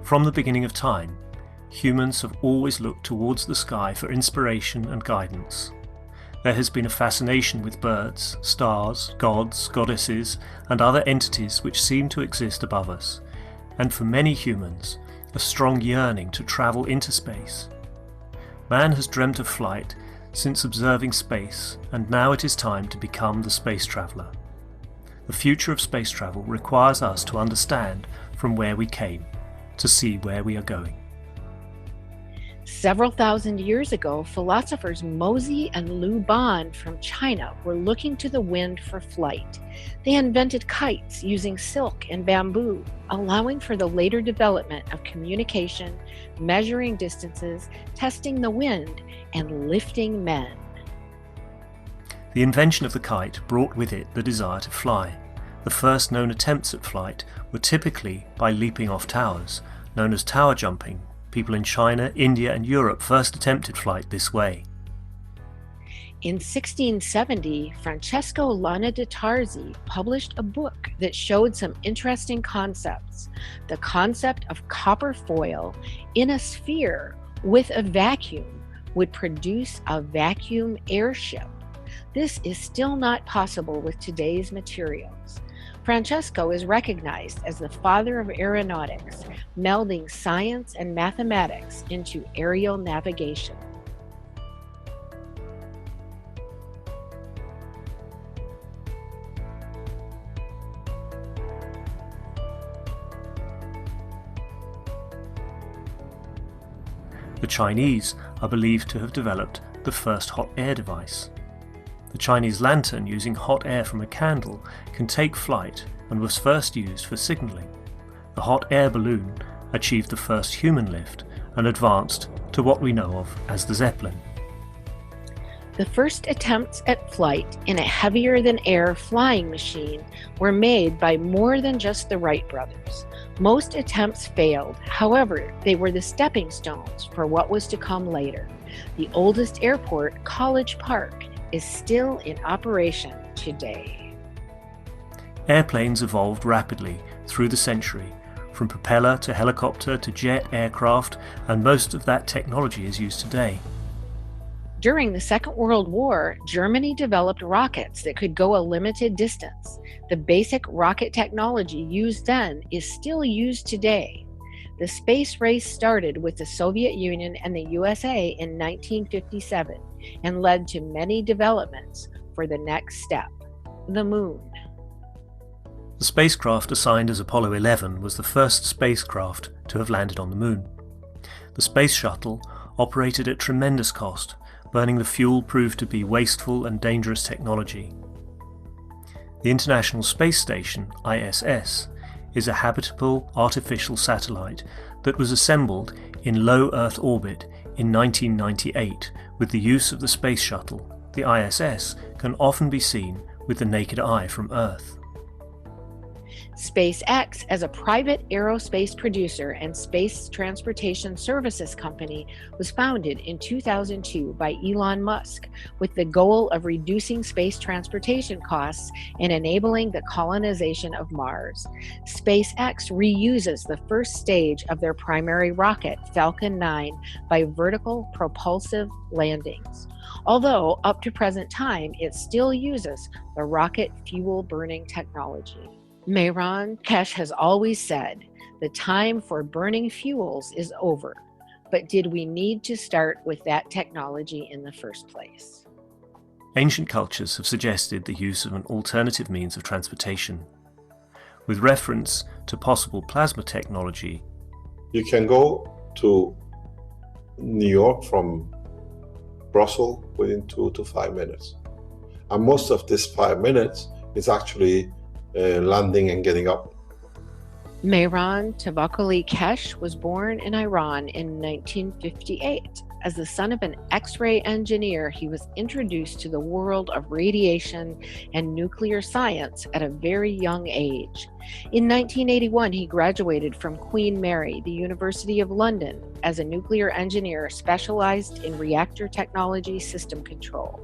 From the beginning of time, humans have always looked towards the sky for inspiration and guidance. There has been a fascination with birds, stars, gods, goddesses, and other entities which seem to exist above us, and for many humans, a strong yearning to travel into space. Man has dreamt of flight since observing space, and now it is time to become the space traveller. The future of space travel requires us to understand from where we came, to see where we are going. Several thousand years ago, philosophers Mozi and Lu Ban from China were looking to the wind for flight. They invented kites using silk and bamboo, allowing for the later development of communication, measuring distances, testing the wind, and lifting men. The invention of the kite brought with it the desire to fly. The first known attempts at flight were typically by leaping off towers, known as tower jumping. People in China, India, and Europe first attempted flight this way. In 1670, Francesco Lana de Tarzi published a book that showed some interesting concepts. The concept of copper foil in a sphere with a vacuum would produce a vacuum airship. This is still not possible with today's materials. Francesco is recognized as the father of aeronautics, melding science and mathematics into aerial navigation. The Chinese are believed to have developed the first hot air device. The Chinese lantern, using hot air from a candle, can take flight and was first used for signalling. The hot air balloon achieved the first human lift and advanced to what we know of as the Zeppelin. The first attempts at flight in a heavier-than-air flying machine were made by more than just the Wright brothers. Most attempts failed, however, they were the stepping stones for what was to come later. The oldest airport, College Park, is still in operation today. Airplanes evolved rapidly through the century, from propeller to helicopter to jet aircraft, and most of that technology is used today. During the Second World War, Germany developed rockets that could go a limited distance. The basic rocket technology used then is still used today. The space race started with the Soviet Union and the USA in 1957 and led to many developments for the next step, the moon. The spacecraft assigned as Apollo 11 was the first spacecraft to have landed on the moon. The space shuttle operated at tremendous cost. Burning the fuel proved to be wasteful and dangerous technology. The International Space Station, ISS, is a habitable artificial satellite that was assembled in low Earth orbit in 1998 with the use of the space shuttle. The ISS can often be seen with the naked eye from Earth. SpaceX, as a private aerospace producer and space transportation services company, was founded in 2002 by Elon Musk with the goal of reducing space transportation costs and enabling the colonization of Mars. SpaceX reuses the first stage of their primary rocket, Falcon 9, by vertical propulsive landings. Although, up to present time, it still uses the rocket fuel burning technology. Mehran Keshe has always said, the time for burning fuels is over, but did we need to start with that technology in the first place? Ancient cultures have suggested the use of an alternative means of transportation. With reference to possible plasma technology, you can go to New York from Brussels within 2 to 5 minutes. And most of this 5 minutes is actually landing and getting up. Mehran Tavakkoli Keshe was born in Iran in 1958. As the son of an X-ray engineer, he was introduced to the world of radiation and nuclear science at a very young age. In 1981, he graduated from Queen Mary, the University of London, as a nuclear engineer specialized in reactor technology system control.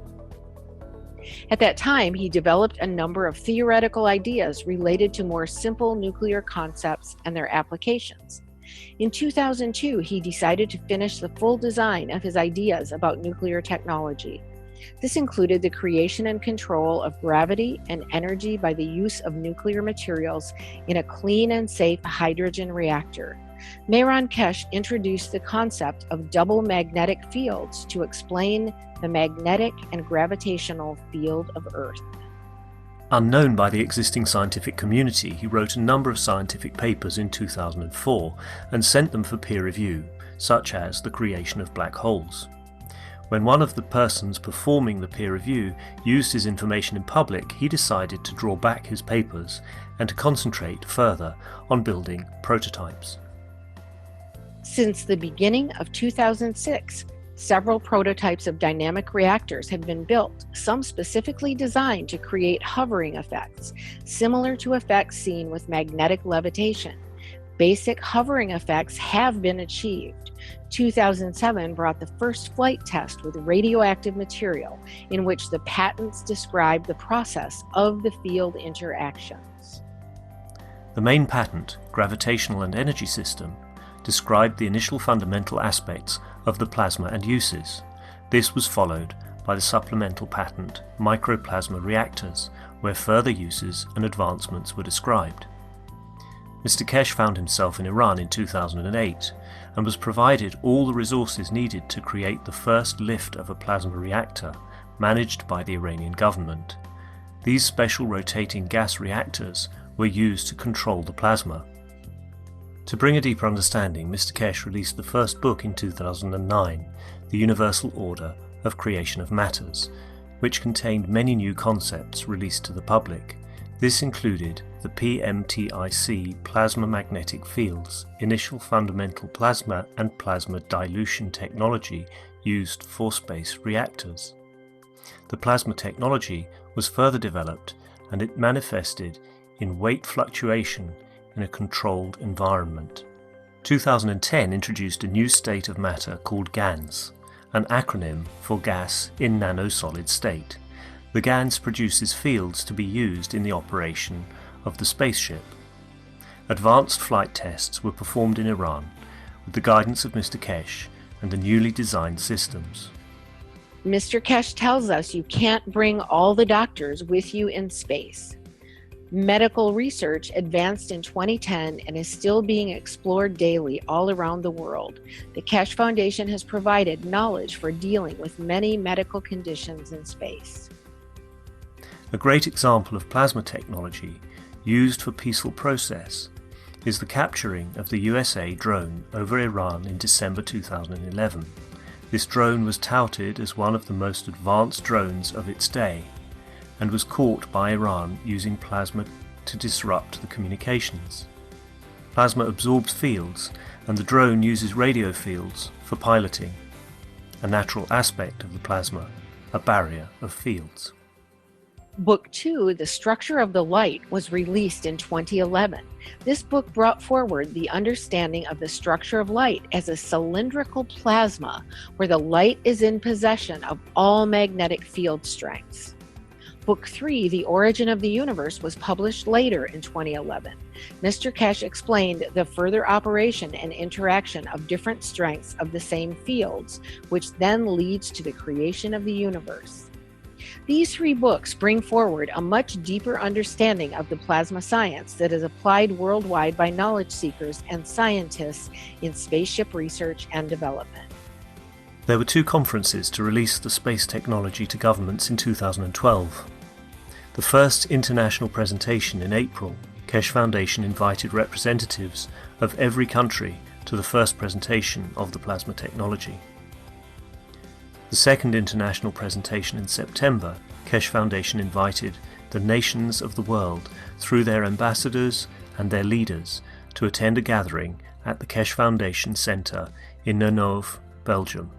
At that time, he developed a number of theoretical ideas related to more simple nuclear concepts and their applications. In 2002, he decided to finish the full design of his ideas about nuclear technology. This included the creation and control of gravity and energy by the use of nuclear materials in a clean and safe hydrogen reactor. Mehran Keshe introduced the concept of double magnetic fields to explain the magnetic and gravitational field of Earth. Unknown by the existing scientific community, he wrote a number of scientific papers in 2004 and sent them for peer review, such as the creation of black holes. When one of the persons performing the peer review used his information in public, he decided to draw back his papers and to concentrate further on building prototypes. Since the beginning of 2006, several prototypes of dynamic reactors have been built, some specifically designed to create hovering effects, similar to effects seen with magnetic levitation. Basic hovering effects have been achieved. 2007 brought the first flight test with radioactive material, in which the patents describe the process of the field interactions. The main patent, Gravitational and Energy System, described the initial fundamental aspects of the plasma and uses. This was followed by the supplemental patent, Microplasma Reactors, where further uses and advancements were described. Mr. Keshe found himself in Iran in 2008 and was provided all the resources needed to create the first lift of a plasma reactor managed by the Iranian government. These special rotating gas reactors were used to control the plasma. To bring a deeper understanding, Mr. Keshe released the first book in 2009, The Universal Order of Creation of Matters, which contained many new concepts released to the public. This included the PMTIC plasma magnetic fields, initial fundamental plasma and plasma dilution technology used for space reactors. The plasma technology was further developed and it manifested in weight fluctuation in a controlled environment. 2010 introduced a new state of matter called GANS, an acronym for gas in nano-solid state. The GANS produces fields to be used in the operation of the spaceship. Advanced flight tests were performed in Iran with the guidance of Mr. Keshe and the newly designed systems. Mr. Keshe tells us you can't bring all the doctors with you in space. Medical research advanced in 2010 and is still being explored daily all around the world. The Keshe Foundation has provided knowledge for dealing with many medical conditions in space. A great example of plasma technology used for peaceful process is the capturing of the USA drone over Iran in December 2011. This drone was touted as one of the most advanced drones of its day and was caught by Iran using plasma to disrupt the communications. Plasma absorbs fields and the drone uses radio fields for piloting, a natural aspect of the plasma, a barrier of fields. Book 2, The Structure of the Light, was released in 2011. This book brought forward the understanding of the structure of light as a cylindrical plasma where the light is in possession of all magnetic field strengths. Book 3, The Origin of the Universe, was published later in 2011. Mr. Keshe explained the further operation and interaction of different strengths of the same fields, which then leads to the creation of the universe. These 3 books bring forward a much deeper understanding of the plasma science that is applied worldwide by knowledge seekers and scientists in spaceship research and development. There were 2 conferences to release the space technology to governments in 2012. The first international presentation in April, Keshe Foundation invited representatives of every country to the first presentation of the plasma technology. The second international presentation in September, Keshe Foundation invited the nations of the world through their ambassadors and their leaders to attend a gathering at the Keshe Foundation Center in Nano-Technology, Belgium.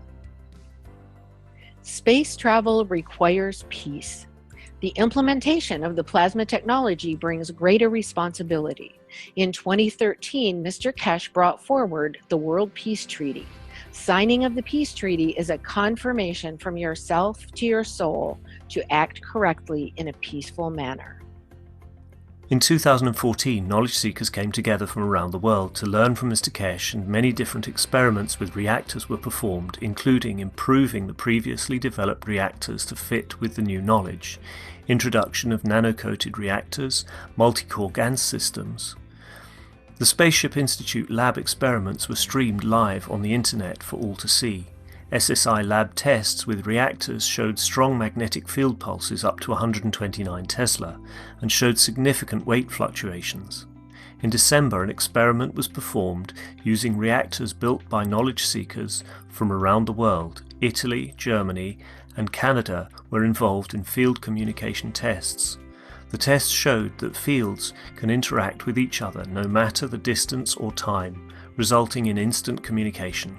Space travel requires peace. The implementation of the plasma technology brings greater responsibility. In 2013, Mr. Keshe brought forward the World Peace Treaty. Signing of the peace treaty is a confirmation from yourself to your soul to act correctly in a peaceful manner. In 2014, knowledge seekers came together from around the world to learn from Mr. Keshe, and many different experiments with reactors were performed, including improving the previously developed reactors to fit with the new knowledge, introduction of nano-coated reactors, multi-core GaN systems. The Spaceship Institute lab experiments were streamed live on the internet for all to see. SSI lab tests with reactors showed strong magnetic field pulses up to 129 Tesla and showed significant weight fluctuations. In December, an experiment was performed using reactors built by knowledge seekers from around the world. Italy, Germany, and Canada were involved in field communication tests. The tests showed that fields can interact with each other no matter the distance or time, resulting in instant communication.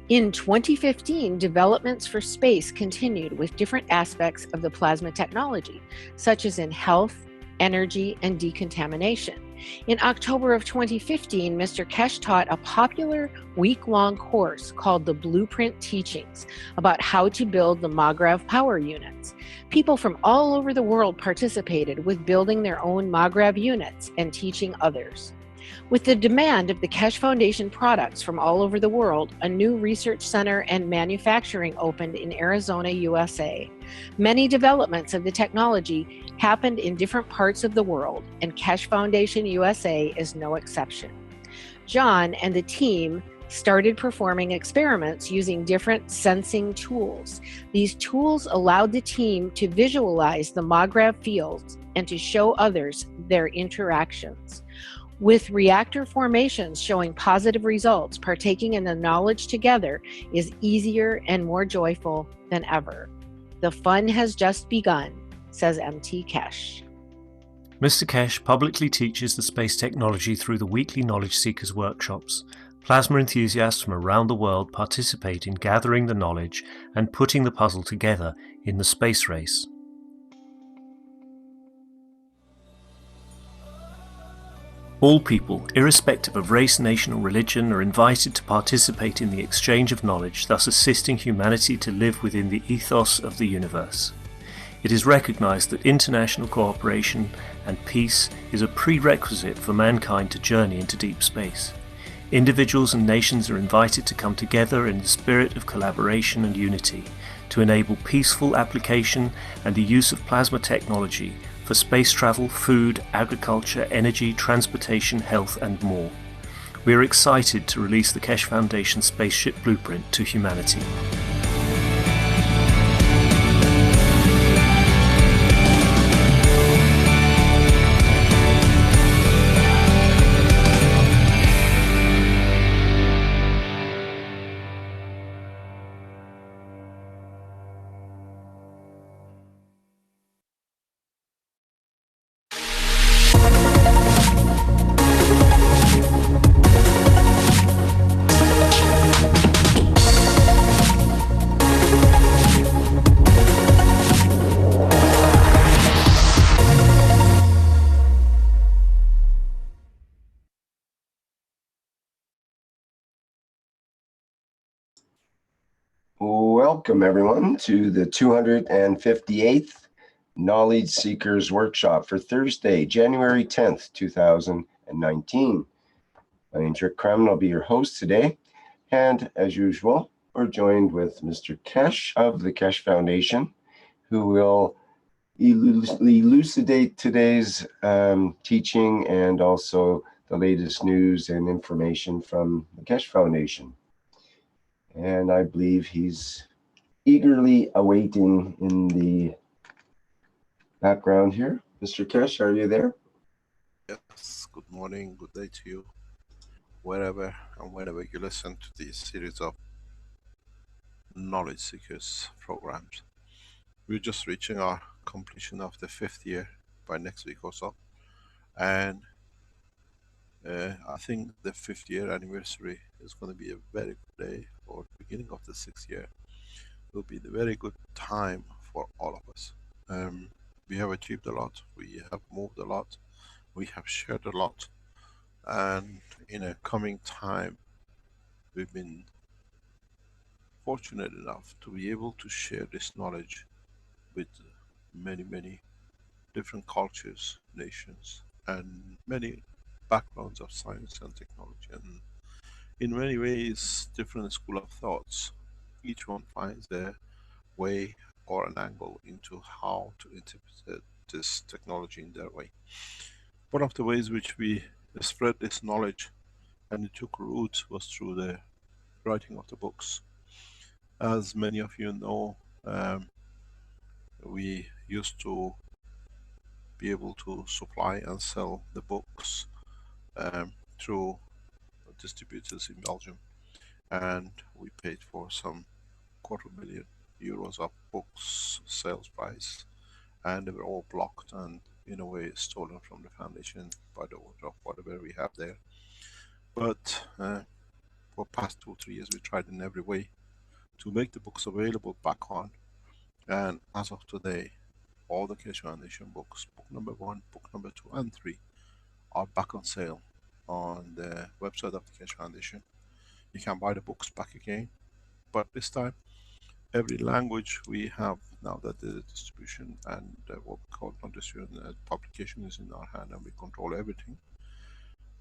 In 2015, developments for space continued with different aspects of the plasma technology, such as in health, energy, and decontamination. In October of 2015, Mr. Keshe taught a popular week-long course called the Blueprint Teachings about how to build the MAGRAV power units. People from all over the world participated with building their own MAGRAV units and teaching others. With the demand of the Keshe Foundation products from all over the world, a new research center and manufacturing opened in Arizona, USA. Many developments of the technology happened in different parts of the world, and Keshe Foundation USA is no exception. John and the team started performing experiments using different sensing tools. These tools allowed the team to visualize the MAGRAV fields and to show others their interactions. With reactor formations showing positive results, partaking in the knowledge together is easier and more joyful than ever. The fun has just begun, says MT Keshe. Mr. Keshe publicly teaches the space technology through the weekly Knowledge Seekers workshops. Plasma enthusiasts from around the world participate in gathering the knowledge and putting the puzzle together in the space race. All people, irrespective of race, nation or religion, are invited to participate in the exchange of knowledge, thus assisting humanity to live within the ethos of the universe. It is recognized that international cooperation and peace is a prerequisite for mankind to journey into deep space. Individuals and nations are invited to come together in the spirit of collaboration and unity to enable peaceful application and the use of plasma technology for space travel, food, agriculture, energy, transportation, health, and more. We are excited to release the Keshe Foundation Spaceship Blueprint to humanity. Welcome, everyone, to the 258th Knowledge Seekers Workshop for Thursday, January 10th, 2019. My name's Rick Crum, I'll be your host today. And as usual, we're joined with Mr. Keshe of the Keshe Foundation, who will elucidate today's teaching and also the latest news and information from the Keshe Foundation. And I believe he's eagerly awaiting in the background here. Mr. Keshe, are you there? Yes, good morning, good day to you, wherever and whenever you listen to this series of Knowledge Seekers programs. We're just reaching our completion of the 5th year by next week or so. And I think the 5th year anniversary is going to be a very good day, or the beginning of the 6th year will be the very good time for all of us. We have achieved a lot, we have moved a lot, we have shared a lot, and in a coming time we've been fortunate enough to be able to share this knowledge with many different cultures, nations, and many backgrounds of science and technology, and in many ways different school of thoughts. Each one finds their way or an angle into how to interpret this technology in their way. One of the ways which we spread this knowledge and it took root was through the writing of the books. As many of you know, we used to be able to supply and sell the books through distributors in Belgium, and we paid for some €250,000 of books sales price, and they were all blocked and in a way stolen from the foundation by the order of whatever we have there. But for past 2-3 years we tried in every way to make the books available back on, and as of today all the Keshe Foundation books, book number 1, book number 2 and 3, are back on sale on the website of the Keshe Foundation. You can buy the books back again, but this time every language we have now that the distribution and what we call non-distribution publication is in our hand and we control everything.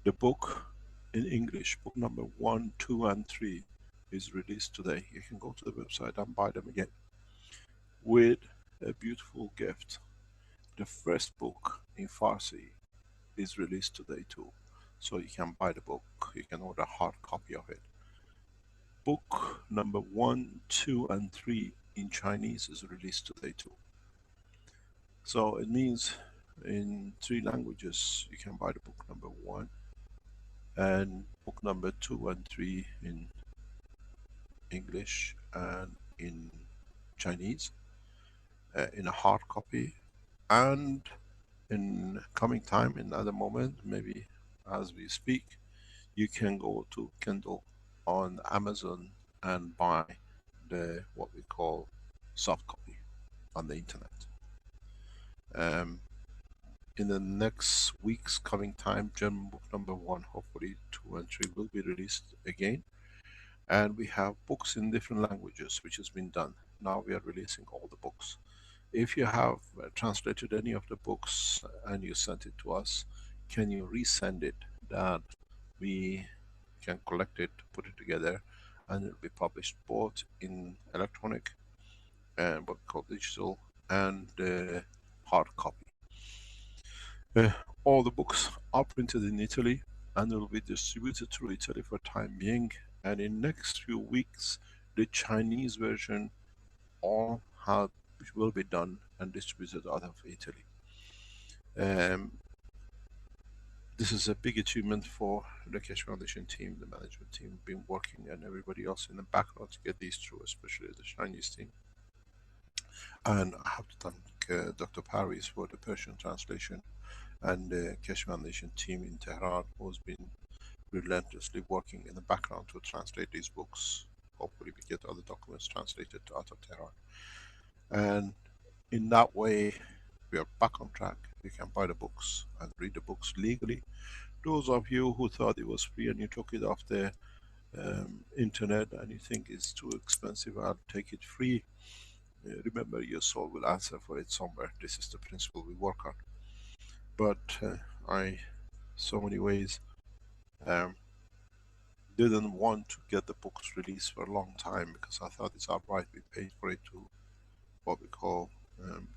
The book in English, book number 1, 2 and 3 is released today. You can go to the website and buy them again with a beautiful gift. The first book in Farsi is released today too, so you can buy the book, you can order a hard copy of it. Book number 1, 2 and 3 in Chinese is released today too. So it means in 3 languages you can buy the book number 1, and book number 2 and 3 in English and in Chinese in a hard copy, and in coming time, in another moment, maybe as we speak, you can go to Kindle on Amazon and buy the what we call soft copy on the internet. In the next weeks coming time, German book number 1, hopefully 2 and 3 will be released again, and we have books in different languages which has been done. Now we are releasing all the books. If you have translated any of the books and you sent it to us, can you resend it, that we can collect it, put it together, and it will be published both in electronic and what we call digital and hard copy. All the books are printed in Italy and will be distributed through Italy for time being, and in next few weeks the Chinese version all have which will be done and distributed out of Italy. This is a big achievement for the Keshe Foundation team, the management team, been working, and everybody else in the background to get these through, especially the Chinese team. And I have to thank Dr. Paris for the Persian translation, and the Keshe Foundation team in Tehran, who's been relentlessly working in the background to translate these books. Hopefully we get other documents translated out of Tehran. And in that way, we are back on track. You can buy the books and read the books legally. Those of you who thought it was free and you took it off the internet and you think it's too expensive, I'll take it free. Remember, your soul will answer for it somewhere. This is the principle we work on. But so many ways, didn't want to get the books released for a long time because I thought it's outright we paid for it to what we call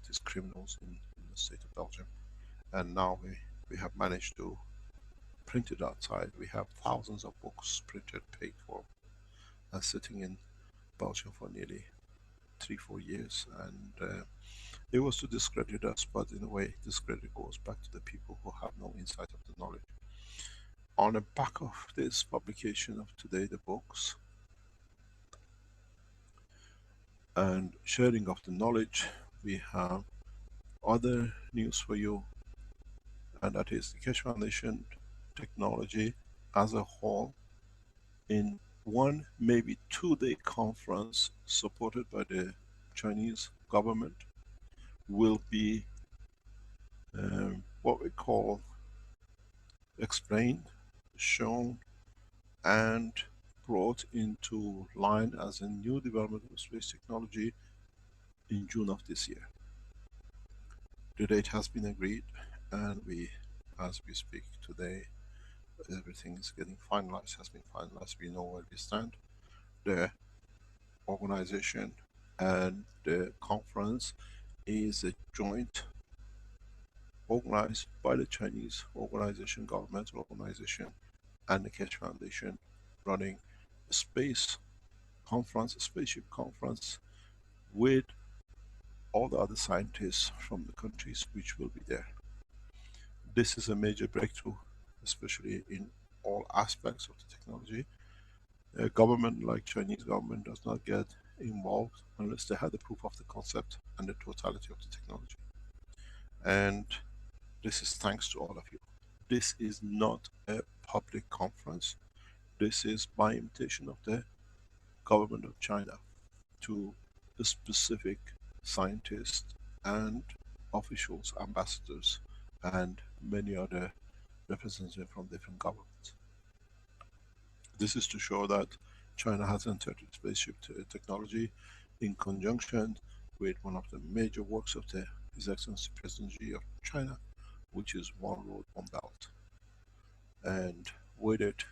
these criminals in the state of Belgium, and now we have managed to print it outside. We have thousands of books printed, paid for, and sitting in Belgium for nearly 3-4 years, and it was to discredit us, but in a way discredit goes back to the people who have no insight of the knowledge. On the back of this publication of today, the books and sharing of the knowledge, we have other news for you, and that is the Keshe Foundation technology as a whole in 1, maybe 2-day conference supported by the Chinese government will be what we call explained, shown, and brought into line as a new development of space technology in June of this year. The date has been agreed, and as we speak today, everything is getting finalized, has been finalized. We know where we stand. The organization and the conference is a joint organized by the Chinese organization, governmental organization, and the Keshe Foundation, running a space conference, a spaceship conference, with all the other scientists from the countries which will be there. This is a major breakthrough, especially in all aspects of the technology. A government like Chinese government does not get involved unless they have the proof of the concept and the totality of the technology. And this is thanks to all of you. This is not a public conference. This is by invitation of the government of China to the specific scientists and officials, ambassadors, and many other representatives from different governments. This is to show that China has entered the spaceship technology in conjunction with one of the major works of His Excellency President Xi of China, which is One Road, One Belt. And with it,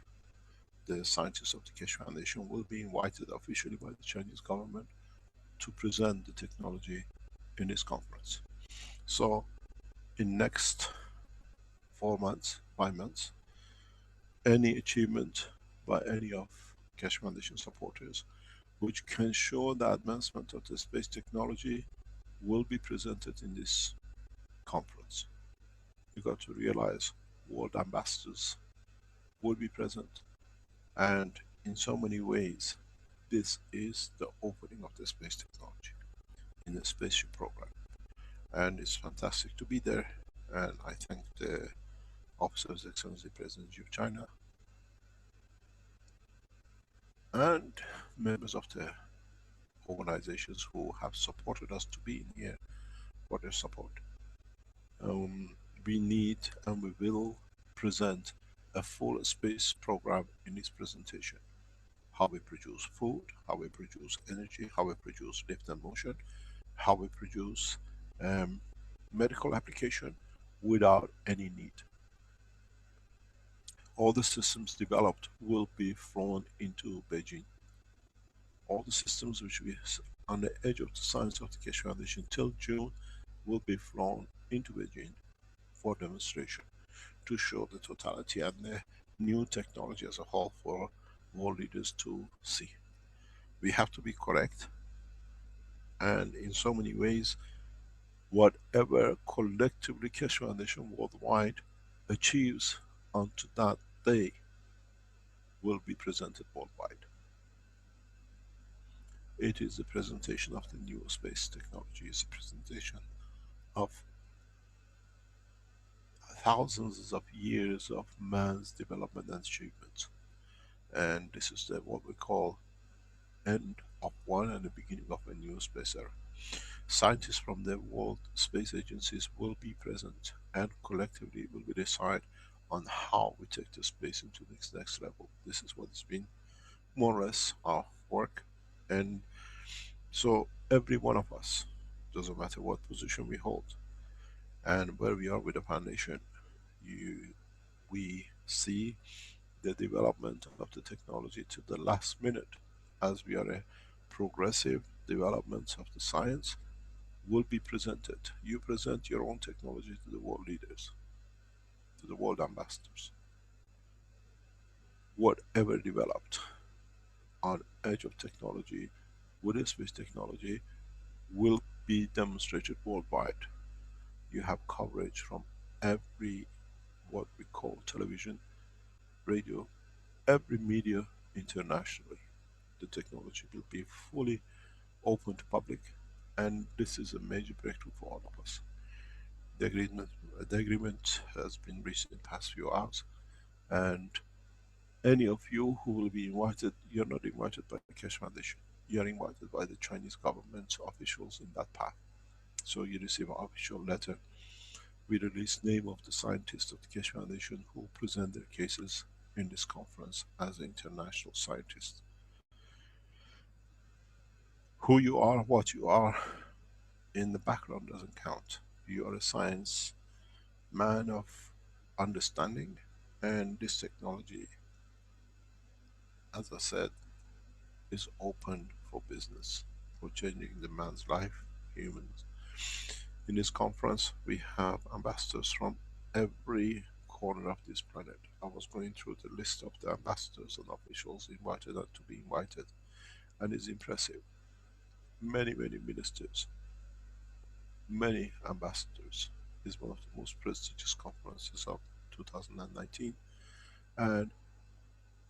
the scientists of the Keshe Foundation will be invited officially by the Chinese government to present the technology in this conference. So in next 4 months, 5 months, any achievement by any of Keshe Foundation supporters which can show the advancement of the space technology will be presented in this conference. You got to realize world ambassadors will be present, and in so many ways this is the opening of the space technology in the spaceship program, and it's fantastic to be there. And I thank the Office of His Excellency President Xi of China and members of the organizations who have supported us to be in here for their support. We need and we will present a full space program in this presentation. How we produce food, how we produce energy, how we produce lift and motion, how we produce medical application without any need. All the systems developed will be flown into Beijing. All the systems which we on the edge of the science of the Keshe Foundation till June will be flown into Beijing for demonstration, to show the totality and the new technology as a whole for world leaders to see. We have to be correct, and in so many ways, whatever collectively Keshe Foundation worldwide achieves unto that day will be presented worldwide. It is the presentation of the new space technology. It's a presentation of thousands of years of man's development and achievement. And this is what we call end of one and the beginning of a new space era. Scientists from the world space agencies will be present, and collectively will be decide on how we take the space into the next level. This is what has been more or less our work. And so every one of us, doesn't matter what position we hold and where we are with the foundation, we see the development of the technology to the last minute, as we are a progressive development of the science will be presented. You present your own technology to the world leaders, to the world ambassadors. Whatever developed on edge of technology with space technology will be demonstrated worldwide. You have coverage from every, what we call television, radio, every media internationally. The technology will be fully open to public, and this is a major breakthrough for all of us. The agreement has been reached in the past few hours, and any of you who will be invited, you're not invited by the Keshe Foundation. You're invited by the Chinese government officials in that path. So you receive an official letter with the release name of the scientists of the Keshe Foundation who present their cases in this conference as international scientists. Who you are, what you are in the background doesn't count. you are a science man of understanding, and this technology, as I said, is open for business, for changing the man's life, humans. In this conference, we have ambassadors from every corner of this planet. I was going through the list of the ambassadors and officials invited and to be invited, and it's impressive. Many, many ministers, many ambassadors. It's one of the most prestigious conferences of 2019, and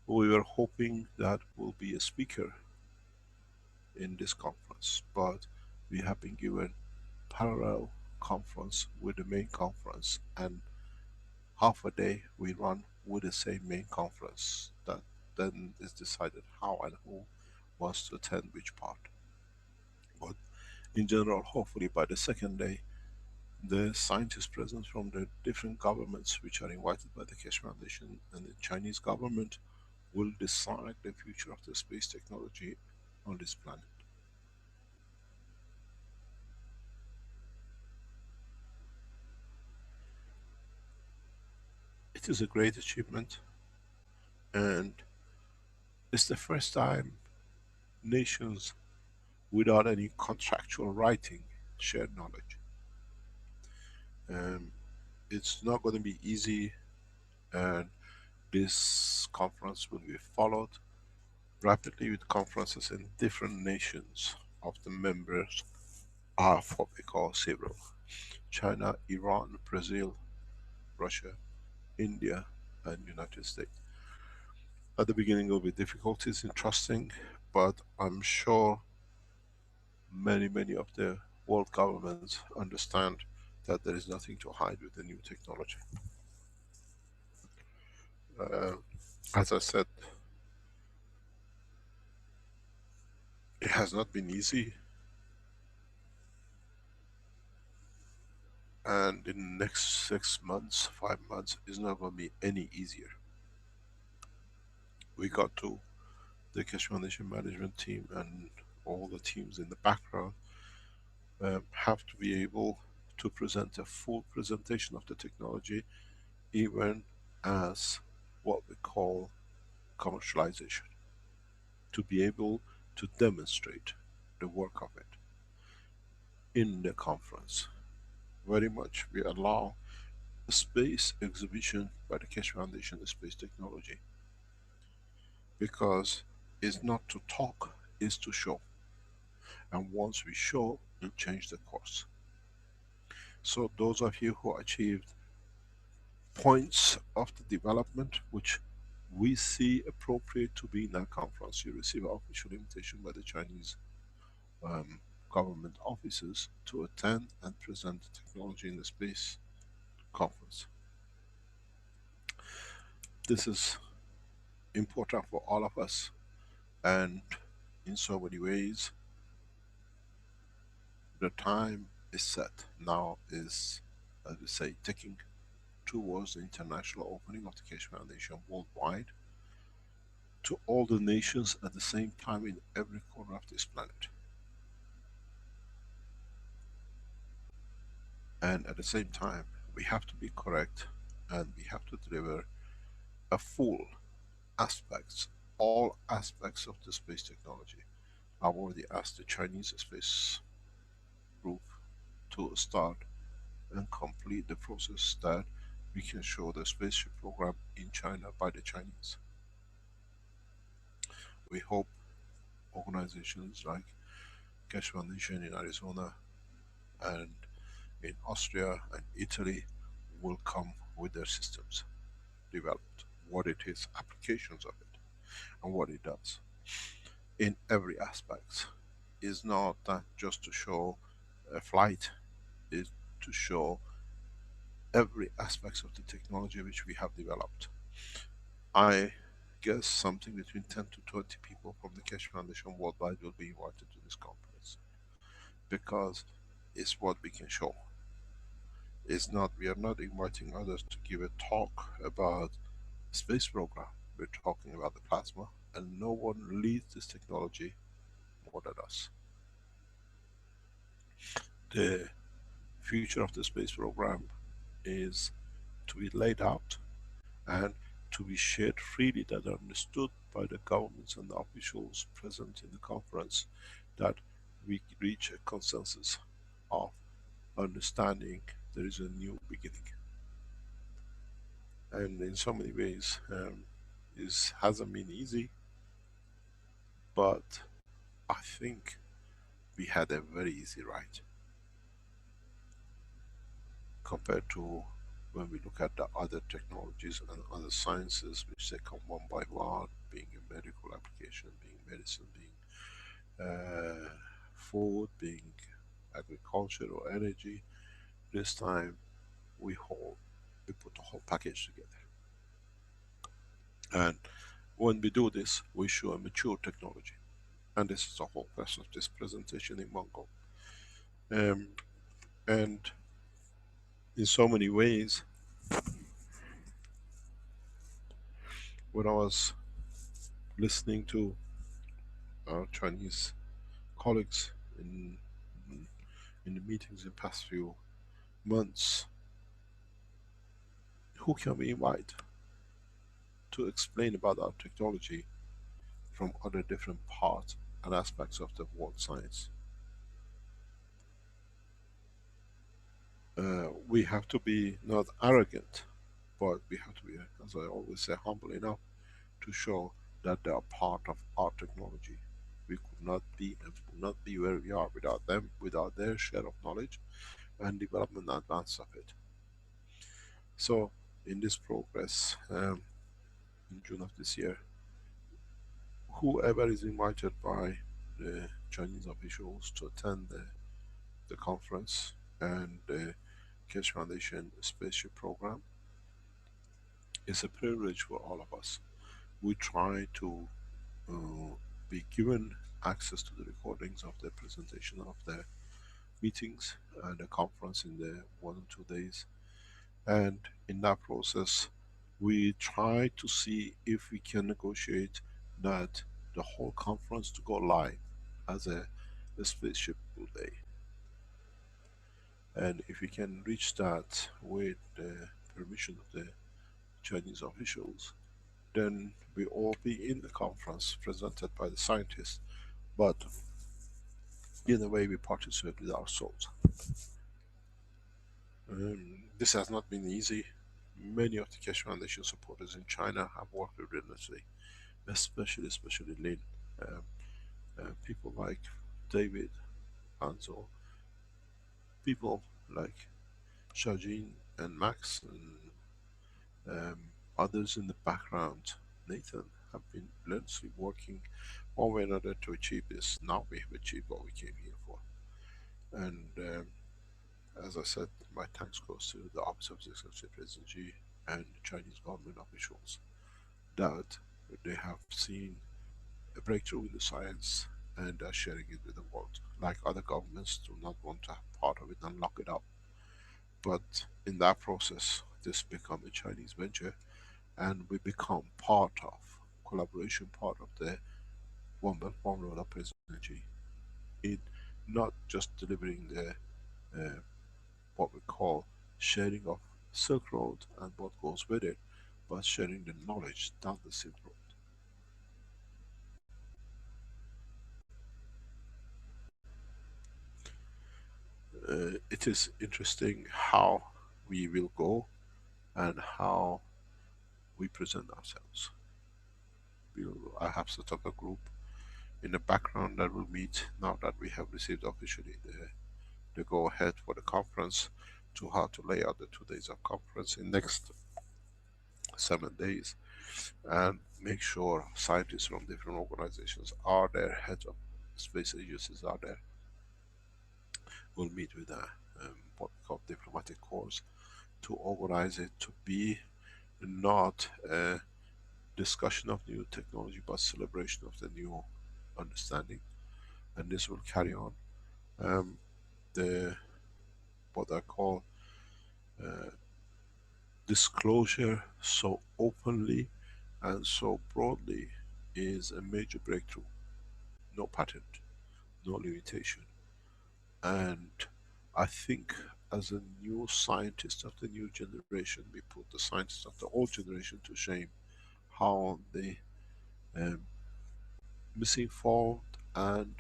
we were hoping that we'll be a speaker in this conference, but we have been given parallel conference with the main conference, and half a day we run with the same main conference. That then is decided how and who wants to attend which part. But in general, hopefully by the second day, the scientists present from the different governments which are invited by the Keshe Foundation and the Chinese government will decide the future of the space technology on this planet. It is a great achievement, and it's the first time nations without any contractual writing share knowledge. It's not going to be easy, and this conference will be followed rapidly with conferences in different nations of the members of what we call several. China, Iran, Brazil, Russia, India, and United States. At the beginning there will be difficulties in trusting, but I'm sure many, many of the world governments understand that there is nothing to hide with the new technology. Uh, as I said, it has not been easy, and in the next 6 months, 5 months is not going to be any easier. We got to the Keshe Foundation management team and all the teams in the background have to be able to present a full presentation of the technology, even as what we call commercialization, to be able to demonstrate the work of it in the conference. Very much we allow a space exhibition by the Keshe Foundation Space Technology, because it's not to talk, it's to show. And once we show, we'll change the course. So those of you who achieved points of the development which we see appropriate to be in that conference, you receive an official invitation by the Chinese government offices to attend and present the technology in the space conference. This is important for all of us, and in so many ways the time is set. Now is, as we say, ticking towards the international opening of the Keshe Foundation worldwide to all the nations at the same time in every corner of this planet. And at the same time, we have to be correct, and we have to deliver a full aspects, all aspects of the space technology. I've already asked the Chinese space group to start and complete the process that we can show the spaceship program in China by the Chinese. We hope organizations like Keshe Foundation in Arizona and in Austria and Italy will come with their systems developed, what it is, applications of it, and what it does in every aspect. Is not that just to show a flight, is to show every aspect of the technology which we have developed. I guess something between 10 to 20 people from the Keshe Foundation worldwide will be invited to this conference, because it's what we can show. It's not, we are not inviting others to give a talk about space program. We're talking about the plasma, and no one leads this technology more than us. The future of the space program is to be laid out and to be shared freely, that are understood by the governments and the officials present in the conference, that we reach a consensus of understanding there is a new beginning. And in so many ways, it hasn't been easy, but I think we had a very easy ride compared to when we look at the other technologies and other sciences which they come one by one, being a medical application, being medicine, being food, being agriculture or energy. This time we put the whole package together. And when we do this, we show a mature technology. And this is the whole purpose of this presentation in one go. And in so many ways, when I was listening to our Chinese colleagues in the meetings in the past few months, who can we invite to explain about our technology from other different parts and aspects of the world science? We have to be not arrogant, but we have to be, as I always say, humble enough to show that they are part of our technology. We could not be and would not be where we are without them, without their share of knowledge and development and advance of it. So in this progress, in June of this year, whoever is invited by the Chinese officials to attend the conference and the Keshe Foundation Spaceship Program, is a privilege for all of us. We try to be given access to the recordings of the presentation of the meetings and the conference in the 1 or 2 days. And in that process, we try to see if we can negotiate that the whole conference to go live as a spaceship day. And if we can reach that with the permission of the Chinese officials, then we all be in the conference presented by the scientists, but in a way we participate with our souls. This has not been easy. Many of the Keshe Foundation supporters in China have worked relentlessly, especially Lin. People like David, Anzo, people like Shajin and Max, and others in the background, Nathan, have been relentlessly working one way or another to achieve this. Now we have achieved what we came here for. And as I said, my thanks goes to the Office of the Executive President Xi and the Chinese government officials, that they have seen a breakthrough in the science and are sharing it with the world. Like other governments do not want to have part of it and lock it up. But in that process, this become a Chinese venture, and we become part of, collaboration part of the One Belt One Road of President Xi, in not just delivering the what we call sharing of Silk Road and what goes with it, but sharing the knowledge down the Silk Road. It is interesting how we will go and how we present ourselves. I have set up a group in the background that will meet now that we have received officially the go ahead for the conference, to how to lay out the 2 days of conference in next 7 days, and make sure scientists from different organizations are there, heads of space agencies are there. We'll meet with what we call diplomatic corps to organize it to be not a discussion of new technology, but celebration of the new understanding. And this will carry on. The what I call disclosure so openly and so broadly is a major breakthrough. No patent, no limitation. And I think as a new scientist of the new generation, we put the scientists of the old generation to shame, how they um, misinformed and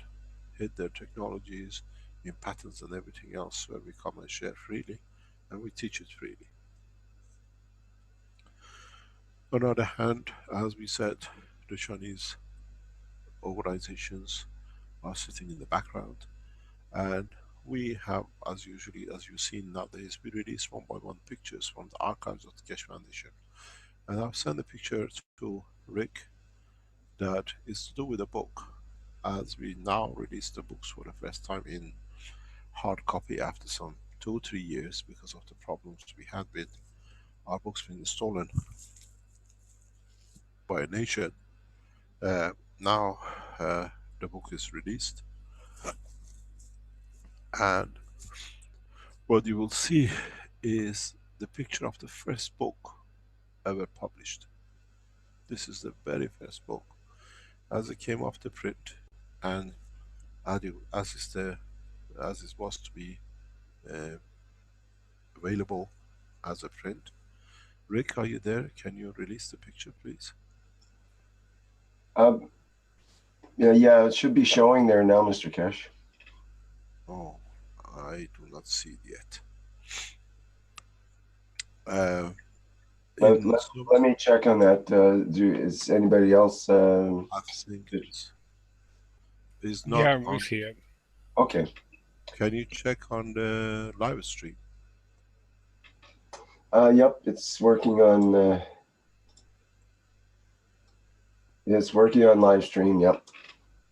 hid their technologies in patents and everything else, where we come and share freely and we teach it freely. On the other hand, as we said, the Chinese organizations are sitting in the background, and we have, as usually, as you've seen nowadays, we release one by one pictures from the archives of the Keshe Foundation. And I've sent a picture to Rick that is to do with a book, as we now release the books for the first time in hard copy after some 2 or 3 years because of the problems we had with our books being stolen by a nation. Now the book is released, and what you will see is the picture of the first book ever published. This is the very first book as it came off the print, and as it was to be uh, available as a print. Rick, are you there? Can you release the picture, please? Yeah, it should be showing there now, Mr. Keshe. Oh, I do not see it yet. Uh, Let, in let, some, let me check on that. Is anybody else? I think is not Yeah, we on. see it. Okay. Can you check on the live stream? Yep, it's working on. It's working on live stream. Yep.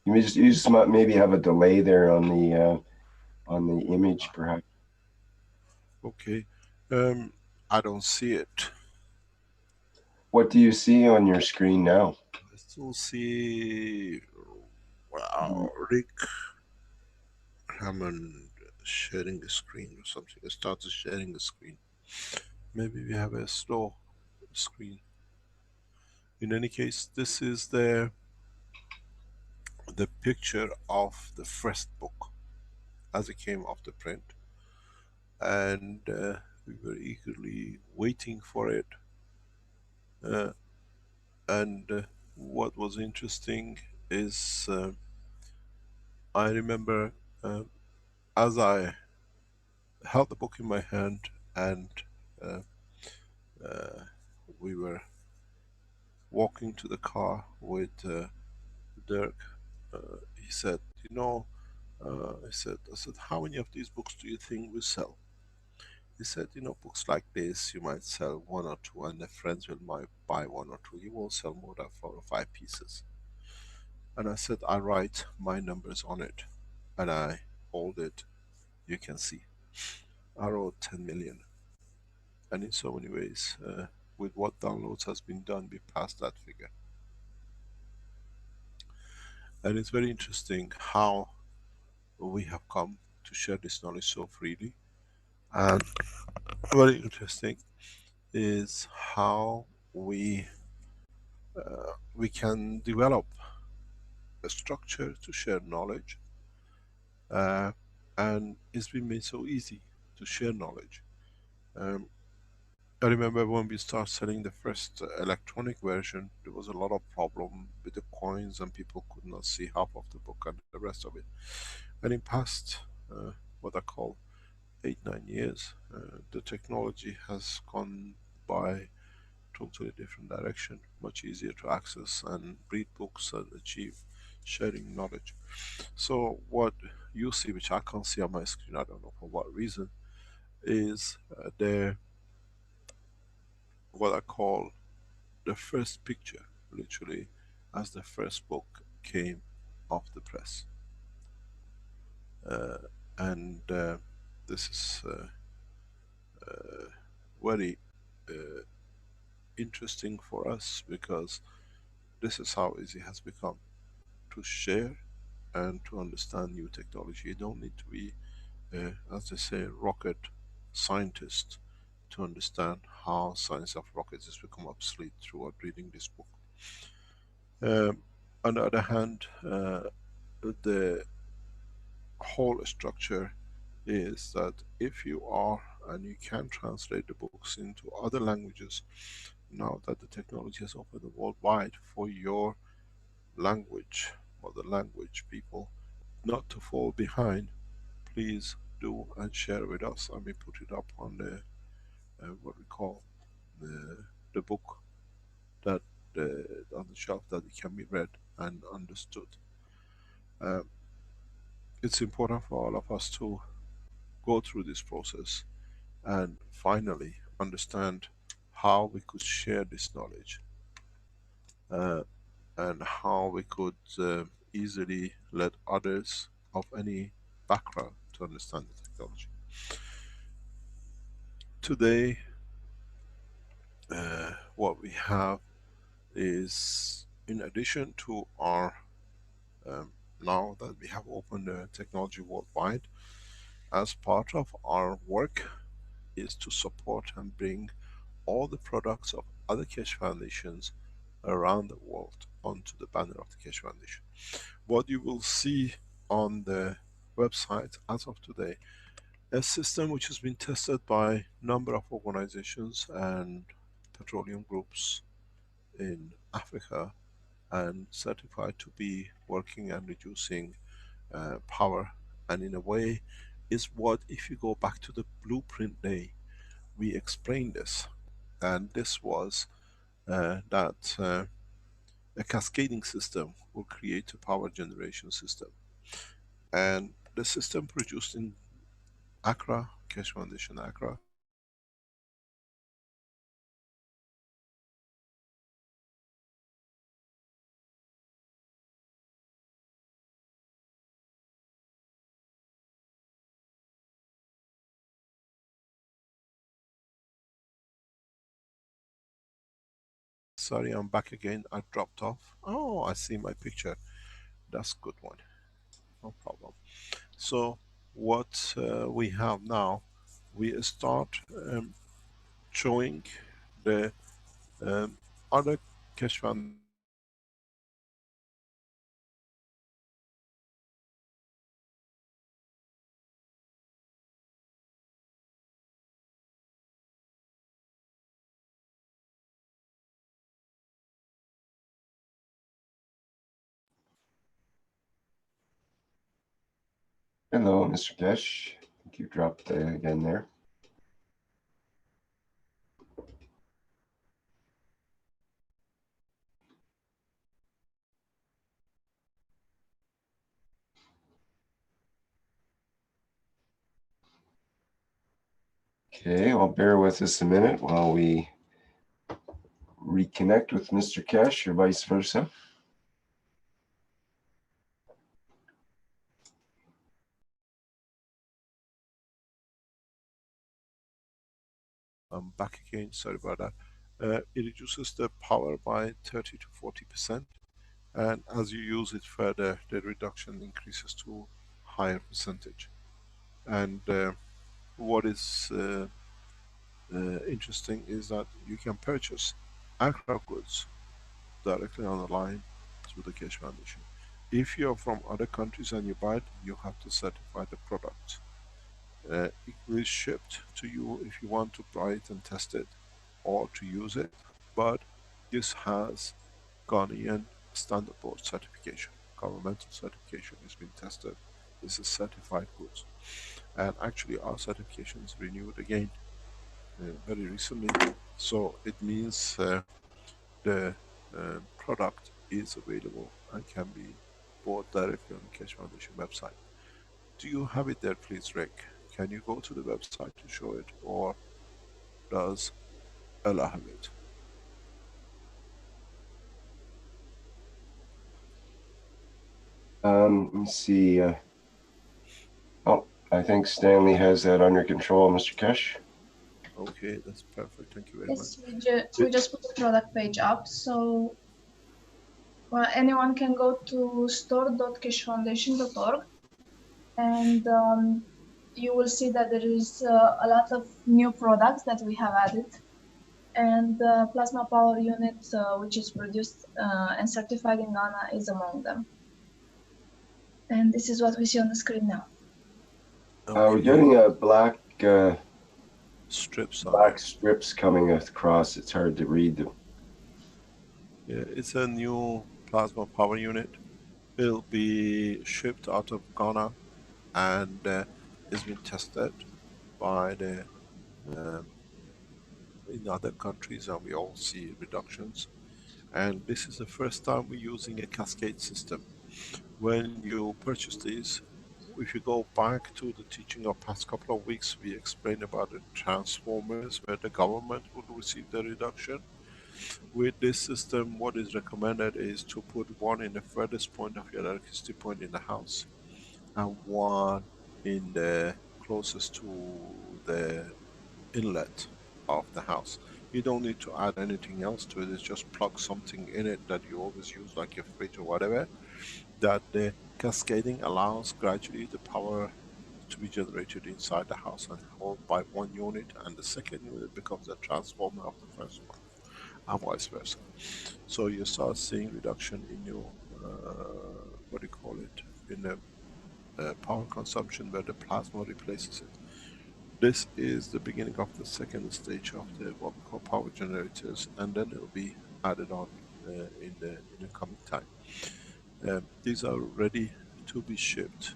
You just might maybe have a delay there on the image, perhaps. Okay. I don't see it. What do you see on your screen now? I still see. Wow, Rick Hammond sharing the screen or something. I started sharing the screen. Maybe we have a slow screen. In any case, this is the picture of the first book as it came off the print, and we were eagerly waiting for it. Uh, and what was interesting is I remember as I held the book in my hand, and uh, uh, we were walking to the car with Dirk. He said, "You know," I said, "how many of these books do you think we sell?" He said, "You know, books like this, you might sell one or two, and the friends will might buy one or two. You won't sell more than 4 or 5 pieces." And I said, "I write my numbers on it, and I hold it. You can see. I wrote 10 million, and in so many ways, with what downloads has been done, we passed that figure." And it's very interesting how we have come to share this knowledge so freely, and very interesting is how we can develop a structure to share knowledge, uh, and it's been made so easy to share knowledge. Um, I remember when we started selling the first electronic version, there was a lot of problem with the coins, and people could not see half of the book and the rest of it. And in past, what I call 8, 9 years, the technology has gone by totally different direction, much easier to access and read books and achieve sharing knowledge. So what you see, which I can't see on my screen, I don't know for what reason, is the what I call the first picture, literally, as the first book came off the press. Uh, and this is very uh, interesting for us, because this is how easy it has become to share and to understand new technology. You don't need to be, as they say, rocket scientist to understand how science of rockets has become obsolete throughout reading this book. On the other hand, the whole structure is that if you are, and you can translate the books into other languages, now that the technology has opened the world wide for your language, mother language people, not to fall behind, please do and share with us, and we put it up on the what we call the book that on the shelf, that it can be read and understood. It's important for all of us to go through this process and finally understand how we could share this knowledge, uh, and how we could easily let others of any background to understand the technology. Today, what we have is, in addition to our, now that we have opened the technology worldwide, as part of our work is to support and bring all the products of other Keshe Foundations around the world onto the banner of the Keshe Foundation. What you will see on the website as of today, a system which has been tested by a number of organizations and petroleum groups in Africa, and certified to be working and reducing power, and in a way is what, if you go back to the blueprint day, we explained this, and this was that a cascading system will create a power generation system. And the system produced in Accra, Keshe Foundation Accra, sorry, I'm back again, I dropped off. Oh, I see my picture, that's good one, no problem. So what we have now, we start showing the other Keshe Foundation. Hello, Mr. Keshe. I think you dropped again there. Okay, well, bear with us a minute while we reconnect with Mr. Keshe, or vice versa. I'm back again, sorry about that. It reduces the power by 30 to 40%, and as you use it further, the reduction increases to higher percentage. And what is interesting is that you can purchase Accra goods directly on the line through the Keshe Foundation. If you're from other countries and you buy it, you have to certify the product. It will be shipped to you if you want to buy it and test it or to use it, but this has Ghanaian standard board certification, governmental certification. It's been tested. This is certified goods, and actually our certification is renewed again very recently. So it means the product is available and can be bought directly on the Keshe Foundation website. Do you have it there, please, Rick? Can you go to the website to show it, or does Ella have it? Let me see. Oh, I think Stanley has that under control, Mr. Keshe. Okay, that's perfect. Thank you very Yes, much. we just put the product page up, so anyone can go to store.keshefoundation.org, and you will see that there is a lot of new products that we have added, and the plasma power unit, which is produced and certified in Ghana, is among them. And this is what we see on the screen now. We're getting a black strips on black it. strips coming across. It's hard to read them. Yeah, it's a new plasma power unit. It'll be shipped out of Ghana and it's been tested by the in other countries, and we all see reductions. And this is the first time we're using a cascade system. When you purchase these, if you go back to the teaching of past couple of weeks, we explained about the transformers where the government will receive the reduction. With this system, what is recommended is to put one in the furthest point of your electricity point in the house and one in the closest to the inlet of the house. You don't need to add anything else to it, it's just plug something in it that you always use, like your fridge or whatever, that the cascading allows gradually the power to be generated inside the house and held by one unit, and the second unit becomes a transformer of the first one, and vice versa. So you start seeing reduction in your, what do you call it, in the power consumption where the plasma replaces it. This is the beginning of the second stage of the what we call power generators, and then it will be added on in the coming time. These are ready to be shipped.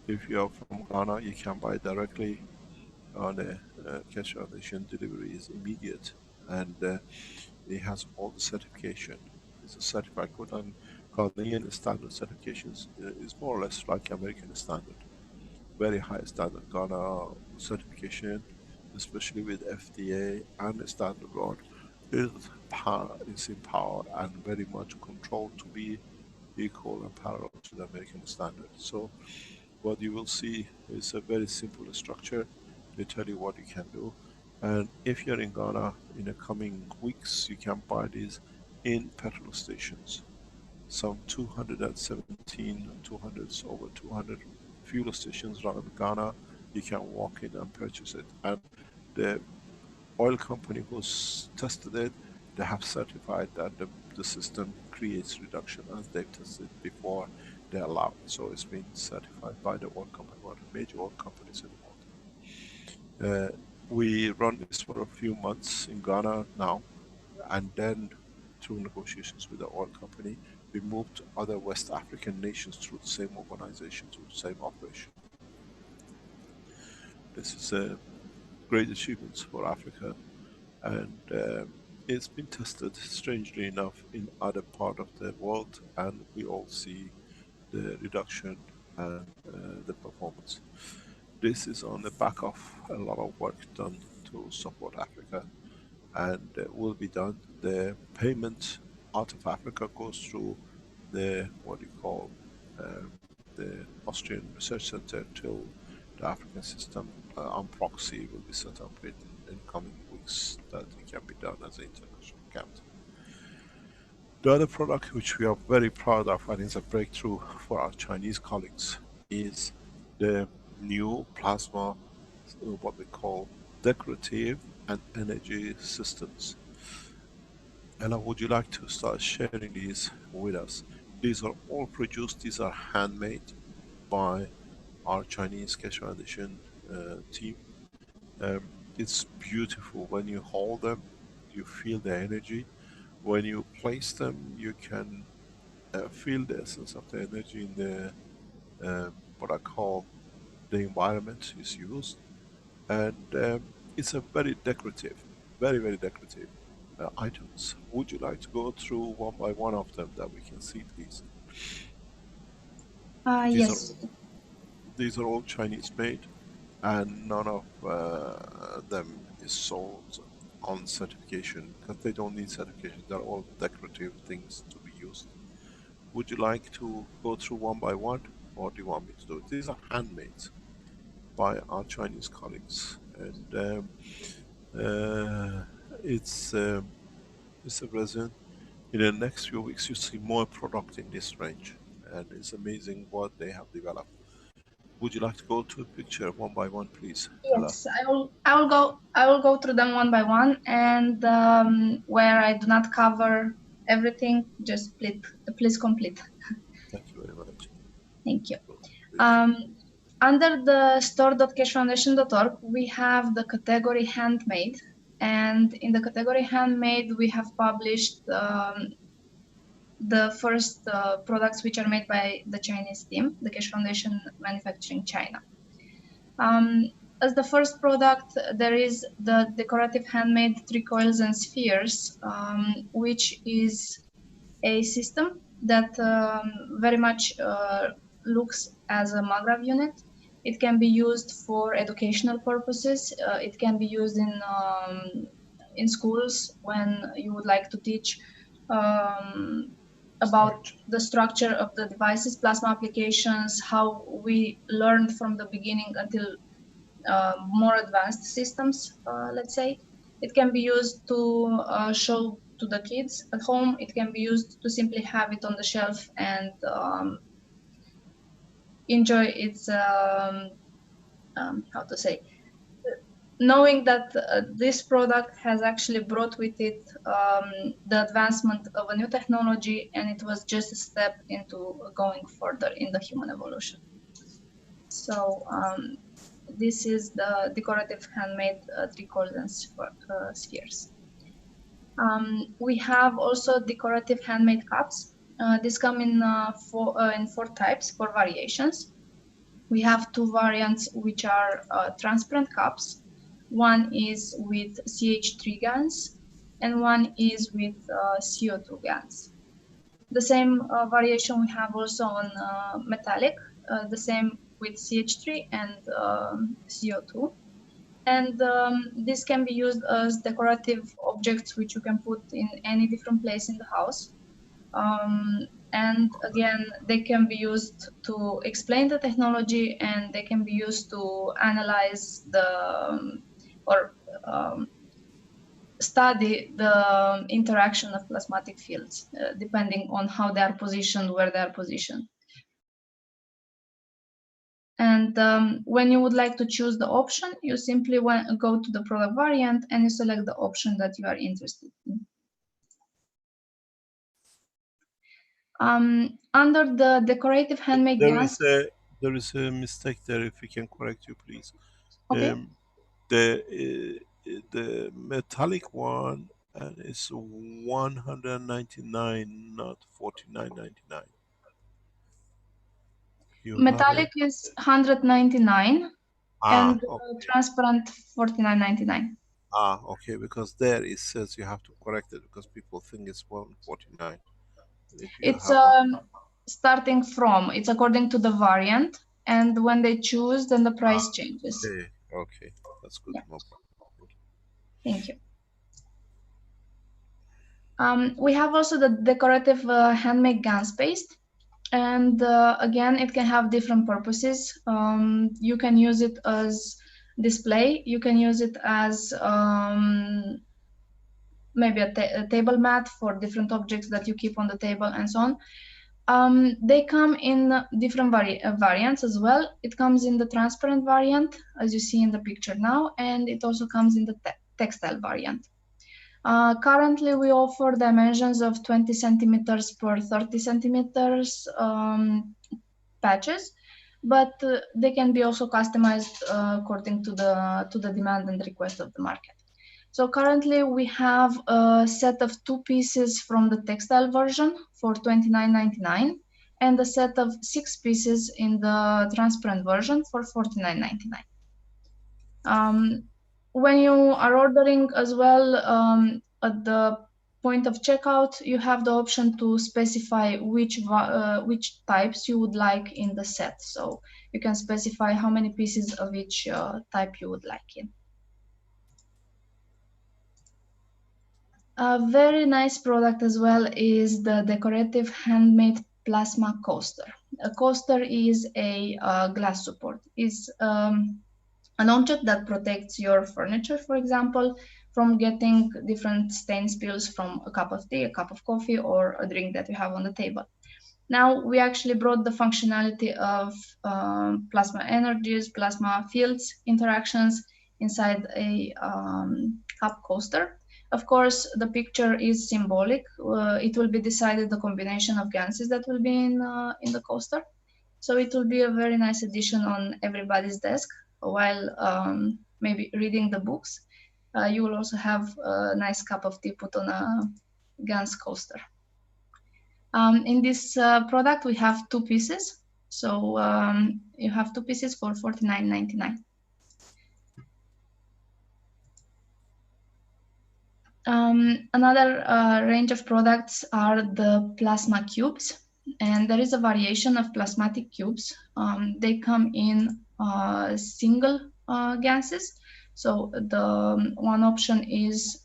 If you are from Ghana, you can buy directly on a Keshe Foundation. Delivery is immediate, and it has all the certification. It's a certified code, and Ghanaian standard certifications is more or less like American standard. Very high standard Ghana certification, especially with FDA and standard board, is empowered and very much controlled to be equal and parallel to the American standard. So what you will see is a very simple structure. They tell you what you can do. And if you're in Ghana in the coming weeks, you can buy these in petrol stations. Some 217, 200s, over 200 fuel stations around Ghana. You can walk in and purchase it. And the oil company who's tested it, they have certified that the system creates reduction as they've tested before they allow it. So it's been certified by the oil company, one of the major oil companies in the world. We run this for a few months in Ghana now, and then through negotiations with the oil company, we moved to other West African nations through the same organization, through the same operation. This is a great achievement for Africa, and it's been tested, strangely enough, in other part of the world, and we all see the reduction and the performance. This is on the back of a lot of work done to support Africa, and will be done. The payment out of Africa goes through the what you call the Austrian Research Center till the African system on proxy will be set up in coming weeks, that it can be done as an international account. The other product which we are very proud of and is a breakthrough for our Chinese colleagues is the new plasma, what we call decorative and energy systems. Ella, would you like to start sharing these with us? These are all produced, these are handmade by our Chinese Keshe Foundation team. It's beautiful. When you hold them, you feel the energy. When you place them, you can feel the essence of the energy in the what I call the environment is used, and it's a very decorative, very very decorative items. Would you like to go through one by one of them that we can see, please? These are Yes. these are all Chinese made, and none of them is sold on certification because they don't need certification. They're all decorative things to be used. Would you like to go through one by one, or do you want me to do it? These are handmade by our Chinese colleagues, and uh, it's a resin. In the next few weeks, you see more product in this range, and it's amazing what they have developed. Would you like to go to a picture one by one, please, Ella? Yes, I will go through them one by one, and where I do not cover everything, just please complete. Thank you very much. Thank you. So, please. Under the store.keshefoundation.org, we have the category handmade. And in the category handmade, we have published the first products which are made by the Chinese team, the Keshe Foundation Manufacturing China. As the first product, there is the decorative handmade three coils and spheres, which is a system that very much looks as a MAGRAV unit. It can be used for educational purposes. It can be used in schools when you would like to teach about the structure of the devices, plasma applications, how we learned from the beginning until more advanced systems, let's say. It can be used to show to the kids at home. It can be used to simply have it on the shelf and enjoy its, how to say, knowing that this product has actually brought with it the advancement of a new technology, and it was just a step into going further in the human evolution. So this is the decorative handmade three coils and spheres. We have also decorative handmade cups. These come in four types, four variations. We have two variants which are transparent cups. One is with CH3 GaNs and one is with CO2 GaNs. The same variation we have also on metallic, the same with CH3 and CO2. And this can be used as decorative objects which you can put in any different place in the house. And again, they can be used to explain the technology, and they can be used to analyze study the interaction of plasmatic fields, depending on how they are positioned, where they are positioned. And when you would like to choose the option, you simply go to the product variant and you select the option that you are interested in. Under the decorative handmade GaNs, there is a mistake there. If we can correct you, please. okay. The metallic one is 199, not 49.99. Metallic is 199 and okay. transparent 49.99. Okay, because there it says you have to correct it because people think it's 149. It's starting from, it's according to the variant, and when they choose, then the price changes. Okay, that's good. Yeah. No problem. Thank you. We have also the decorative handmade GaNs paste. And again, it can have different purposes. You can use it as display. You can use it as maybe a table mat for different objects that you keep on the table and so on. They come in different variants as well. It comes in the transparent variant, as you see in the picture now, and it also comes in the textile variant. Currently, we offer dimensions of 20 centimeters per 30 centimeters patches, but they can be also customized according to the demand and request of the market. So currently, we have a set of 2 pieces from the textile version for $29.99 and a set of 6 pieces in the transparent version for $49.99. When you are ordering as well, at the point of checkout, you have the option to specify which types you would like in the set. So you can specify how many pieces of each type you would like in. A very nice product as well is the decorative handmade plasma coaster. A coaster is a glass support. It's an object that protects your furniture, for example, from getting different stain spills from a cup of tea, a cup of coffee, or a drink that you have on the table. Now, we actually brought the functionality of plasma energies, plasma fields interactions inside a cup coaster. Of course, the picture is symbolic. It will be decided the combination of gases that will be in the coaster. So it will be a very nice addition on everybody's desk while maybe reading the books. You will also have a nice cup of tea put on a GANS coaster. In this product, we have 2 pieces. So you have 2 pieces for $49.99. Another range of products are the plasma cubes, and there is a variation of plasmatic cubes. They come in single gases. So the one option is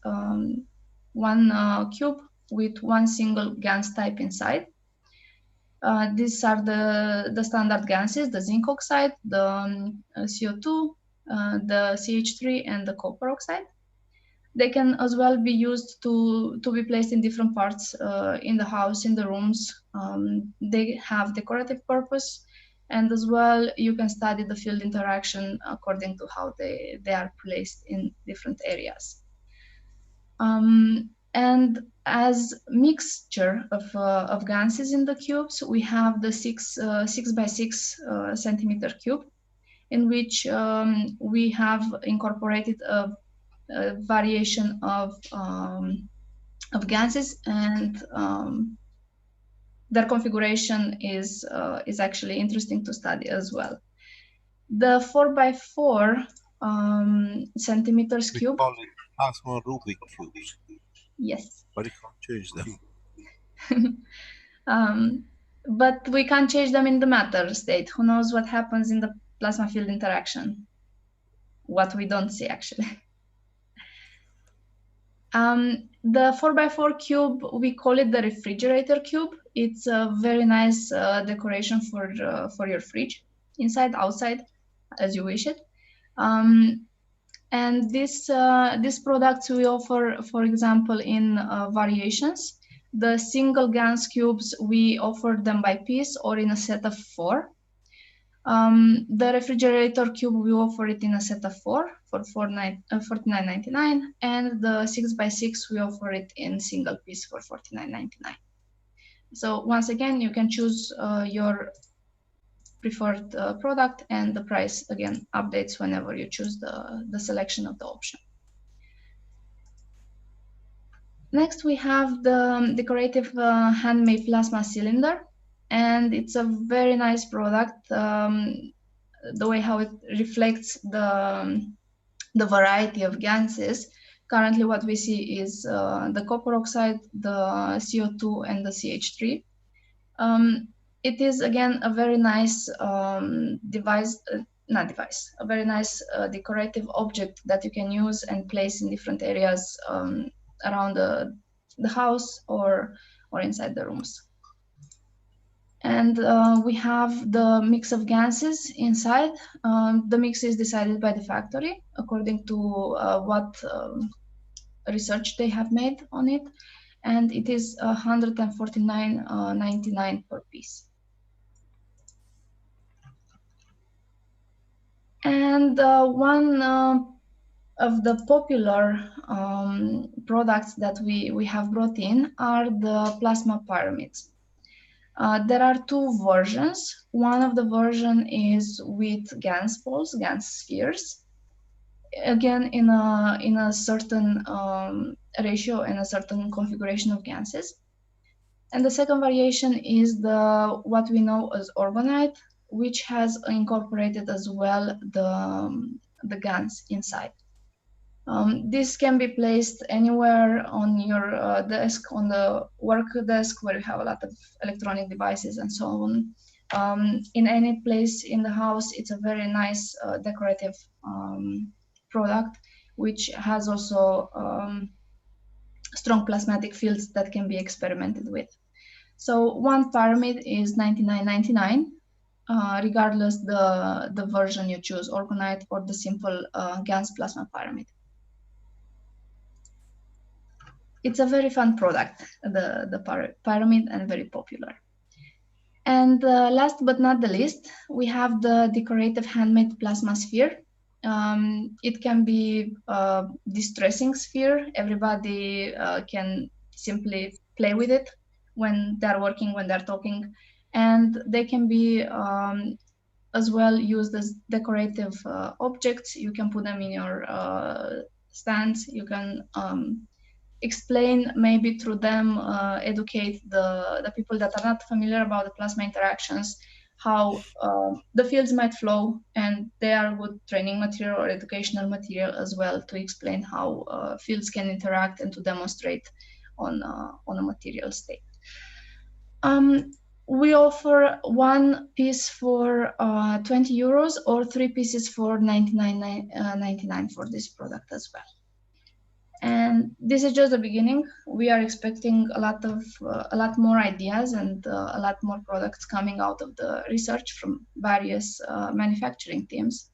one cube with one single gas type inside. These are the standard gases: the zinc oxide, the CO2, the CH3, and the copper oxide. They can as well be used to be placed in different parts in the house, in the rooms. They have decorative purpose, and as well you can study the field interaction according to how they are placed in different areas. And as mixture of gases in the cubes, we have the 6 by 6 centimeter cube, in which we have incorporated a variation of gases, and their configuration is actually interesting to study as well. The 4 by 4 centimeters cube. We call it plasma Rubik cubes. Yes. But you can't change them. But we can't change them in the matter state. Who knows what happens in the plasma field interaction? What we don't see, actually. The 4 by 4 cube, we call it the refrigerator cube. It's a very nice decoration for your fridge, inside, outside, as you wish it. And these products we offer, for example, in variations. The single GANS cubes, we offer them by piece or in a set of 4. The refrigerator cube, we offer it in a set of 4 for $49.99, and the 6 by 6 we offer it in single piece for $49.99. So once again, you can choose your preferred product, and the price again updates whenever you choose the selection of the option. Next, we have the decorative handmade plasma cylinder, and it's a very nice product. The way how it reflects the variety of gases. Currently, what we see is the copper oxide, the CO2, and the CH3. It is again a very nice a very nice decorative object that you can use and place in different areas around the house or inside the rooms. And we have the mix of gases inside. The mix is decided by the factory according to what research they have made on it, and it is $149.99 per piece. And one of the popular products that we have brought in are the plasma pyramids. There are 2 versions. One of the version is with GANS balls, GANS spheres, again in a certain ratio and a certain configuration of gases. And the second variation is what we know as orgonite, which has incorporated as well the GANS inside. This can be placed anywhere on your desk, on the work desk where you have a lot of electronic devices and so on. In any place in the house, it's a very nice decorative product, which has also strong plasmatic fields that can be experimented with. So one pyramid is $99.99, regardless the version you choose, orgonite or the simple GANS plasma pyramid. It's a very fun product, the pyramid, and very popular. And last but not the least, we have the decorative handmade plasma sphere. It can be a distressing sphere. Everybody can simply play with it when they're working, when they're talking. and they can be as well used as decorative objects. You can put them in your stands. You can explain maybe through them, educate the people that are not familiar about the plasma interactions, how the fields might flow, and they are good training material or educational material as well to explain how fields can interact and to demonstrate on a material state. We offer one piece for 20 euros or three pieces for 99 for this product as well. And this is just the beginning. We are expecting a lot more ideas and a lot more products coming out of the research from various manufacturing teams.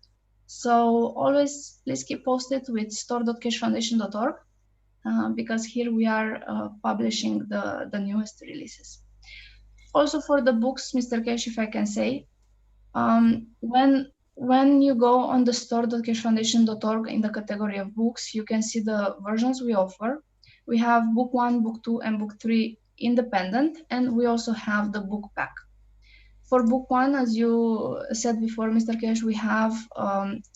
So always please keep posted with store.keshefoundation.org because here we are publishing the newest releases. Also for the books, Mr. Keshe, if I can say, when you go on the store.keshefoundation.org in the category of books, you can see the versions we offer. We have book 1, book 2, and book 3 independent, and we also have the book pack. For book 1, as you said before, Mr. Keshe, we have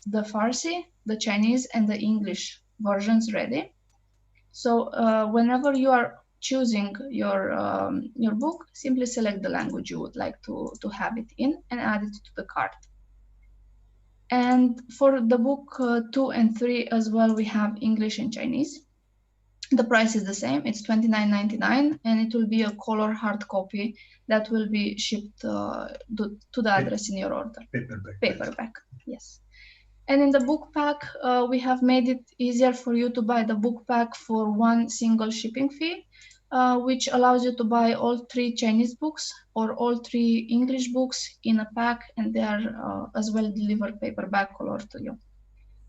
the Farsi, the Chinese, and the English versions ready. So whenever you are choosing your book, simply select the language you would like to have it in and add it to the cart. And for the book 2 and 3 as well, we have English and Chinese. The price is the same, it's $29.99, and it will be a color hard copy that will be shipped to the address in your order. Paperback, yes. And in the book pack, we have made it easier for you to buy the book pack for one single shipping fee, which allows you to buy all 3 Chinese books or all 3 English books in a pack, and they are as well delivered paperback color to you.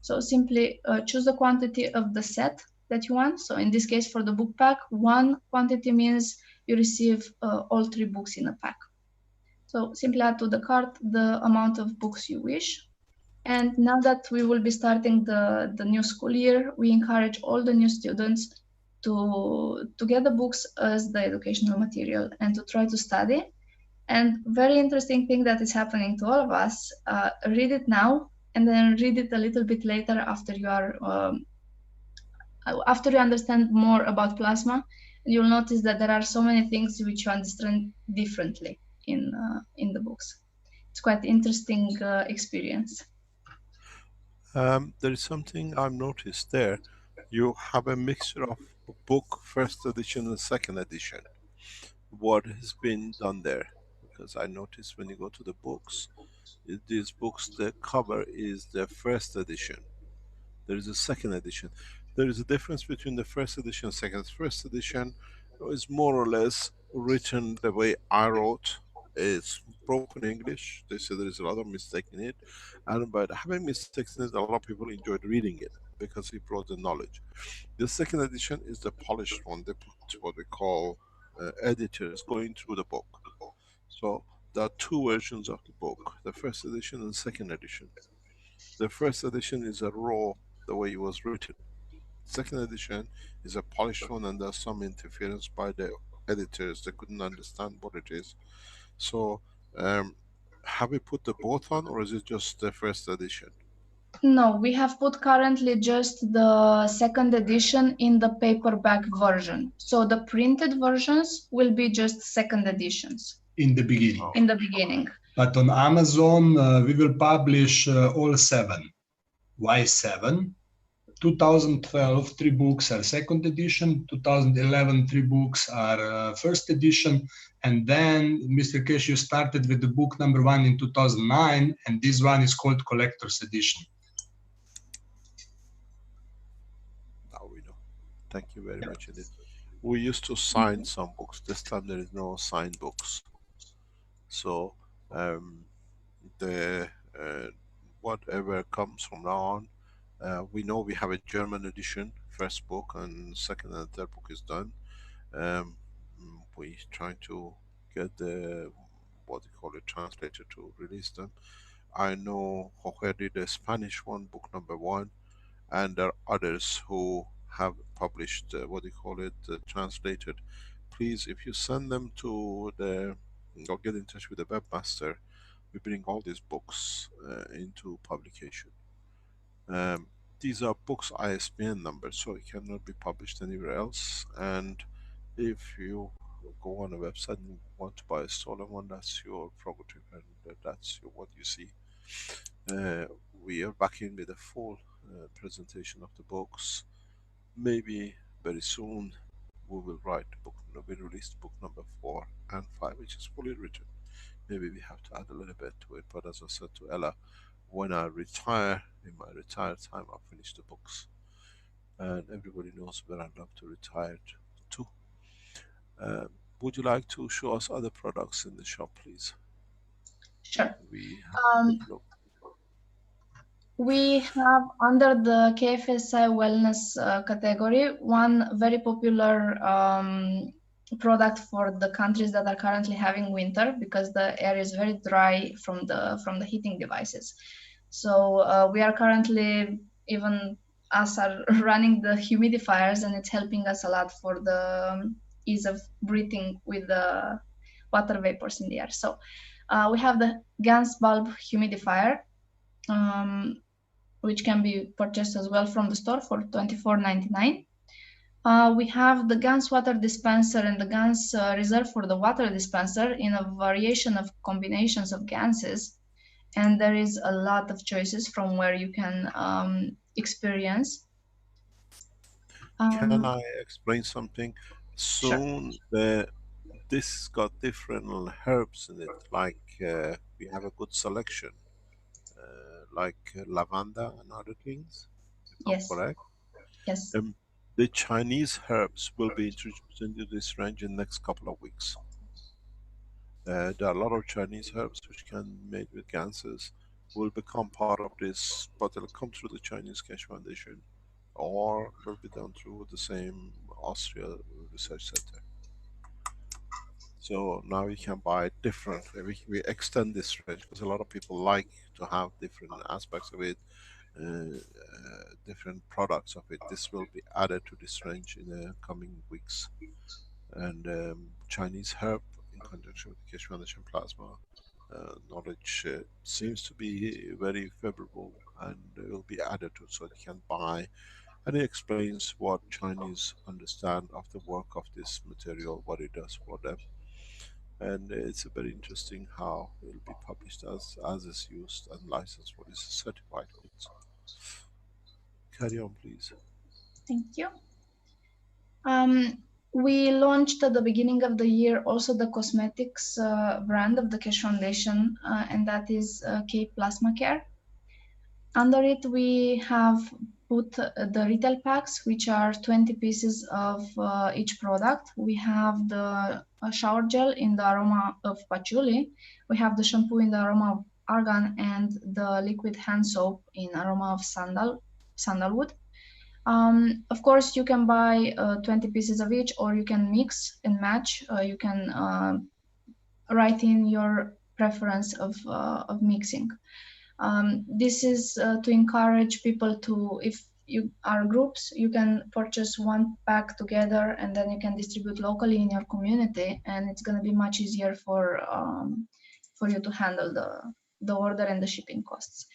So simply choose the quantity of the set that you want. So in this case, for the book pack, one quantity means you receive all 3 books in a pack. So simply add to the cart the amount of books you wish. And now that we will be starting the new school year, we encourage all the new students to get the books as the educational material and to try to study. And very interesting thing that is happening to all of us, read it now and then read it a little bit later after you are after you understand more about plasma. You'll notice that there are so many things which you understand differently in the books. It's quite interesting experience. There is something I've noticed there. You have a mixture of book first edition and second edition. What has been done there? Because I noticed when you go to the books, these books, the cover is the first edition. There is a second edition. There is a difference between the first edition and second. First edition is more or less written the way I wrote. It's broken English. They say there is a lot of mistake in it, and by having mistakes in it, a lot of people enjoyed reading it because it brought the knowledge. The second edition is the polished one. They put what we call editors going through the book. So there are 2 versions of the book: the first edition and second edition. The first edition is a raw, the way it was written. Second edition is a polished one, and there's some interference by the editors. They couldn't understand what it is. So, have we put the both on, or is it just the first edition? No, we have put currently just the second edition in the paperback version. So the printed versions will be just second editions. In the beginning. Oh. In the beginning. But on Amazon, we will publish all 7. Why 7? 2012, 3 books are second edition. 2011, 3 books are first edition. And then Mr. Keshe started with the book number 1 in 2009, and this one is called Collector's Edition. Now we know. Thank you very much indeed. We used to sign some books. This time there is no signed books. So whatever comes from now on, we know we have a German edition, first book, and second and third book is done. We're trying to get the, what you call it, translator to release them. I know Jorge did a Spanish one, book number 1, and there are others who have published, what do you call it, translated. Please, if you send them to the or get in touch with the webmaster, we bring all these books into publication. These are books ISBN numbers, so it cannot be published anywhere else. And if you go on a website and want to buy a stolen one, that's your prerogative, and that's what you see. We are back in with a full presentation of the books. Maybe very soon we will write book. We released book number 4 and 5, which is fully written. Maybe we have to add a little bit to it, but as I said to Ella, when I retire, in my retired time, I'll finish the books. And everybody knows where I love to retire to. Would you like to show us other products in the shop, please? Sure. We have We have under the KFSI wellness category one very popular product for the countries that are currently having winter, because the air is very dry from the heating devices. So we are currently, even us are running the humidifiers, and it's helping us a lot for the ease of breathing with the water vapors in the air. So we have the Gans bulb humidifier, which can be purchased as well from the store for $24.99. We have the Gans water dispenser and the Gans reserve for the water dispenser in a variation of combinations of Ganses. And there is a lot of choices from where you can experience. Can I explain something? Soon Sure. this got different herbs in it, like we have a good selection, like lavender and other things, if I'm Yes. correct. Yes. The Chinese herbs will be introduced into this range in the next couple of weeks. There are a lot of Chinese herbs which can be made with ganses, will become part of this, but they'll come through the Chinese Keshe Foundation, or will be done through the same Austria Research Center. So now you can buy different, we extend this range because a lot of people like to have different aspects of it, different products of it. This will be added to this range in the coming weeks. And Chinese herb in conjunction with the Keshe Foundation plasma knowledge seems to be very favorable, and will be added to, so you can buy. And it explains what Chinese understand of the work of this material, what it does for them. And it's very interesting how it will be published as is used and licensed for these certified goods. Carry on, please. Thank you. We launched at the beginning of the year also the cosmetics brand of the Keshe Foundation, and that is K Plasma Care. Under it, we have put the retail packs, which are 20 pieces of each product. We have the shower gel in the aroma of patchouli. We have the shampoo in the aroma of argan, and the liquid hand soap in aroma of sandalwood. Of course, you can buy 20 pieces of each, or you can mix and match. You can write in your preference of mixing. This is to encourage people to, if you are groups, you can purchase one pack together, and then you can distribute locally in your community, and it's going to be much easier for you to handle the order and the shipping costs.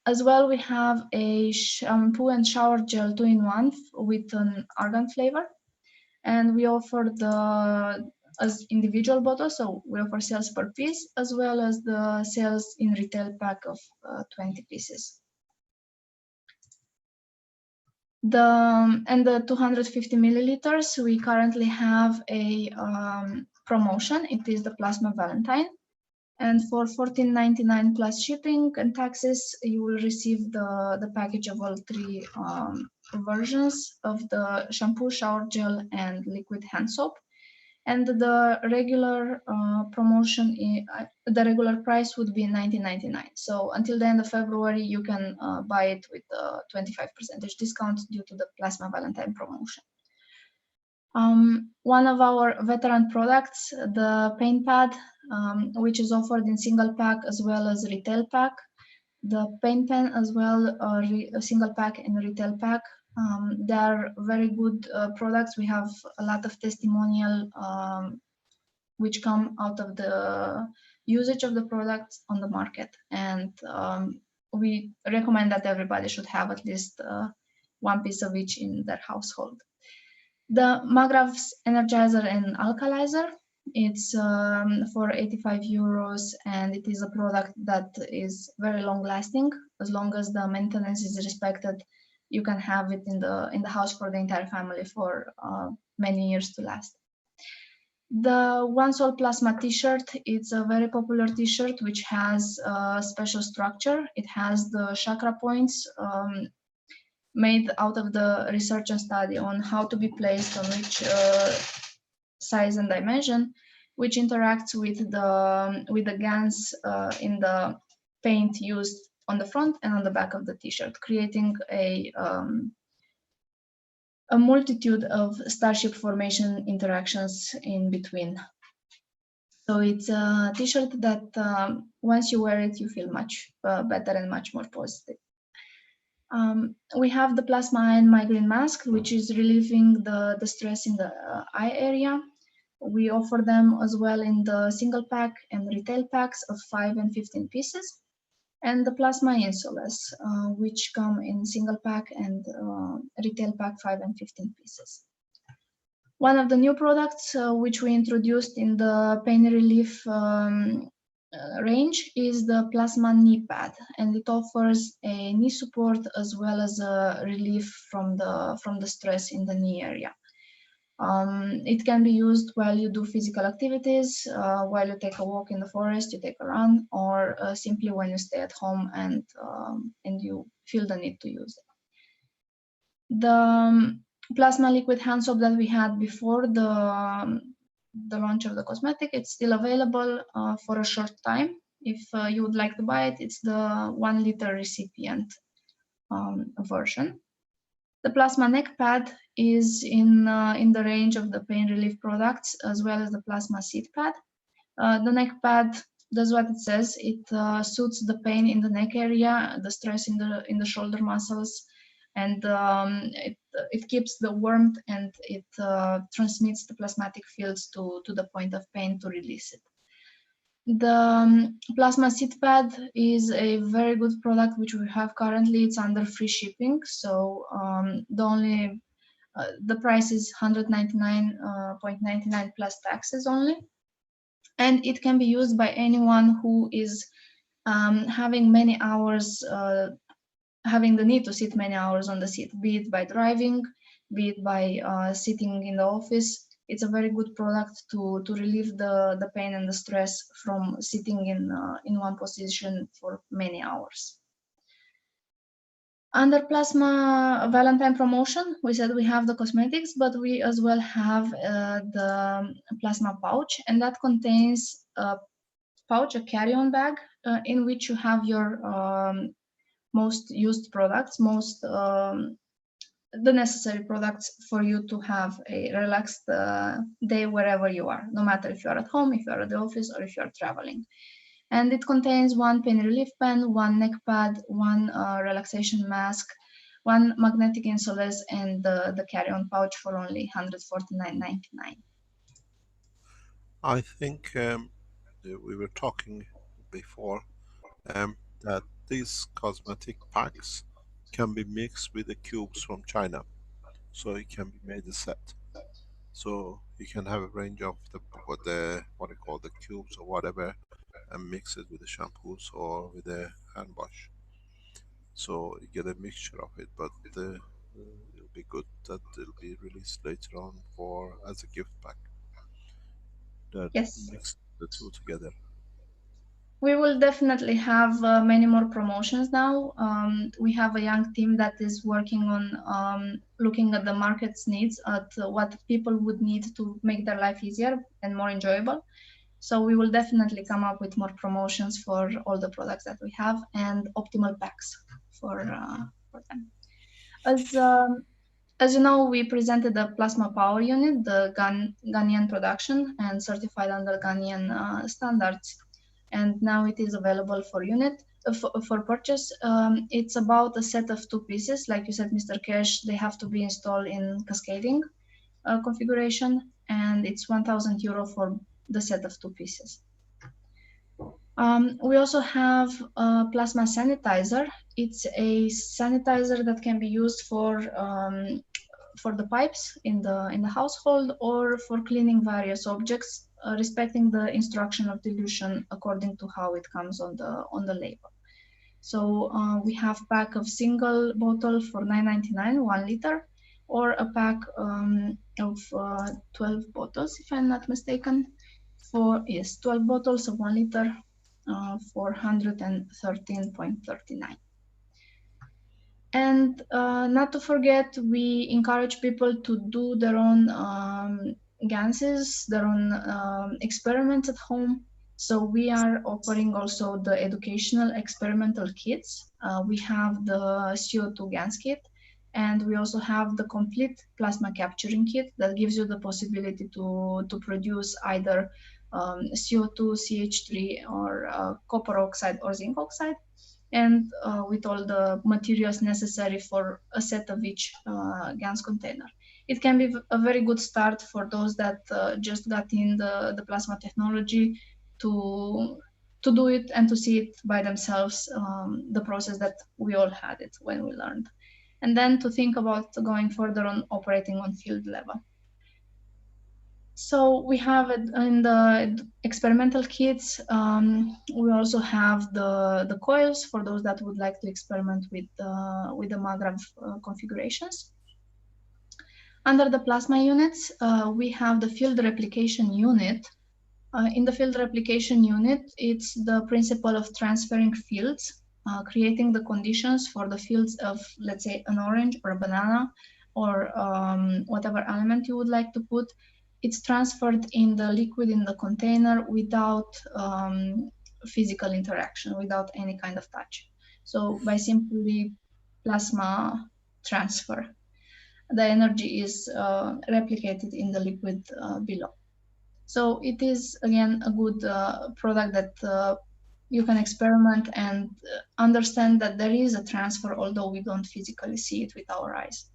As well, we have a shampoo and shower gel 2-in-1 with an argan flavor, and we offer as individual bottles, so we offer sales per piece, as well as the sales in retail pack of 20 pieces. The 250 milliliters, we currently have a promotion. It is the Plasma Valentine. And for $14.99 plus shipping and taxes, you will receive the package of all 3 versions of the shampoo, shower gel, and liquid hand soap. And the regular promotion, the regular price would be $19.99. So until the end of February, you can buy it with a 25% discount due to the Plasma Valentine promotion. One of our veteran products, the paint pad, which is offered in single pack as well as retail pack. The paint pen as well, a single pack and retail pack. They are very good products. We have a lot of testimonial which come out of the usage of the products on the market. And we recommend that everybody should have at least one piece of each in their household. The Magrav's Energizer and Alkalizer, it's for 85 euros, and it is a product that is very long lasting. As long as the maintenance is respected, you can have it in the house for the entire family for many years to last. The One Soul Plasma t-shirt, it's a very popular t-shirt which has a special structure. It has the chakra points made out of the research and study on how to be placed on which size and dimension, which interacts with the GANs in the paint used on the front and on the back of the t-shirt, creating a multitude of starship formation interactions in between. So it's a t-shirt that once you wear it, you feel much better and much more positive. We have the plasma ion migraine mask, which is relieving the stress in the eye area. We offer them as well in the single pack and retail packs of 5 and 15 pieces. And the plasma insoles, which come in single pack and retail pack 5 and 15 pieces. One of the new products which we introduced in the pain relief range is the plasma knee pad, and it offers a knee support as well as a relief from the stress in the knee area. It can be used while you do physical activities, while you take a walk in the forest, you take a run, or simply when you stay at home and you feel the need to use it. The plasma liquid hand soap that we had before the launch of the cosmetic, it's still available for a short time. If you would like to buy it, it's the 1 liter recipient version. The plasma neck pad is in the range of the pain relief products, as well as the plasma seat pad. The neck pad does what it says. It soothes the pain in the neck area, the stress in the shoulder muscles, and it keeps the warmth, and it transmits the plasmatic fields to the point of pain to release it. The plasma seat pad is a very good product which we have currently. It's under free shipping, so the price is 199.99 plus taxes only, and it can be used by anyone who is having many hours, having the need to sit many hours on the seat, be it by driving, be it by sitting in the office. It's a very good product to relieve the pain and the stress from sitting in one position for many hours. Under Plasma Valentine promotion, we said we have the cosmetics, but we as well have the plasma pouch, and that contains a pouch, a carry-on bag, in which you have your most used products, the necessary products for you to have a relaxed day wherever you are, no matter if you are at home, if you are at the office, or if you are traveling. And it contains 1 pain relief pen, 1 neck pad, 1 relaxation mask, 1 magnetic insoles, and the carry-on pouch for only $149.99. I think we were talking before that these cosmetic packs can be mixed with the cubes from China, so it can be made a set. So you can have a range of what they call the cubes or whatever, and mix it with the shampoos or with the hand wash. So you get a mixture of it, but it'll be good that it'll be released later on as a gift pack. That Yes. mix the two together. We will definitely have many more promotions now. We have a young team that is working on looking at the market's needs, at what people would need to make their life easier and more enjoyable. So we will definitely come up with more promotions for all the products that we have, and optimal packs for them. As you know, we presented the Plasma Power Unit, the Ghanaian production and certified under Ghanaian standards. And now it is available for purchase. It's about a set of 2 pieces. Like you said, Mr. Keshe, they have to be installed in cascading configuration, and it's €1,000 for the set of two pieces. We also have a plasma sanitizer. It's a sanitizer that can be used for the pipes in the household or for cleaning various objects, respecting the instruction of dilution according to how it comes on the label. So we have pack of single bottle for $9.99, 1 liter, or a pack of 12 bottles, if I'm not mistaken, 12 bottles of 1 liter for $113.39. And not to forget, we encourage people to do their own ganses, their own experiments at home. So we are offering also the educational experimental kits. We have the CO2 GANS kit, and we also have the complete plasma capturing kit that gives you the possibility to produce either CO2, CH3, or copper oxide or zinc oxide, and with all the materials necessary for a set of each GANS container. It can be a very good start for those that just got in the plasma technology to do it and to see it by themselves, the process that we all had it when we learned. And then to think about going further on operating on field level. So we have it in the experimental kits. We also have the coils for those that would like to experiment with the Magrav configurations. Under the plasma units, we have the field replication unit. In the field replication unit, it's the principle of transferring fields, creating the conditions for the fields of, let's say, an orange or a banana or whatever element you would like to put. It's transferred in the liquid in the container without physical interaction, without any kind of touch. So by simply plasma transfer, the energy is replicated in the liquid below. So it is, again, a good product that you can experiment and understand that there is a transfer, although we don't physically see it with our eyes.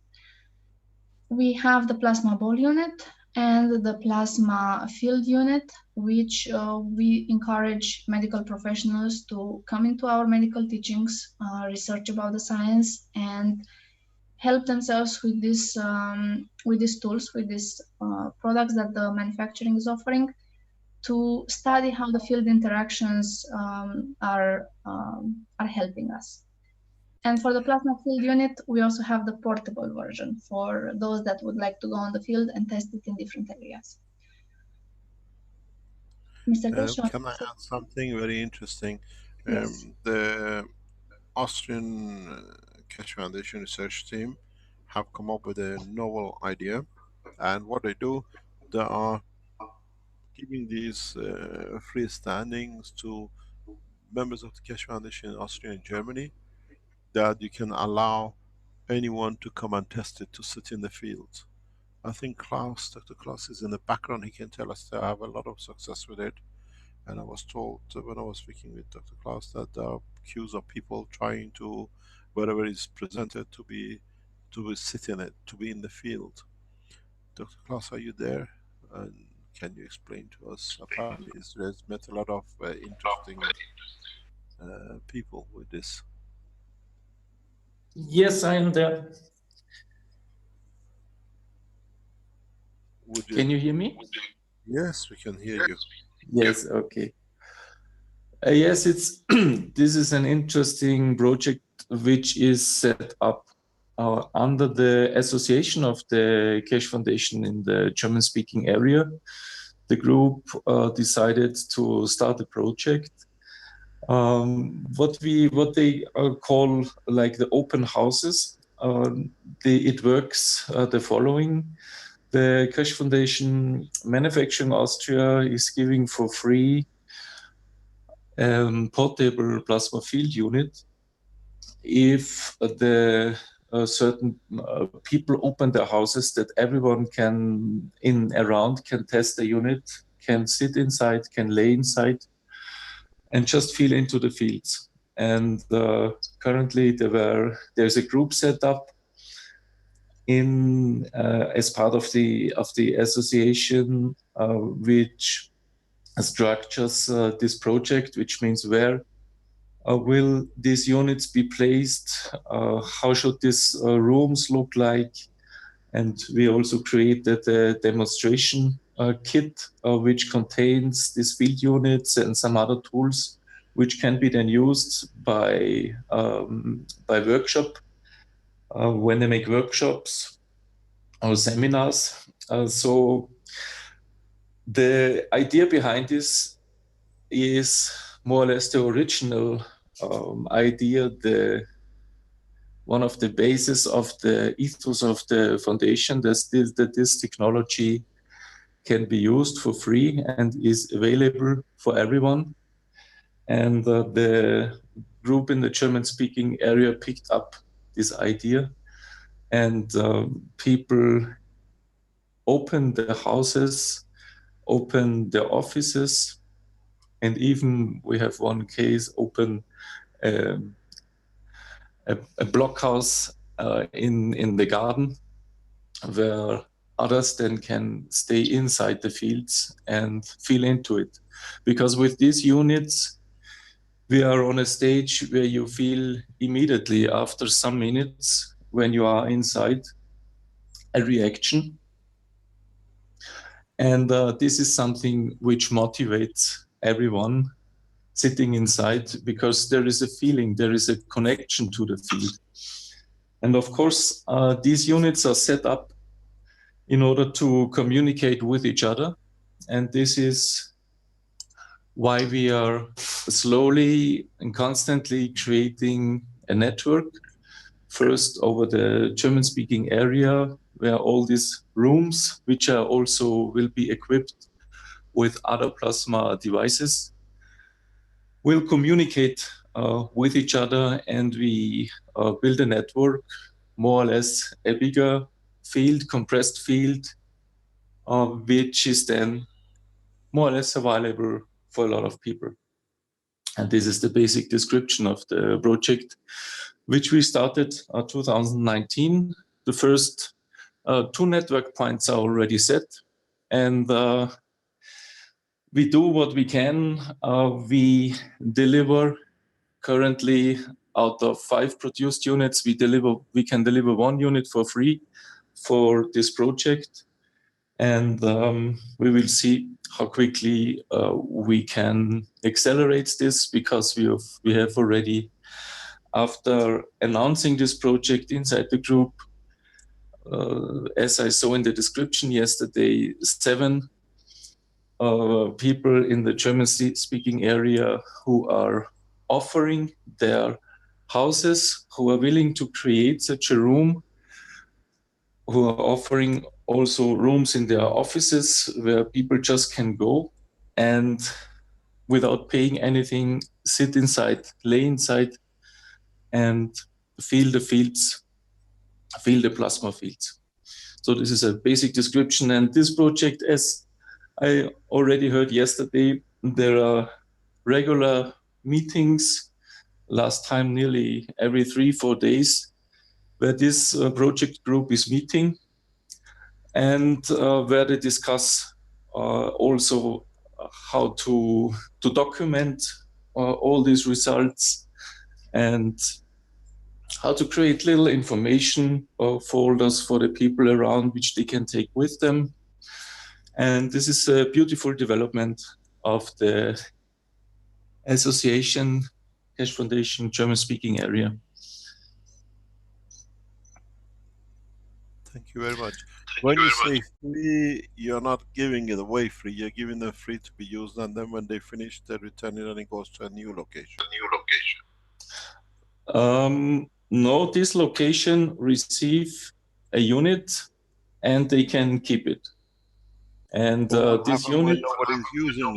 We have the plasma ball unit and the plasma field unit, which we encourage medical professionals to come into our medical teachings, research about the science, and help themselves with these tools, with these products that the manufacturing is offering, to study how the field interactions are helping us. And for the plasma field unit, we also have the portable version for those that would like to go on the field and test it in different areas. Mr. Keshe, can I add something very interesting? Yes. The Austrian Keshe Foundation research team have come up with a novel idea, and what they do, they are giving these free standings to members of the Keshe Foundation in Austria and Germany, that you can allow anyone to come and test it, to sit in the field. I think Klaus, Dr. Klaus is in the background, he can tell us they have a lot of success with it. And I was told when I was speaking with Dr. Klaus that there are queues of people trying to, wherever is presented, to sit in it, to be in the field. Dr. Klaus, are you there? And can you explain to us? Apparently, Israel's met a lot of interesting people with this. Yes, I am there. Can you hear me? Yes, we can hear you. Yes, okay. Yes, it's this is an interesting project which is set up under the association of the Keshe Foundation in the German-speaking area. The group decided to start a project. What they call like the open houses. It works the following. The Keshe Foundation Manufacturing Austria is giving for free portable plasma field unit if the certain people open their houses, that everyone can can test the unit, can sit inside, can lay inside, and just feel into the fields. And currently there's a group set up in as part of the association, which structures this project, which means where will these units be placed, how should these rooms look like, and we also created a demonstration kit which contains these field units and some other tools which can be then used by workshop when they make workshops or seminars. So the idea behind this is more or less the original idea, one of the bases of the ethos of the foundation, that this technology can be used for free and is available for everyone. And the group in the German-speaking area picked up this idea, and people opened their houses, opened their offices, and even we have one case open a blockhouse in the garden, where others then can stay inside the fields and feel into it. Because with these units, we are on a stage where you feel immediately after some minutes when you are inside a reaction. And this is something which motivates everyone sitting inside, because there is a feeling, there is a connection to the field. And of course, these units are set up in order to communicate with each other. And this is why we are slowly and constantly creating a network, first over the German-speaking area, where all these rooms, which are also will be equipped with other plasma devices, will communicate with each other, and we build a network, more or less a bigger field, compressed field, which is then more or less available for a lot of people. And this is the basic description of the project, which we started 2019. The first 2 network points are already set, and we do what we can. We deliver currently, out of 5 produced units, we can deliver 1 unit for free for this project. And we will see how quickly we can accelerate this, because we have already, after announcing this project inside the group, as I saw in the description yesterday, 7 people in the German-speaking area who are offering their houses, who are willing to create such a room, who are offering also rooms in their offices where people just can go and without paying anything, sit inside, lay inside, and feel the fields, feel the plasma fields. So this is a basic description. And this project, as I already heard yesterday, there are regular meetings, last time nearly every 3-4 days, where this project group is meeting, and where they discuss also how to document all these results, and how to create little information folders for the people around, which they can take with them. And this is a beautiful development of the association, Keshe Foundation German-speaking area. Thank you very much. When you say free, you're not giving it away free, you're giving them free to be used, and then when they finish, they return it and it goes to a new location. No, this location receive a unit and they can keep it. And this unit, nobody's using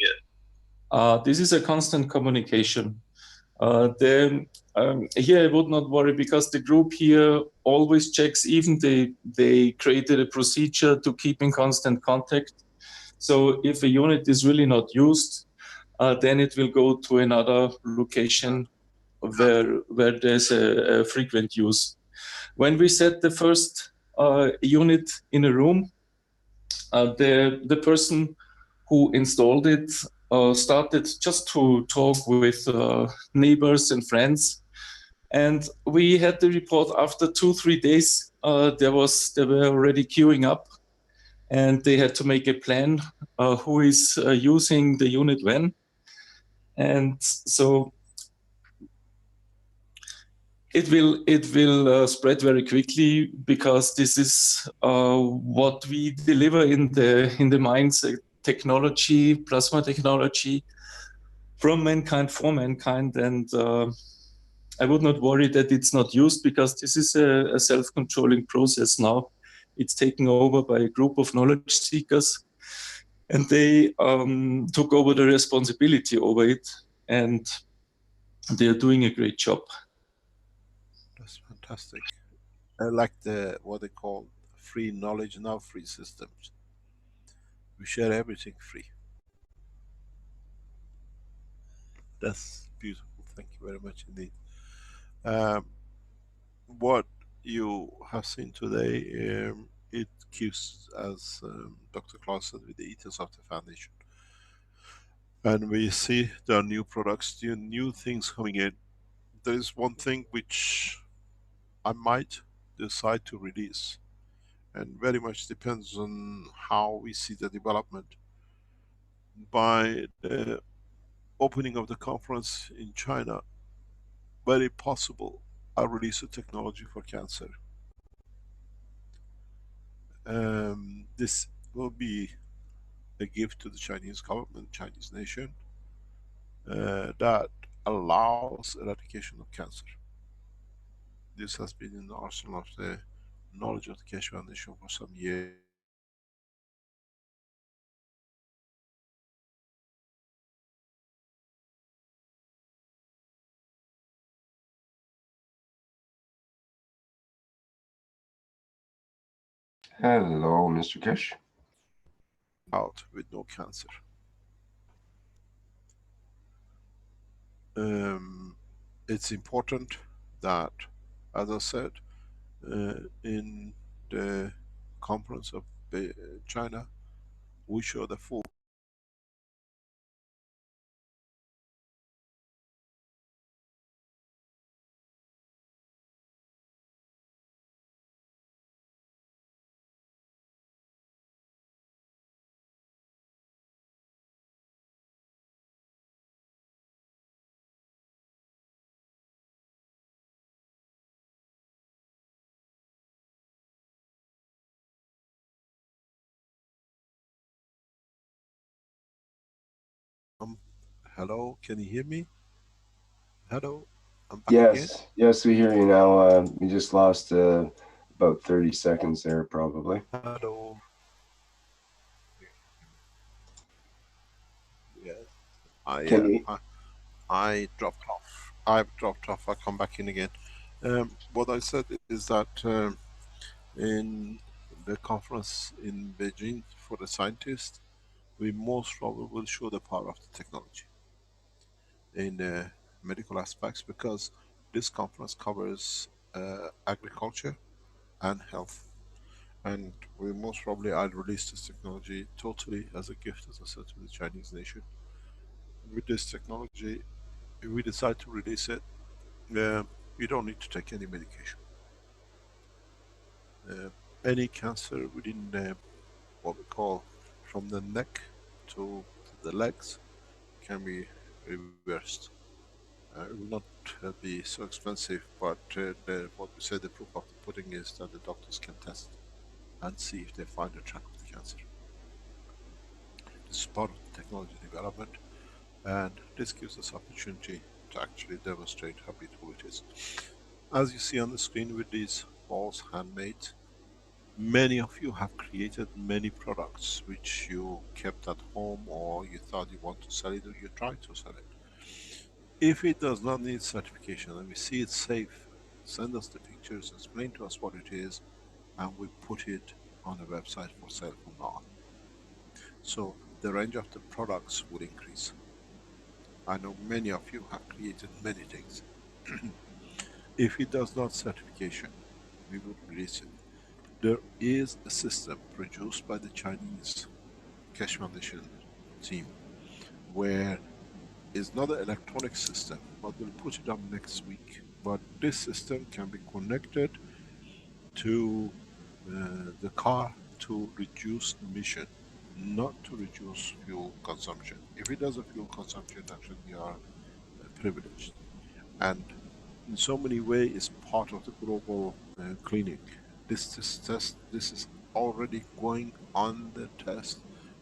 it. This is a constant communication. Here I would not worry, because the group here always checks, even they created a procedure to keep in constant contact. So if a unit is really not used, then it will go to another location where there's a frequent use. When we set the first unit in a room, the person who installed it started just to talk with neighbors and friends. And we had the report after 2-3 days. They were already queuing up, and they had to make a plan who is using the unit when. And so it will spread very quickly, because this is what we deliver in the mines, technology, plasma technology, from mankind for mankind. And I would not worry that it's not used, because this is a self-controlling process now. It's taken over by a group of knowledge seekers, and they took over the responsibility over it, and they are doing a great job. That's fantastic. I like what they call free knowledge, now free systems. We share everything free. That's beautiful. Thank you very much indeed. What you have seen today, it keeps, as Dr. Klaus said, with the ethos of the foundation. And we see there are new products, new things coming in. There is one thing which I might decide to release, and very much depends on how we see the development. By the opening of the conference in China, very possible I'll release a technology for cancer. This will be a gift to the Chinese government, Chinese nation, that allows eradication of cancer. This has been in the arsenal of the knowledge of the Keshe Foundation for some years. Hello, Mr. Keshe. Out with no cancer. It's important that, as I said, in the conference of China, we show the full hello, can you hear me? Hello, I'm back again. Yes, we hear you now. We just lost about 30 seconds there, probably. Hello. Yes, I dropped off. I've dropped off. I come back in again. What I said is that in the conference in Beijing for the scientists, we most probably will show the power of the technology in medical aspects, because this conference covers agriculture and health. And we most probably, I'll release this technology totally as a gift, as I said, to the Chinese nation. With this technology, if we decide to release it, you don't need to take any medication. Any cancer within what we call from the neck to the legs can be reversed. It will not be so expensive, but what we say, the proof of the pudding is that the doctors can test and see if they find a track of the cancer. This is part of the technology development, and this gives us opportunity to actually demonstrate how beautiful it is. As you see on the screen with these balls, handmade, many of you have created many products which you kept at home, or you thought you want to sell it, or you tried to sell it. If it does not need certification and we see it safe, send us the pictures, explain to us what it is, and we put it on the website for sale from now on. So the range of the products would increase. I know many of you have created many things. If it does not certification, we would release it. There is a system produced by the Chinese Keshe Foundation team, where it's not an electronic system, but we'll put it up next week. But this system can be connected to the car to reduce emission, not to reduce fuel consumption. If it does a fuel consumption, actually we are privileged. And in so many ways it's part of the global cleaning. This is already going on the test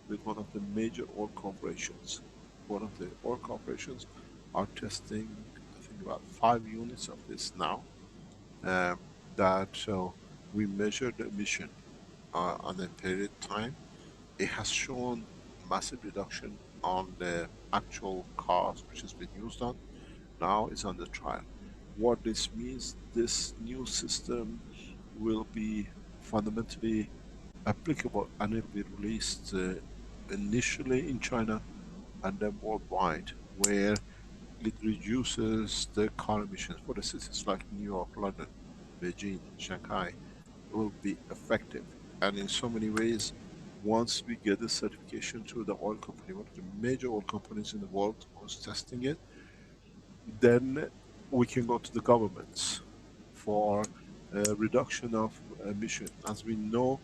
with one of the major oil corporations. One of the oil corporations are testing, I think, about 5 units of this now. We measured the emission on a period of time. It has shown massive reduction on the actual cars which has been used on. Now it's on the trial. What this means, this new system will be fundamentally applicable and it will be released initially in China and then worldwide, where it reduces the car emissions for the cities like New York, London, Beijing, Shanghai. It will be effective. And in so many ways, once we get the certification through the oil company, one of the major oil companies in the world was testing it, then we can go to the governments for reduction of emission. As we know,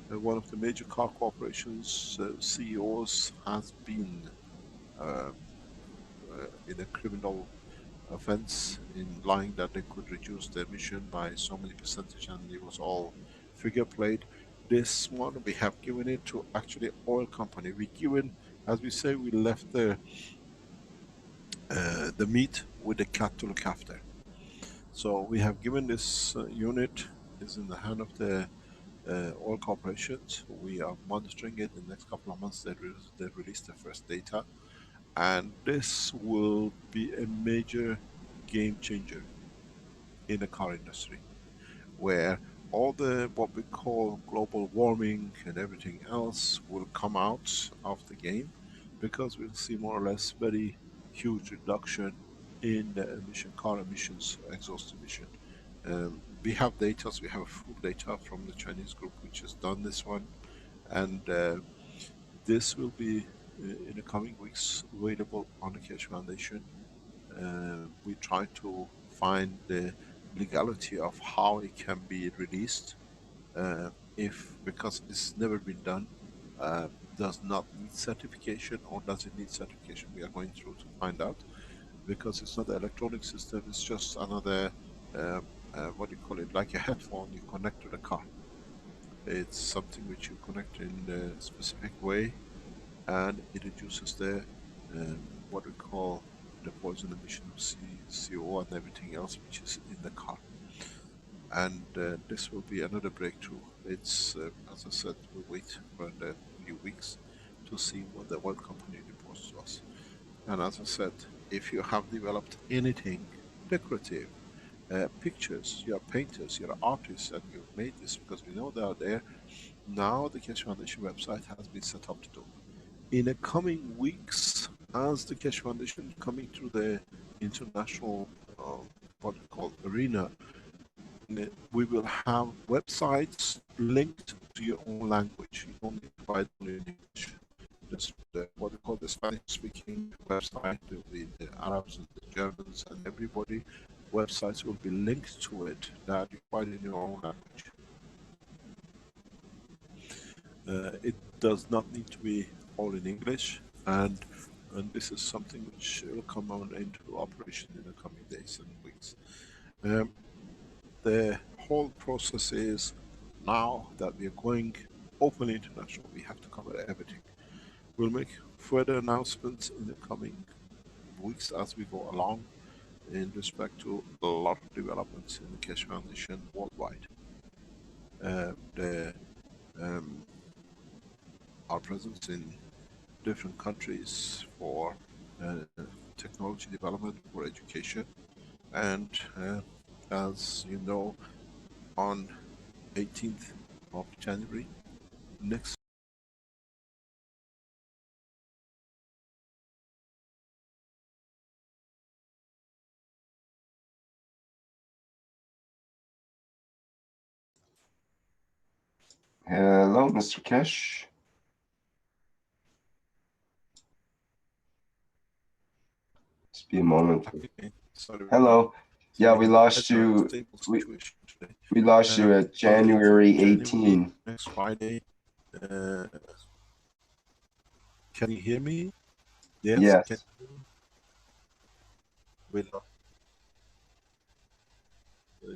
one of the major car corporations CEOs has been in a criminal offense in lying that they could reduce the emission by so many percentage, and it was all figure played. This one we have given it to actually oil company. We given, as we say, we left the meat with the cat to look after. So we have given this unit is in the hand of the oil corporations. We are monitoring it. In the next couple of months they release the first data, and this will be a major game changer in the car industry, where all the what we call global warming and everything else will come out of the game, because we'll see more or less very huge reduction in the emission, car emissions, exhaust emission. We have data, we have full data from the Chinese group which has done this one, and this will be in the coming weeks available on the Keshe Foundation. We try to find the legality of how it can be released, because it's never been done, does not need certification, or does it need certification? We are going through to find out, because it's not an electronic system, it's just another, what do you call it, like a headphone you connect to the car. It's something which you connect in a specific way, and it reduces the, what we call the poison emission of CO and everything else which is in the car. And this will be another breakthrough. It's, as I said, we'll wait for a few weeks to see what the oil company reports to us. And as I said, if you have developed anything decorative, pictures, you're painters, you're artists, and you've made this, because we know they are there, now the Keshe Foundation website has been set up to do. In the coming weeks, as the Keshe Foundation coming through the international, what we call arena, we will have websites linked to your own language. You don't need to write only in English. Just what we call the Spanish-speaking website, will be the Arabs and the Germans and everybody. Websites will be linked to it that you find in your own language. It does not need to be all in English, and this is something which will come on into operation in the coming days and weeks. The whole process is, now that we are going open international, we have to cover everything. We'll make further announcements in the coming weeks as we go along in respect to a lot of developments in the Keshe Foundation worldwide. Our presence in different countries for technology development, for education, and as you know, on 18th of January next Hello, Mr. Keshe. Just be a moment. Okay, sorry. Hello. Yeah, we lost It's a you. stable situation today. We lost you at January 18. Next Friday. Can you hear me? Yes. Yes.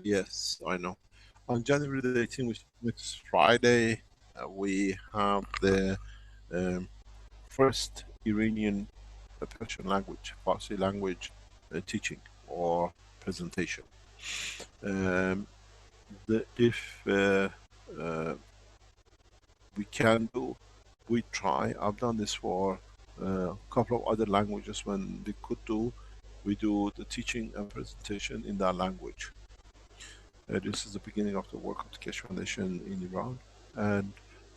Yes, I know. On January the 18th, which is next Friday, we have the first Iranian Persian language, Farsi language teaching or presentation. If we can do, we try. I've done this for a couple of other languages when they could do. We do the teaching and presentation in that language. This is the beginning of the work of the Keshe Foundation in Iran, and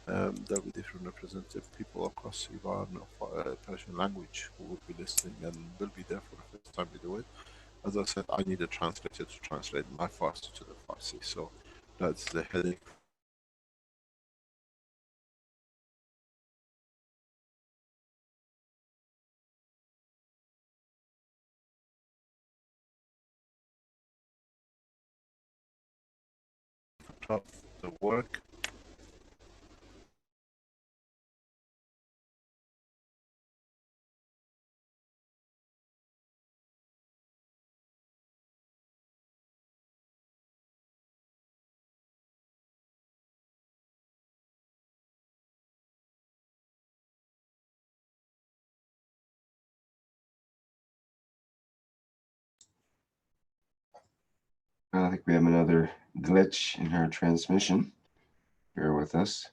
there'll be different representative people across Iran of Persian language who will be listening and will be there for the first time we do it. As I said, I need a translator to translate my Farsi to the Farsi, so that's the headache. Of the work. I think we have another glitch in our transmission. Bear with us.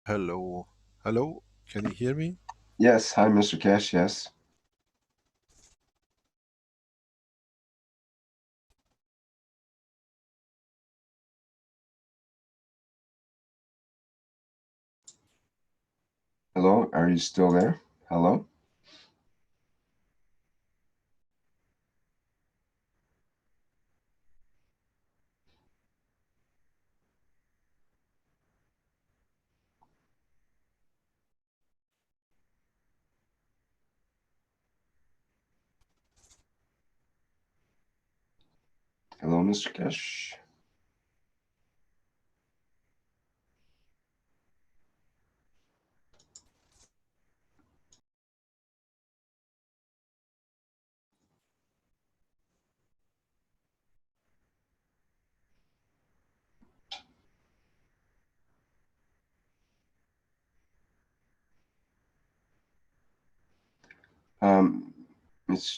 Hello. Hello, can you hear me? Yes. Hi, Mr. Keshe. Yes. Hello. Are you still there? Hello. Hello, Mr. Keshe.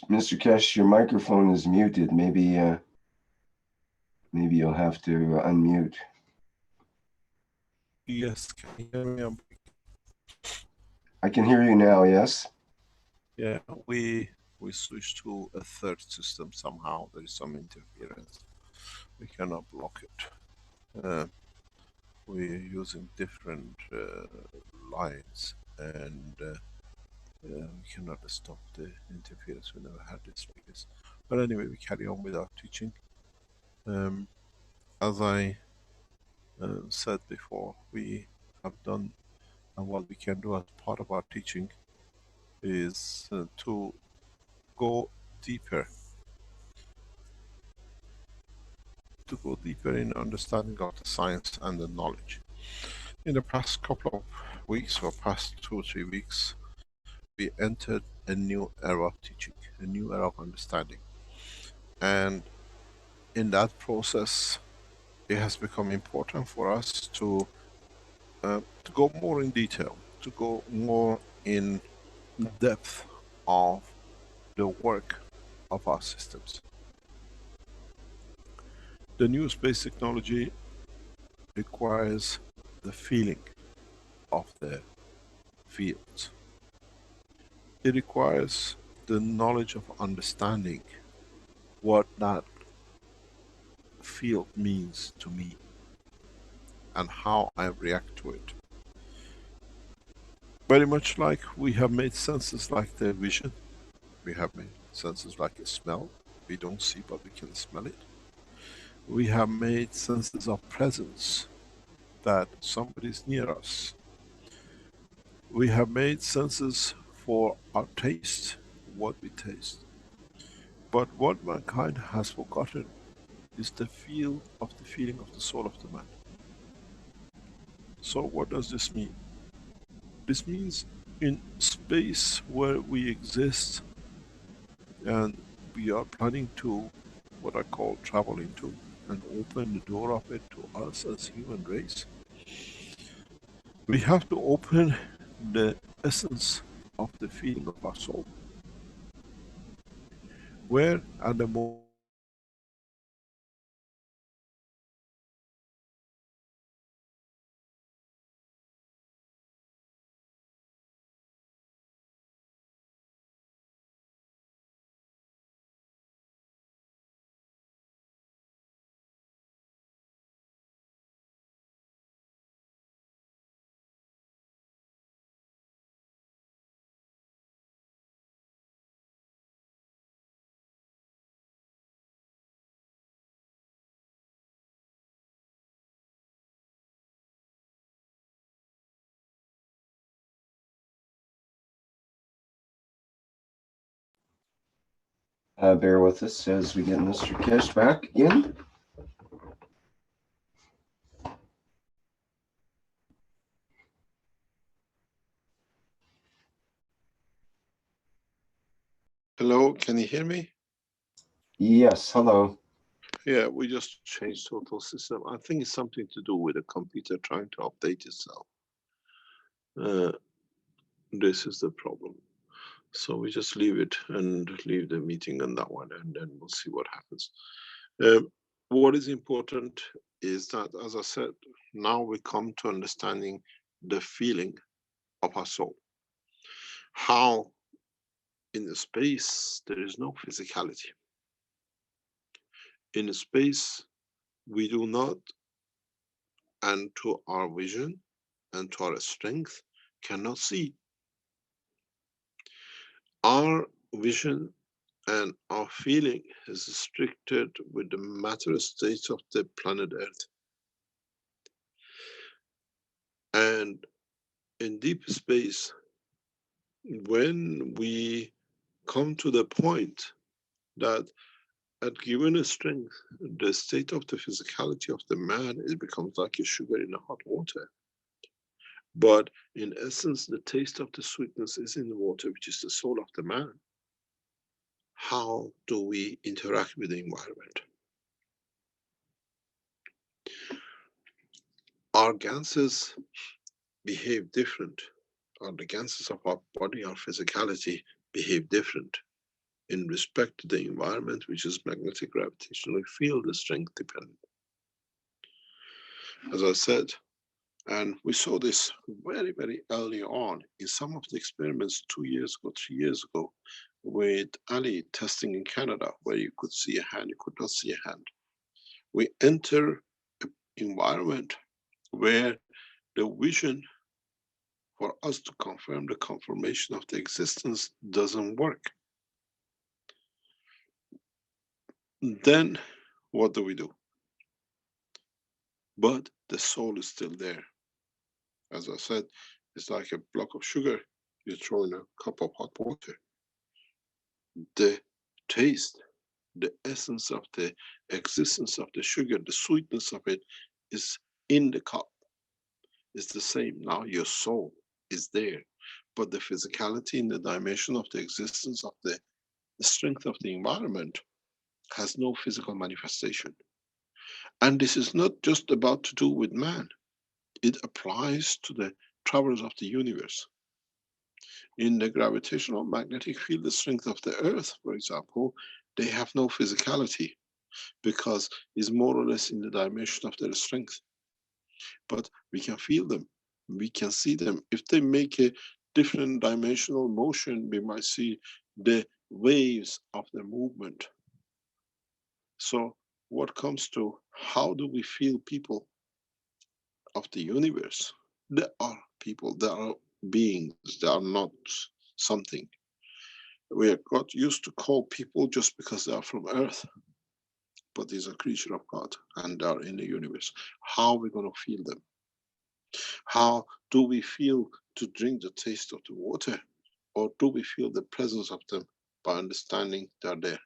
Mr. Keshe, your microphone is muted. Maybe you'll have to unmute. Yes, can you hear me? I can hear you now. Yes. Yeah, we switched to a third system somehow. There is some interference. We cannot block it. We're using different lines, and we cannot stop the interference. We never had this like this. But anyway, we carry on with our teaching. As I said before, we have done, and what we can do as part of our teaching is to go deeper, in understanding of the science and the knowledge. In the past couple of weeks, or past 2 or 3 weeks, we entered a new era of teaching, a new era of understanding. And in that process, it has become important for us to go more in detail, to go more in depth of the work of our systems. The new space technology requires the feeling of the fields. It requires the knowledge of understanding what that field means to me and how I react to it. Very much like we have made senses like the vision, we have made senses like a smell. We don't see, but we can smell it. We have made senses of presence. that somebody's near us. We have made senses for our taste, what we taste. But what mankind has forgotten is the feel of the feeling of the soul of the man. So what does this mean? This means in space where we exist and we are planning to, what I call travel into, and open the door of it to us as human race, we have to open the essence of the feeling of our soul. Where at the moment Bear with us as we get Mr. Keshe back again. Hello, can you hear me? Yes, hello. Yeah, we just changed total system. I think it's something to do with the computer trying to update itself. This is the problem. So we just leave it and leave the meeting on that one, and then we'll see what happens. What is important is that, as I said, now we come to understanding the feeling of our soul. How in the space there is no physicality. In the space we do not, and to our vision and to our strength, cannot see. Our vision and our feeling is restricted with the matter state of the planet Earth. And in deep space, when we come to the point that at given a strength, the state of the physicality of the man, it becomes like a sugar in a hot water. But in essence, the taste of the sweetness is in the water, which is the soul of the man. How do we interact with the environment? Our ganses behave different. The ganses of our body, our physicality, behave different in respect to the environment, which is magnetic gravitational field, the strength dependent. As I said, and we saw this very, very early on in some of the experiments 2 years ago, 3 years ago, with Ali testing in Canada, where you could see a hand, you could not see a hand. We enter an environment where the vision for us to confirm the confirmation of the existence doesn't work. Then what do we do? But the soul is still there. As I said, it's like a block of sugar you throw in a cup of hot water. The taste, the essence of the existence of the sugar, the sweetness of it is in the cup. It's the same. Now your soul is there. But the physicality in the dimension of the existence of the strength of the environment has no physical manifestation. And this is not just about to do with man. It applies to the travelers of the universe. In the gravitational magnetic field, the strength of the Earth, for example, they have no physicality because it's more or less in the dimension of their strength. But we can feel them, we can see them. If they make a different dimensional motion, we might see the waves of the movement. So what comes to how do we feel people of the universe? There are people, there are beings, they are not something. We have got used to call people just because they are from Earth, but these are creatures of God and they are in the universe. How are we going to feel them? How do we feel to drink the taste of the water? Or do we feel the presence of them by understanding they're there?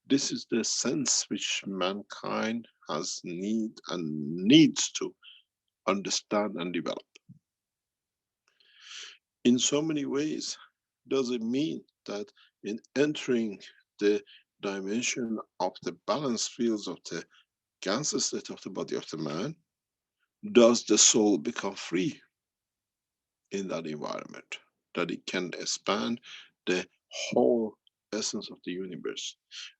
This is the sense which mankind has needs to understand and develop. In so many ways, does it mean that in entering the dimension of the balance fields of the Ganser state of the body of the man, does the soul become free in that environment? That it can expand the whole essence of the universe.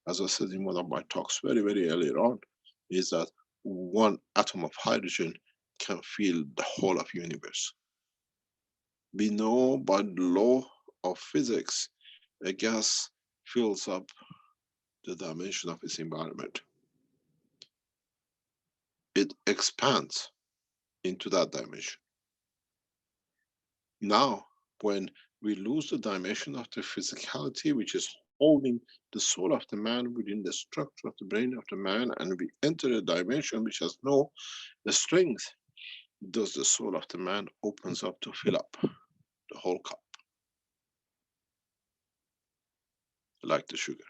As I said in one of my talks very earlier on, is that one atom of hydrogen can fill the whole of universe. We know by the law of physics, a gas fills up the dimension of its environment. It expands into that dimension. Now, when we lose the dimension of the physicality, which is holding the soul of the man within the structure of the brain of the man, and we enter a dimension which has no strength, does the soul of the man opens up to fill up the whole cup, like the sugar.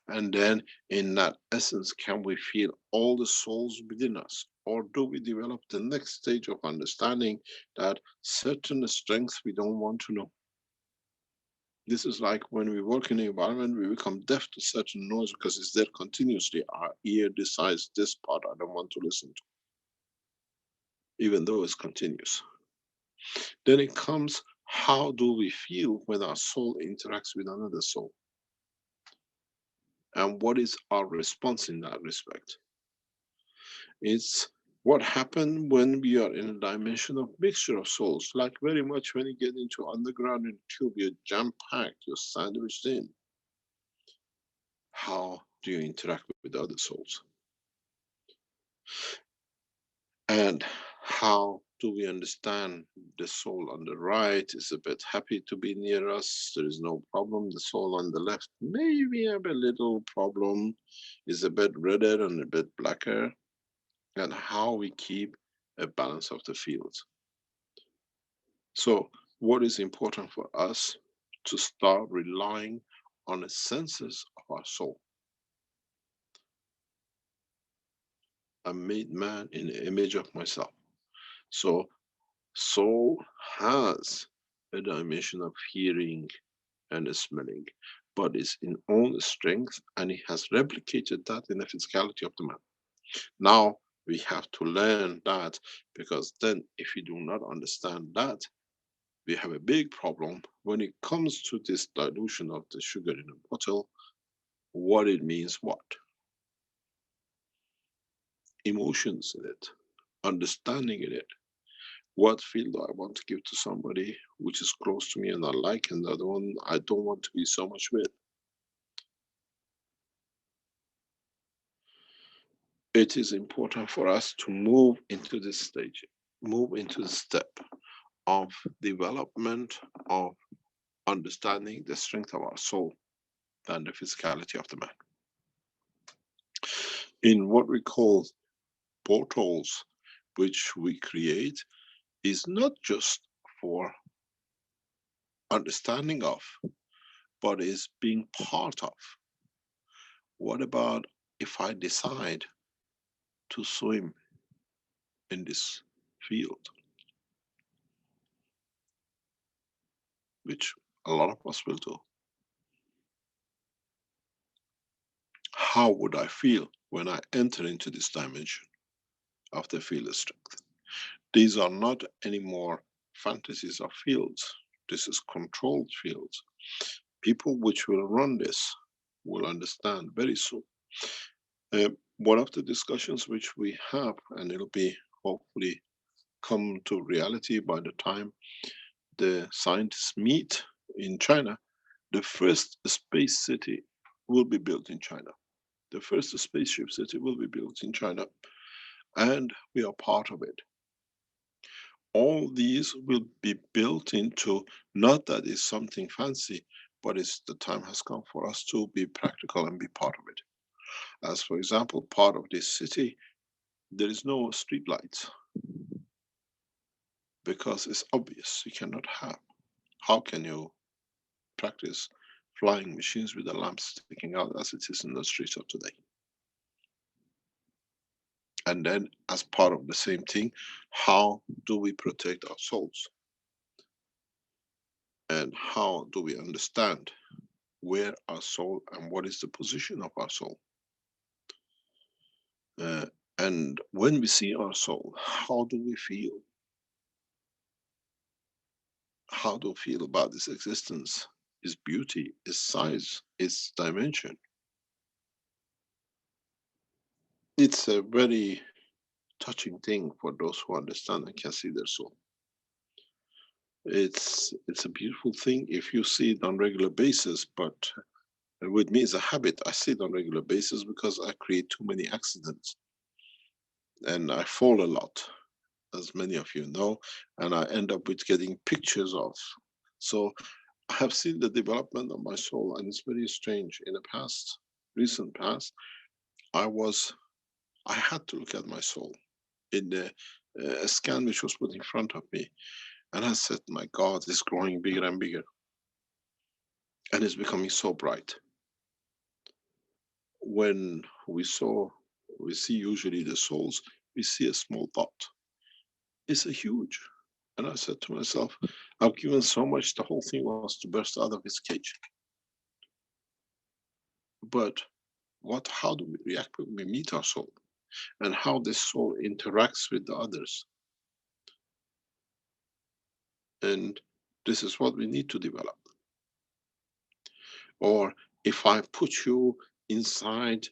And then in that essence, can we feel all the souls within us? Or do we develop the next stage of understanding that certain strengths we don't want to know? This is like when we work in an environment, we become deaf to certain noise because it's there continuously. Our ear decides this part I don't want to listen to, even though it's continuous. Then it comes, how do we feel when our soul interacts with another soul? And what is our response in that respect? It's what happened when we are in a dimension of mixture of souls, like very much when you get into underground in tube, you're jam-packed, you're sandwiched in. How do you interact with other souls? And how do we understand the soul on the right is a bit happy to be near us, there is no problem. The soul on the left maybe have a little problem, is a bit redder and a bit blacker. And how we keep a balance of the fields. So what is important for us? To start relying on the senses of our soul. I made man in the image of myself. So soul has a dimension of hearing and smelling, but it's in own strength, and it has replicated that in the physicality of the man. Now we have to learn that, because then if you do not understand that, we have a big problem when it comes to this dilution of the sugar in a bottle, what it means what. Emotions in it, understanding in it. What feel do I want to give to somebody which is close to me and I like, and the other one I don't want to be so much with. It is important for us to move into this stage, move into the step of development of understanding the strength of our soul than the physicality of the man. In what we call portals, which we create, is not just for understanding of, but is being part of. What about if I decide to swim in this field, which a lot of us will do? How would I feel when I enter into this dimension of the field strength? These are not anymore fantasies of fields. This is controlled fields. People which will run this will understand very soon. One of the discussions which we have, and it'll be hopefully come to reality by the time the scientists meet in China, the first space city will be built in China. The first spaceship city will be built in China, and we are part of it. All these will be built into, not that it's something fancy, but it's the time has come for us to be practical and be part of it. As for example, part of this city, there is no street lights. because it's obvious you cannot have. How can you practice flying machines with the lamps sticking out as it is in the streets of today? And then, as part of the same thing, how do we protect our souls? And how do we understand where our soul and what is the position of our soul? And when we see our soul, how do we feel? How do we feel about its existence, its beauty, its size, its dimension? It's a very touching thing for those who understand and can see their soul. It's a beautiful thing if you see it on regular basis, but with me it's a habit. I see it on regular basis because I create too many accidents and I fall a lot, as many of you know, and I end up with getting pictures of. So I have seen the development of my soul, and it's very strange. In the past, recent past, I had to look at my soul in the scan which was put in front of me, and I said, my God, it's growing bigger and bigger, and it's becoming so bright. When we see usually the souls, we see a small dot. It's a huge. And I said to myself, I've given so much, the whole thing was to burst out of its cage. But how do we react when we meet our soul? And how this soul interacts with the others? And this is what we need to develop. Or if I put you inside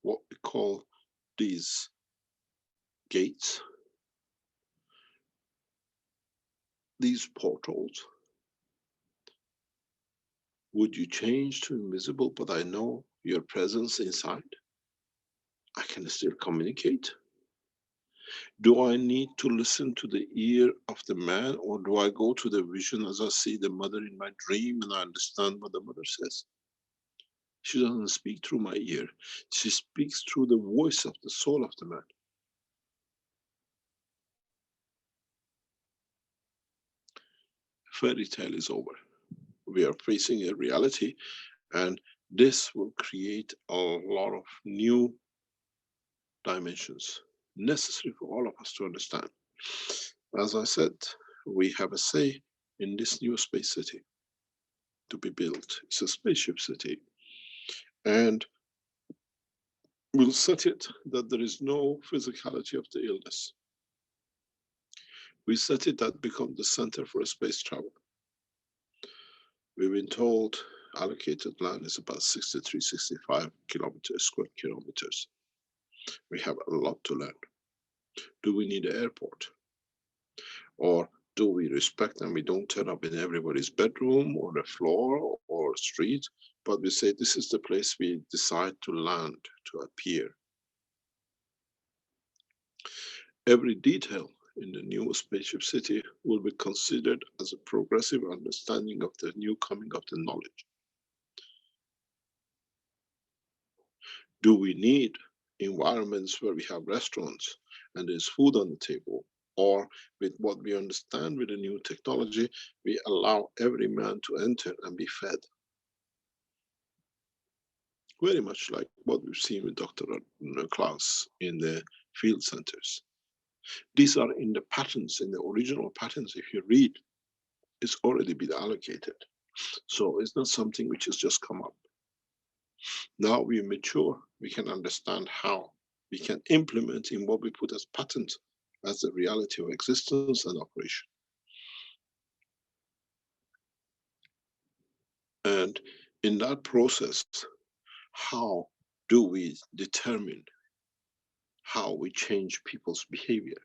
what we call these gates, these portals, would you change to invisible, but I know your presence inside? I can still communicate. Do I need to listen to the ear of the man, or do I go to the vision as I see the mother in my dream and I understand what the mother says? She doesn't speak through my ear. She speaks through the voice of the soul of the man. Fairy tale is over. We are facing a reality, and this will create a lot of new dimensions necessary for all of us to understand. As I said, we have a say in this new space city to be built. It's a spaceship city, and we'll set it that there is no physicality of the illness. We set it that become the center for space travel. We've been told allocated land is about 63, 65 square kilometers. We have a lot to learn. Do we need an airport? Or do we respect and we don't turn up in everybody's bedroom or the floor or street, but we say this is the place we decide to land, to appear. Every detail in the new spaceship city will be considered as a progressive understanding of the new coming of the knowledge. Do we need environments where we have restaurants and there's food on the table? Or with what we understand with the new technology, we allow every man to enter and be fed? Very much like what we've seen with Dr. Klaus in the field centers. These are in the patterns, in the original patterns. If you read, it's already been allocated. So it's not something which has just come up. Now we mature, we can understand how we can implement in what we put as patterns as the reality of existence and operation. And in that process, how do we determine how we change people's behavior?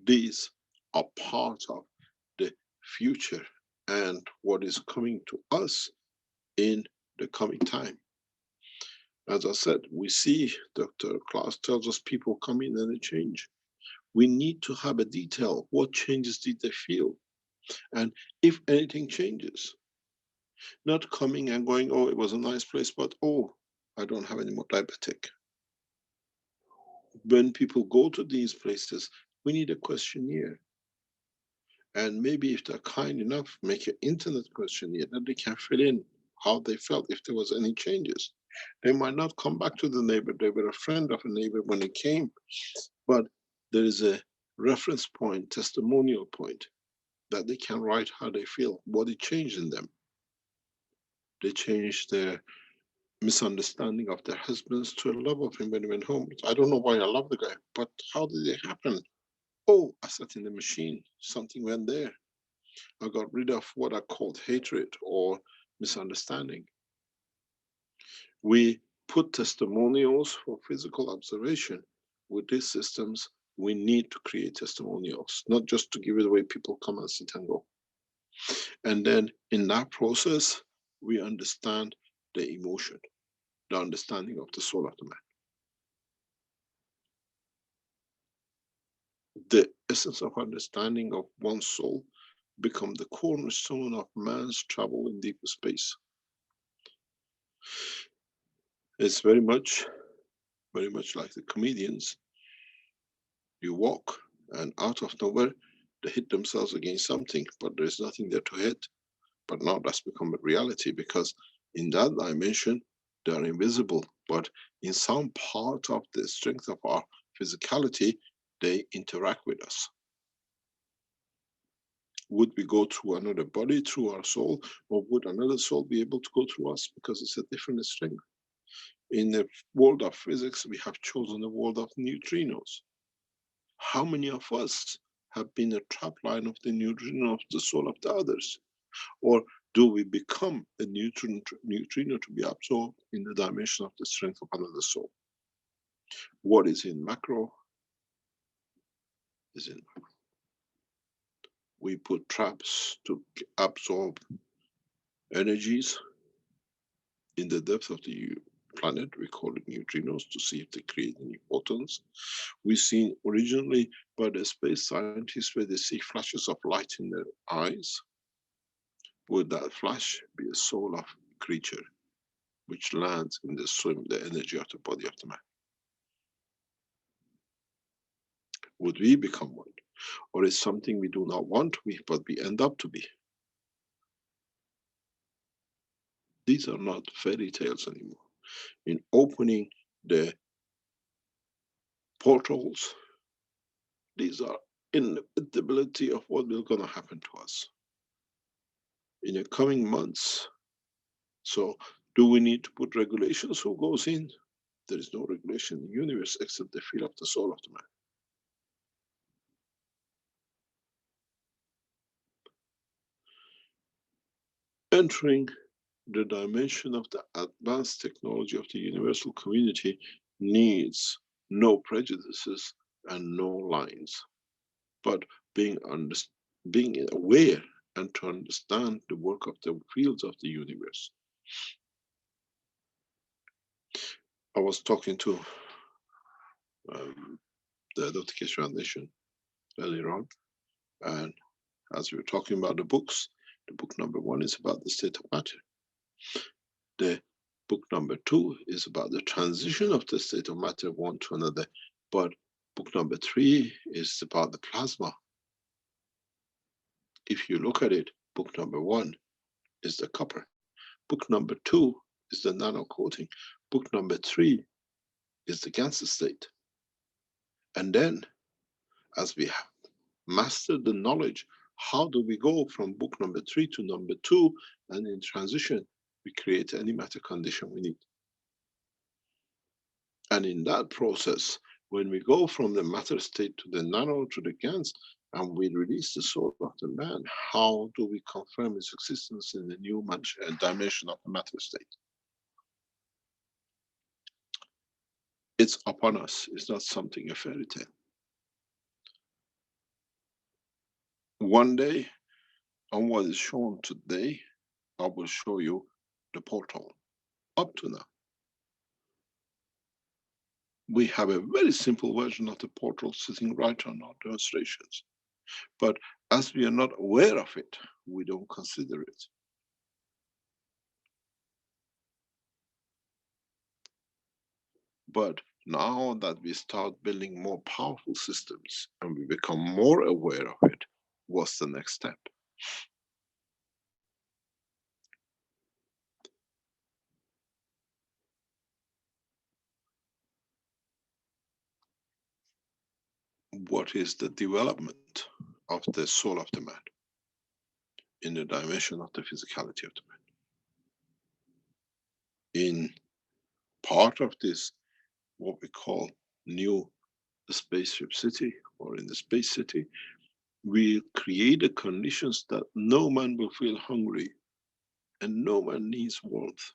These are part of the future and what is coming to us in the coming time. As I said, we see Dr. Klaus tells us people come in and they change. We need to have a detail. What changes did they feel? And if anything changes, not coming and going, oh, it was a nice place, but oh, I don't have any more diabetic. when people go to these places, we need a questionnaire. And maybe if they're kind enough, make an internet questionnaire that they can fill in how they felt, if there was any changes. They might not come back to the neighbor, they were a friend of a neighbor when they came, but there is a reference point, testimonial point, that they can write how they feel, what it changed in them. They changed their misunderstanding of their husbands to a love of him when he went home. I don't know why I love the guy, but how did it happen? Oh, I sat in the machine, something went there. I got rid of what I called hatred or misunderstanding. We put testimonials for physical observation. With these systems, we need to create testimonials, not just to give it away, people come and sit and go. And then in that process, we understand the emotion, the understanding of the soul of the man. The essence of understanding of one's soul become the cornerstone of man's travel in deep space. It's very much like the comedians. You walk and out of nowhere, they hit themselves against something, but there's nothing there to hit. But now that's become a reality, because in that dimension, they are invisible, but in some part of the strength of our physicality, they interact with us. Would we go through another body, through our soul, or would another soul be able to go through us, because it's a different strength? In the world of physics, we have chosen the world of neutrinos. How many of us have been a trap line of the neutrino of the soul of the others? Or do we become a neutrino to be absorbed in the dimension of the strength of another soul? What is in macro is in macro. We put traps to absorb energies in the depth of the planet. We call it neutrinos, to see if they create any photons. We've seen originally by the space scientists where they see flashes of light in their eyes. Would that flash be a soul of creature which lands in the swim, the energy of the body of the man? Would we become one? Or is something we do not want to be, but we end up to be? These are not fairy tales anymore. In opening the portals, these are inevitability of what will gonna happen to us in the coming months. So do we need to put regulations who goes in? There is no regulation in the universe except the feel of the soul of the man. Entering the dimension of the advanced technology of the universal community needs no prejudices and no lines, but being aware and to understand the work of the fields of the universe. I was talking to the Dr. Keshe Foundation earlier on, and as we were talking about the books, the book number 1 is about the state of matter. The book number 2 is about the transition of the state of matter one to another, but book number 3 is about the plasma. If you look at it, book number 1 is the copper. Book number 2 is the nano coating. Book number 3 is the Ganser state. And then, as we have mastered the knowledge, how do we go from book number 3 to number 2, and in transition, we create any matter condition we need. And in that process, when we go from the matter state to the nano to the Gans, and we release the soul of the man, how do we confirm his existence in the new dimension of the matter state? It's upon us, it's not something a fairy tale. One day, on what is shown today, I will show you the portal. Up to now, we have a very simple version of the portal sitting right on our demonstrations. But as we are not aware of it, we don't consider it. But Now that we start building more powerful systems and we become more aware of it, what's the next step? What is the development of the soul of the man in the dimension of the physicality of the man? In part of this, what we call new spaceship city, or in the space city, we create the conditions that no man will feel hungry and no man needs warmth.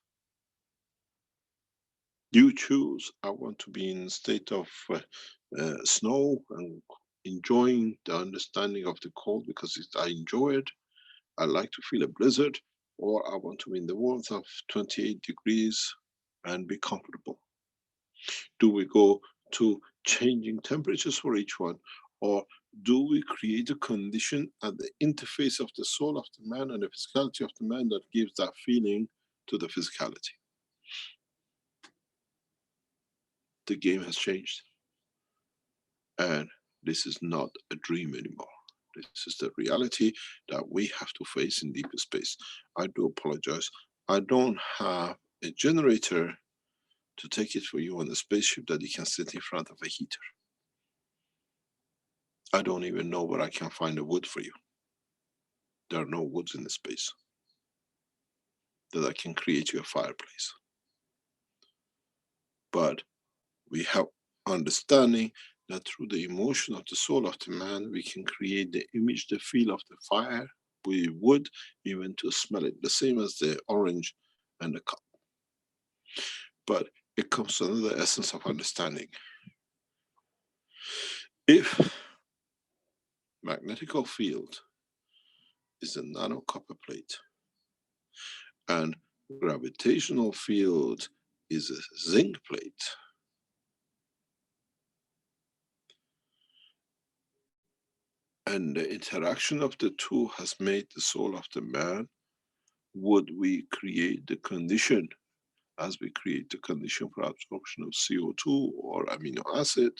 You choose, I want to be in a state of snow and enjoying the understanding of the cold because I enjoy it. I like to feel a blizzard, or I want to be in the warmth of 28 degrees and be comfortable. Do we go to changing temperatures for each one, or do we create a condition at the interface of the soul of the man and the physicality of the man that gives that feeling to the physicality? The game has changed. And this is not a dream anymore. This is the reality that we have to face in deeper space. I do apologize. I don't have a generator to take it for you on the spaceship that you can sit in front of a heater. I don't even know where I can find the wood for you. There are no woods in the space that I can create you a fireplace. But we have understanding that through the emotion of the soul of the man, we can create the image, the feel of the fire. We would even to smell it, the same as the orange and the cup. But it comes to another essence of understanding. If magnetical field is a nano copper plate and gravitational field is a zinc plate, and the interaction of the two has made the soul of the man, would we create the condition as we create the condition for absorption of CO2 or amino acid?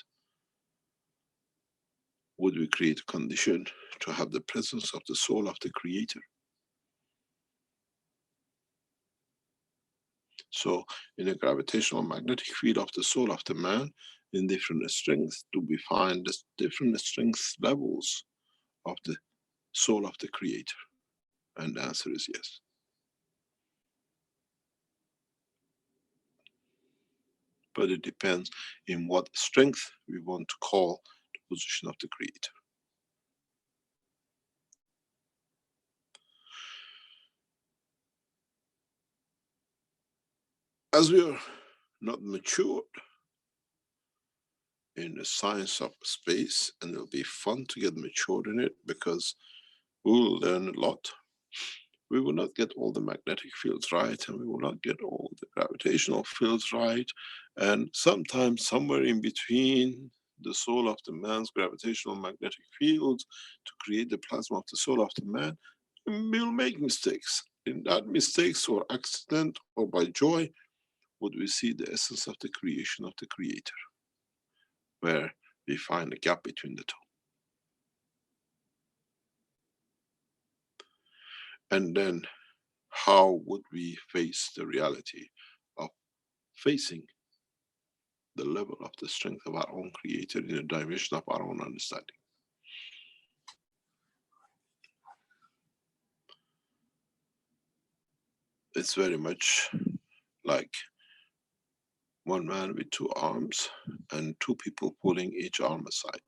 Would we create a condition to have the presence of the soul of the creator? So in a gravitational magnetic field of the soul of the man, in different strengths, do we find the different strength levels of the soul of the creator? And the answer is yes. But it depends in what strength we want to call the position of the creator. As we are not matured in the science of space, and it'll be fun to get matured in it because we will learn a lot. We will not get all the magnetic fields right, and we will not get all the gravitational fields right. And sometimes somewhere in between the soul of the man's gravitational magnetic fields to create the plasma of the soul of the man, we'll make mistakes. In that mistakes or accident or by joy, would we see the essence of the creation of the creator, where we find a gap between the two. And then how would we face the reality of facing the level of the strength of our own creator in a dimension of our own understanding? It's very much like one man with two arms and two people pulling each arm aside.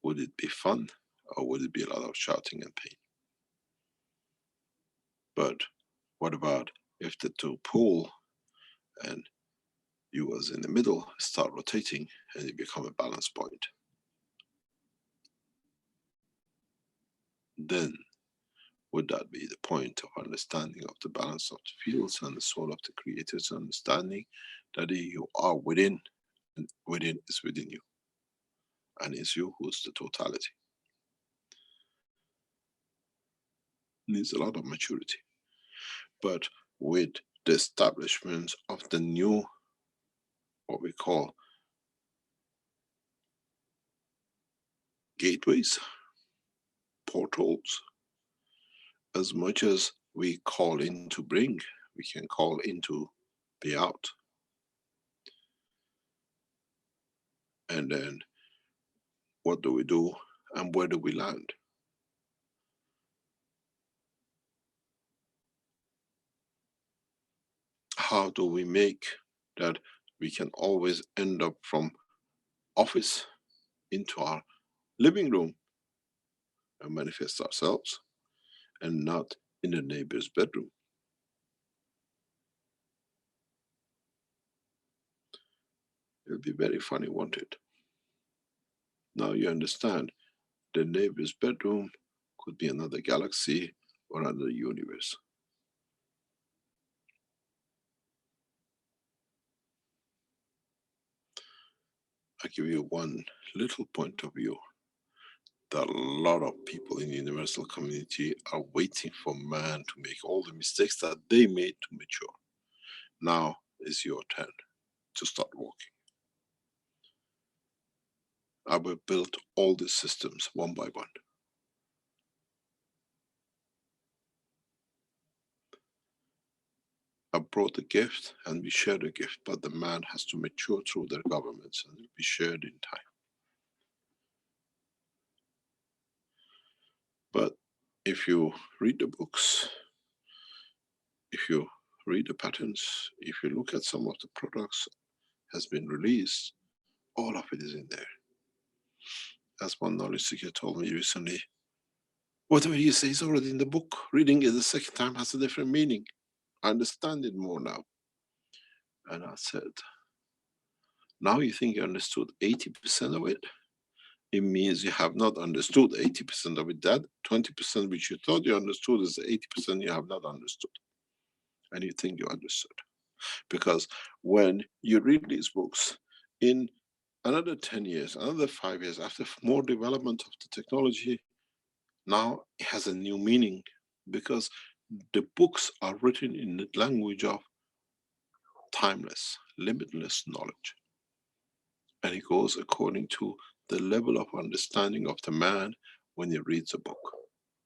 Would it be fun, or would it be a lot of shouting and pain? But what about if the two pull and you was in the middle, start rotating, and you become a balance point? Then would that be the point of understanding of the balance of the fields and the soul of the creator's understanding that you are within, and within is within you, and it's you who's the totality? Needs a lot of maturity. But with the establishment of the new, what we call gateways, portals. As much as we call in to bring, we can call in to be out. And then what do we do and where do we land? How do we make that we can always end up from office into our living room and manifest ourselves, and not in the neighbor's bedroom? It'll be very funny, won't it? Now you understand, the neighbor's bedroom could be another galaxy or another universe. I give you one little point of view, that a lot of people in the universal community are waiting for man to make all the mistakes that they made to mature. Now is your turn to start walking. I will build all these systems one by one. I brought the gift and we share the gift, but the man has to mature through their governments and be shared in time. But if you read the books, if you read the patterns, if you look at some of the products has been released, all of it is in there. As one knowledge seeker told me recently, whatever you say is already in the book. Reading it the second time has a different meaning. I understand it more now. And I said, now you think you understood 80% of it? It means you have not understood 80% of it. That 20% which you thought you understood is the 80% you have not understood. And you think you understood. Because when you read these books, in another 10 years, another 5 years, after more development of the technology, now it has a new meaning, because the books are written in the language of timeless, limitless knowledge. And it goes according to the level of understanding of the man when he reads a book.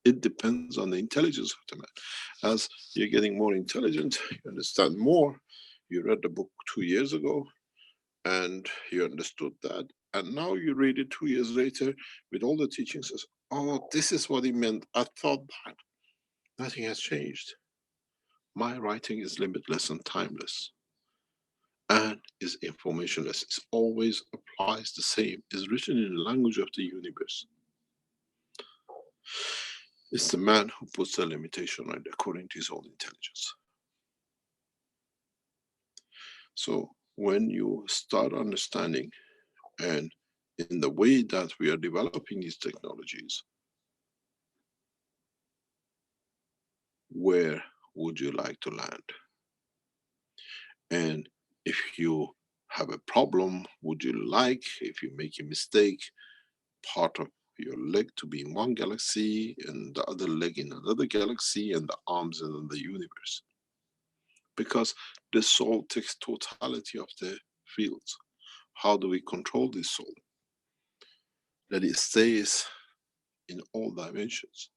It depends on the intelligence of the man. As you're getting more intelligent, you understand more. You read the book 2 years ago and you understood that. And now you read it 2 years later with all the teachings, says, oh, this is what he meant. I thought that. Nothing has changed. My writing is limitless and timeless. And is informationless. It always applies the same. It's written in the language of the universe. It's the man who puts the limitation right according to his own intelligence. So when you start understanding, and in the way that we are developing these technologies, where would you like to land? And if you have a problem, would you like, if you make a mistake, part of your leg to be in one galaxy and the other leg in another galaxy and the arms in the universe? Because the soul takes totality of the fields. How do we control this soul? That it stays in all dimensions.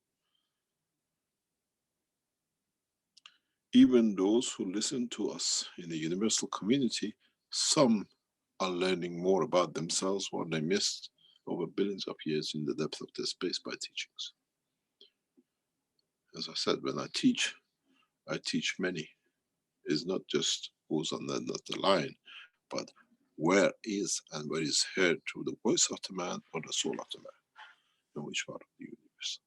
Even those who listen to us in the universal community, some are learning more about themselves, what they missed over billions of years in the depth of the space by teachings. As I said, when I teach many. It's not just who's on the dotted line, but where is and where is heard through the voice of the man or the soul of the man, in which part of the universe.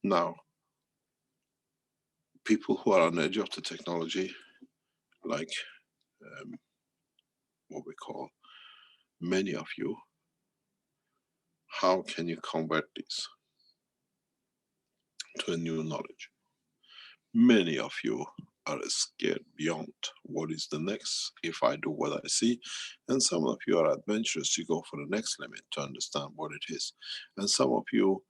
Now, people who are on the edge of the technology, like what we call many of you, how can you convert this to a new knowledge? Many of you are scared beyond what is the next if I do what I see, and some of you are adventurous, you go for the next limit to understand what it is, and some of you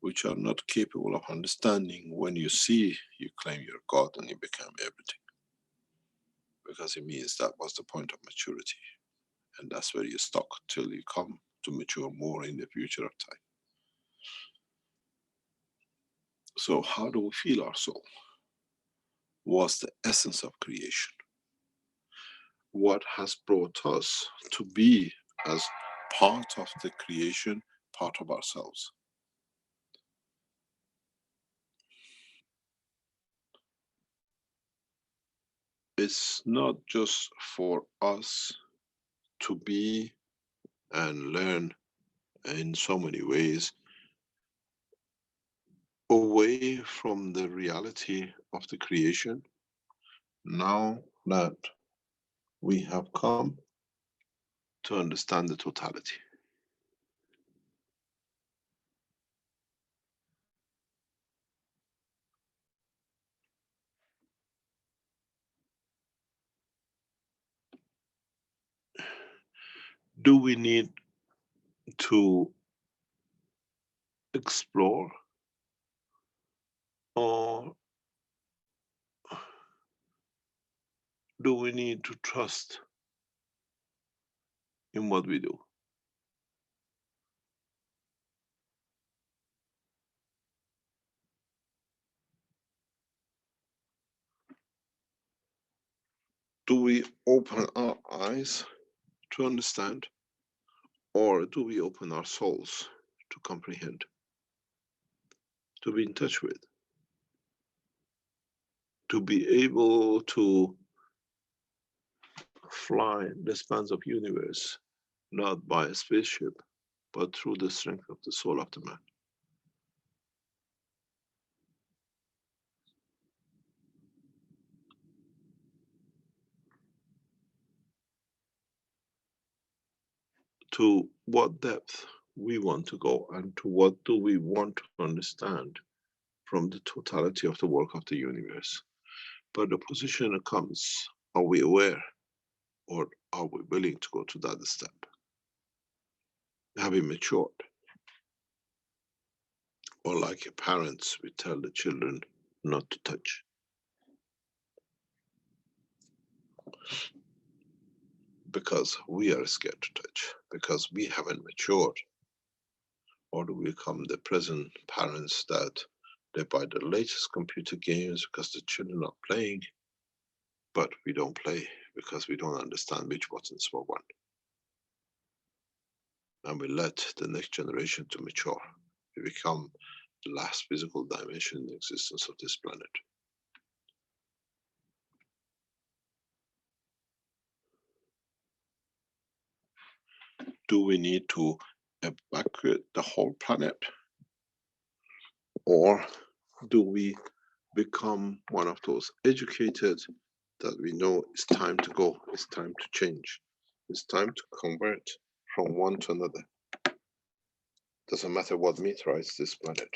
which are not capable of understanding. When you see, you claim you're God and you become everything. Because it means that was the point of maturity. And that's where you stuck till you come to mature more in the future of time. So how do we feel our soul? What's the essence of creation? What has brought us to be as part of the creation, part of ourselves? It's not just for us to be and learn in so many ways away from the reality of the creation. Now that we have come to understand the totality. Do we need to explore, or do we need to trust in what we do? Do we open our eyes to understand, or do we open our souls to comprehend, to be in touch with, to be able to fly the spans of universe, not by a spaceship, but through the strength of the soul of the man? To what depth we want to go, and to what do we want to understand from the totality of the work of the universe. But the position comes, are we aware, or are we willing to go to that step? Have we matured? Or like parents, we tell the children not to touch. Because we are scared to touch, because we haven't matured. Or do we become the present parents that they buy the latest computer games because the children are playing, but we don't play because we don't understand which buttons were one. And we let the next generation to mature. We become the last physical dimension in the existence of this planet. Do we need to evacuate the whole planet? Or do we become one of those educated that we know it's time to go, it's time to change, it's time to convert from one to another? Doesn't matter what meteorites this planet.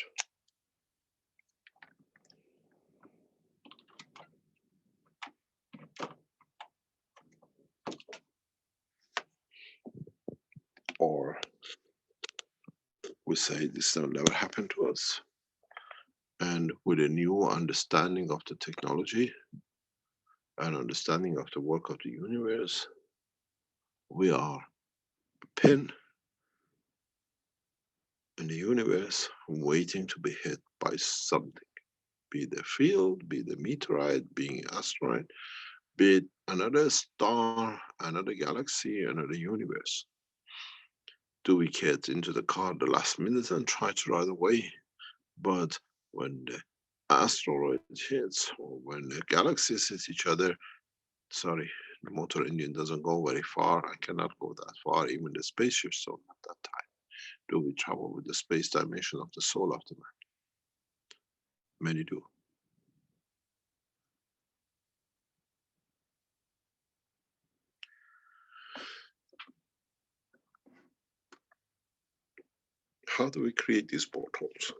Or we say this will never happen to us. And with a new understanding of the technology and understanding of the work of the universe, we are a pin in the universe waiting to be hit by something. Be it a field, be it a meteorite, being an asteroid, be it another star, another galaxy, another universe. Do we get into the car the last minute and try to ride away? But when the asteroid hits, or when the galaxies hit each other, sorry, the motor engine doesn't go very far. I cannot go that far, even the spaceships don't at that time. Do we travel with the space dimension of the soul of the man? Many do. How do we create these portals?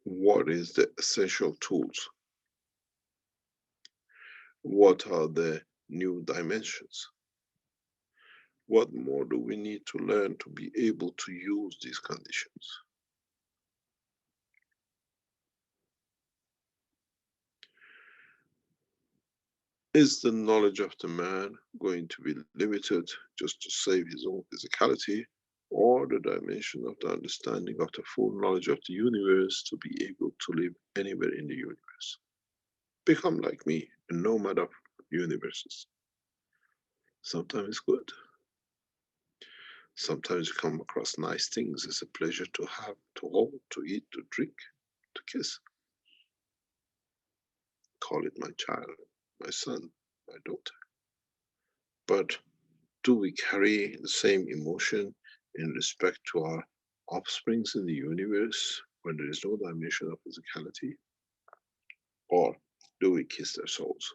What is the essential tools? What are the new dimensions? What more do we need to learn to be able to use these conditions? Is the knowledge of the man going to be limited just to save his own physicality, or the dimension of the understanding of the full knowledge of the universe to be able to live anywhere in the universe? Become like me, a nomad of universes. Sometimes it's good. Sometimes you come across nice things. It's a pleasure to have, to hold, to eat, to drink, to kiss. Call it my child, my son, my daughter. But do we carry the same emotion in respect to our offsprings in the universe when there is no dimension of physicality? Or do we kiss their souls?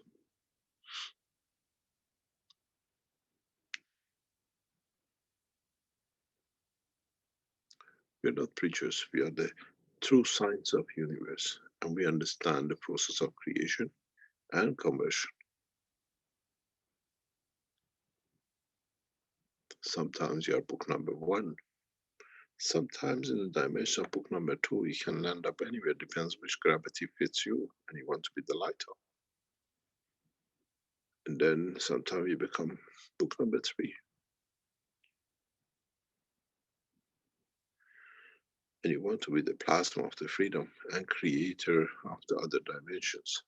We are not preachers, we are the true science of universe, and we understand the process of creation and conversion. Sometimes you are book number 1. Sometimes in the dimension of book number 2, you can land up anywhere, depends which gravity fits you and you want to be the lighter. And then sometimes you become book number 3. And you want to be the plasma of the freedom and creator of the other dimensions.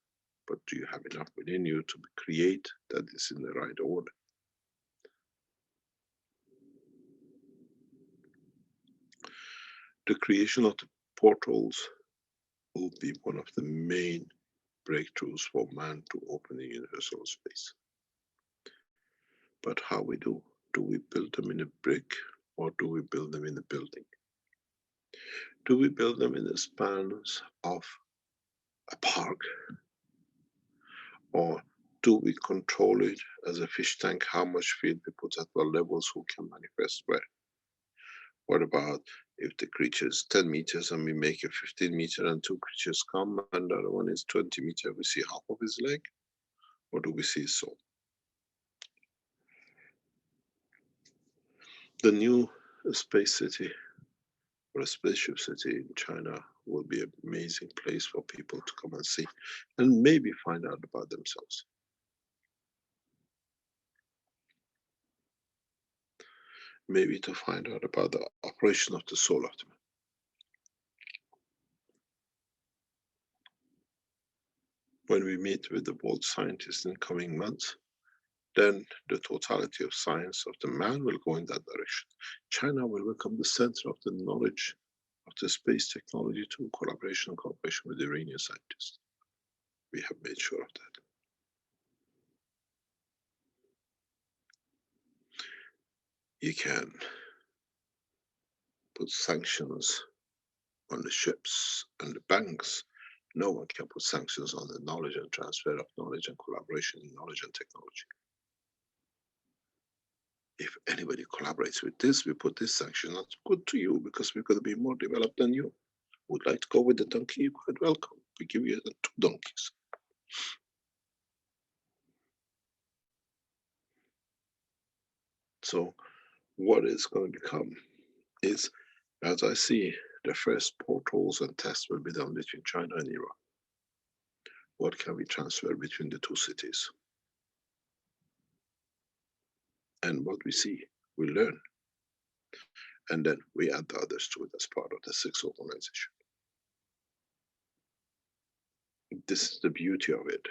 But do you have enough within you to create that is in the right order? The creation of the portals will be one of the main breakthroughs for man to open the universal space. But how we do? Do we build them in a brick, or do we build them in a building? Do we build them in the spans of a park? Or do we control it as a fish tank, how much field we put at what levels, who can manifest where? What about if the creature is 10 meters and we make it 15 meters and 2 creatures come and the other one is 20 meters, we see half of his leg? Or do we see his soul? The new space city, or a spaceship city in China, will be an amazing place for people to come and see and maybe find out about themselves. Maybe to find out about the operation of the soul of the man. When we meet with the world scientists in coming months, then the totality of science of the man will go in that direction. China will become the center of the knowledge of the space technology through collaboration and cooperation with Iranian scientists. We have made sure of that. You can put sanctions on the ships and the banks. No one can put sanctions on the knowledge and transfer of knowledge and collaboration in knowledge and technology. If anybody collaborates with this, we put this sanction. That's good to you because we're going to be more developed than you. Would like to go with the donkey? You're quite welcome. We give you 2 donkeys. So what it's going to become is, as I see, the first portals and tests will be done between China and Iran. What can we transfer between the 2 cities? And what we see, we learn. And then we add the others to it as part of the 6th organization. This is the beauty of it.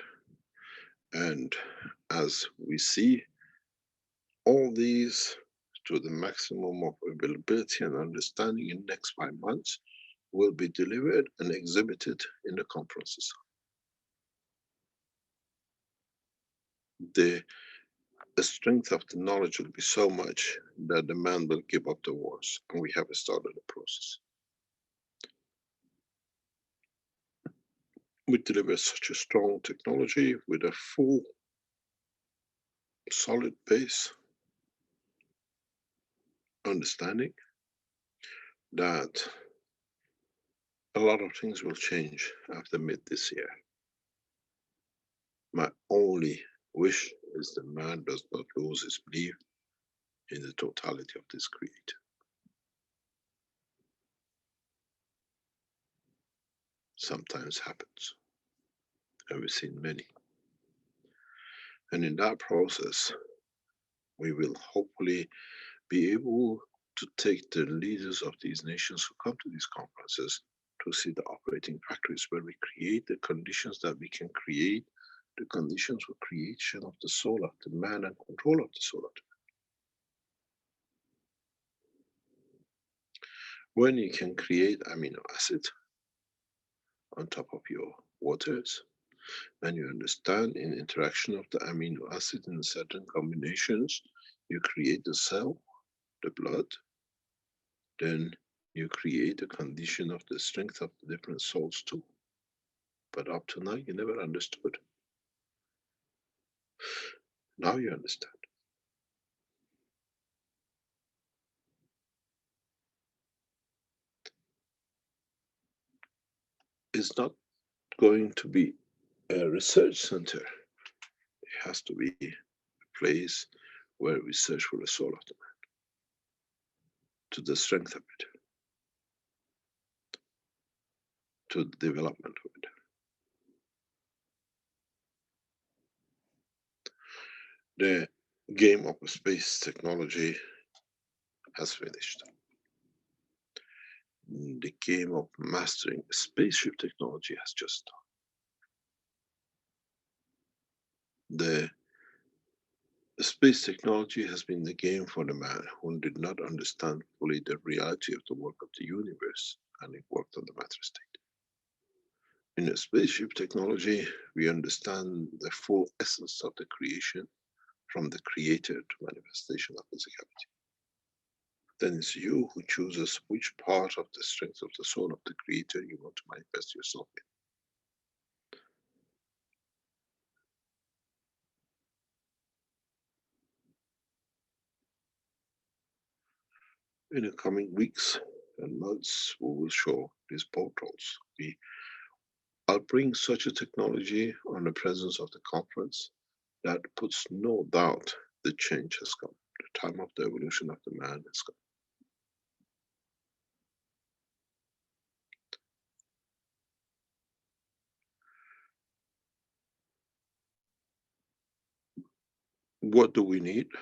And as we see all these to the maximum of availability and understanding in the next 5 months, will be delivered and exhibited in the conferences. The strength of the knowledge will be so much that the man will give up the wars, and we have started the process. We deliver such a strong technology with a full, solid base understanding that a lot of things will change after mid this year. My only wish is the man does not lose his belief in the totality of this creator. Sometimes happens, and we've seen many. And in that process, we will hopefully be able to take the leaders of these nations who come to these conferences to see the operating factories where we create the conditions that we can create the conditions for creation of the soul of the man and control of the soul of the man. When you can create amino acid on top of your waters, and you understand in interaction of the amino acid in certain combinations, you create the cell, the blood, then you create a condition of the strength of the different souls too. But up to now, you never understood. Now you understand. It's not going to be a research center. It has to be a place where we search for the soul of the man, to the strength of it, to the development of it. The game of space technology has finished. The game of mastering spaceship technology has just started. The space technology has been the game for the man who did not understand fully the reality of the work of the universe, and it worked on the matter state. In the spaceship technology, we understand the full essence of the creation, from the creator to manifestation of physicality. Then it's you who chooses which part of the strength of the soul of the creator you want to manifest yourself in. In the coming weeks and months, we will show these portals. I'll bring such a technology on the presence of the conference that puts no doubt the change has come. The time of the evolution of the man has come. What do we need?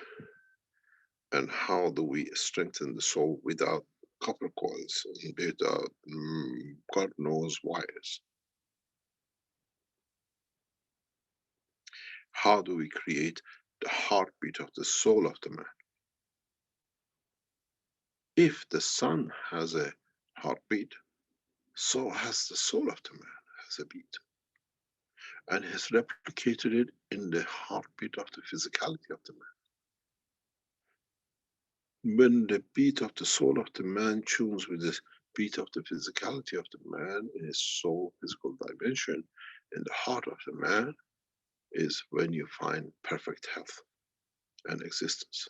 And how do we strengthen the soul without copper coils and without God knows wires? How do we create the heartbeat of the soul of the man? If the sun has a heartbeat, so has the soul of the man has a beat, and has replicated it in the heartbeat of the physicality of the man. When the beat of the soul of the man tunes with the beat of the physicality of the man in his soul physical dimension, in the heart of the man, is when you find perfect health and existence.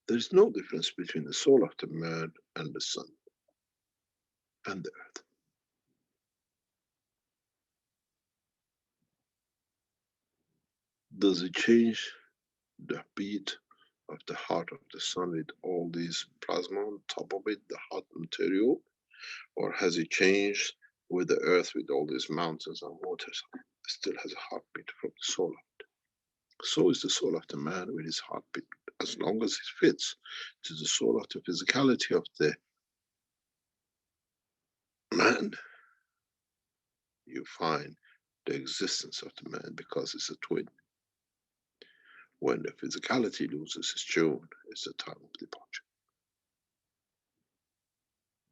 There is no difference between the soul of the man and the sun and the earth. Does it change the beat of the heart of the sun with all these plasma on top of it, the hot material? Or has it changed with the earth with all these mountains and waters? It still has a heartbeat from the soul of it. So is the soul of the man with his heartbeat. As long as it fits to the soul of the physicality of the man, you find the existence of the man, because it's a twin. When the physicality loses its tune, it's the time of departure.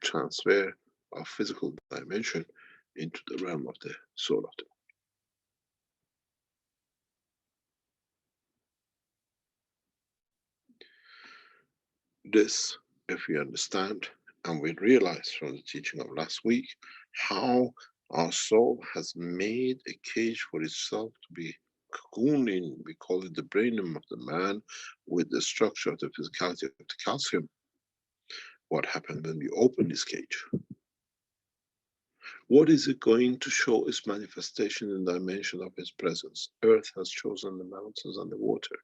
Transfer of physical dimension into the realm of the soul of the man. This, if we understand and we realize from the teaching of last week how our soul has made a cage for itself to be cocooned in, we call it the brainum of the man, with the structure of the physicality of the calcium. What happened when we open this cage? What is it going to show its manifestation in dimension of its presence? Earth has chosen the mountains and the water.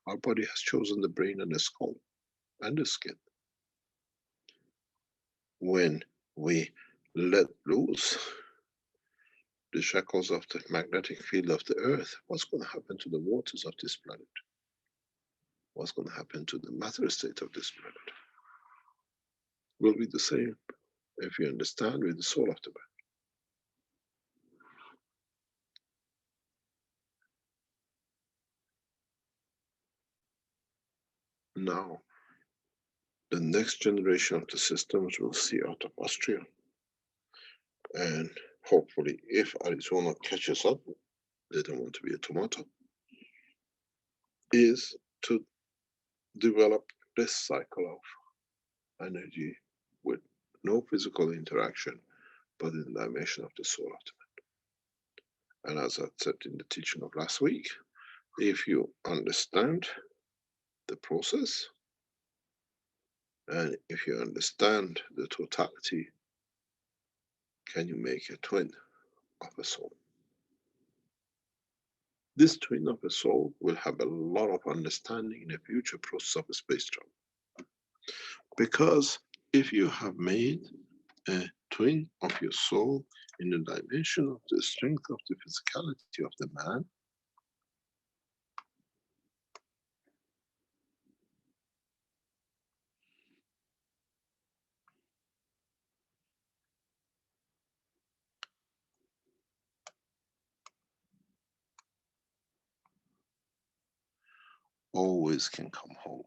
Our body has chosen the brain and the skull and the skin. When we let loose the shackles of the magnetic field of the earth, what's going to happen to the waters of this planet? What's going to happen to the matter state of this planet? Will be the same if you understand with the soul of the man. Now, the next generation of the systems will see out of Austria. And hopefully, if Arizona catches up, they don't want to be a tomato, is to develop this cycle of energy with no physical interaction, but in the dimension of the soul of the man. And as I said in the teaching of last week, if you understand the process, and if you understand the totality, can you make a twin of a soul? This twin of a soul will have a lot of understanding in the future process of space travel. Because if you have made a twin of your soul in the dimension of the strength of the physicality of the man, always can come home.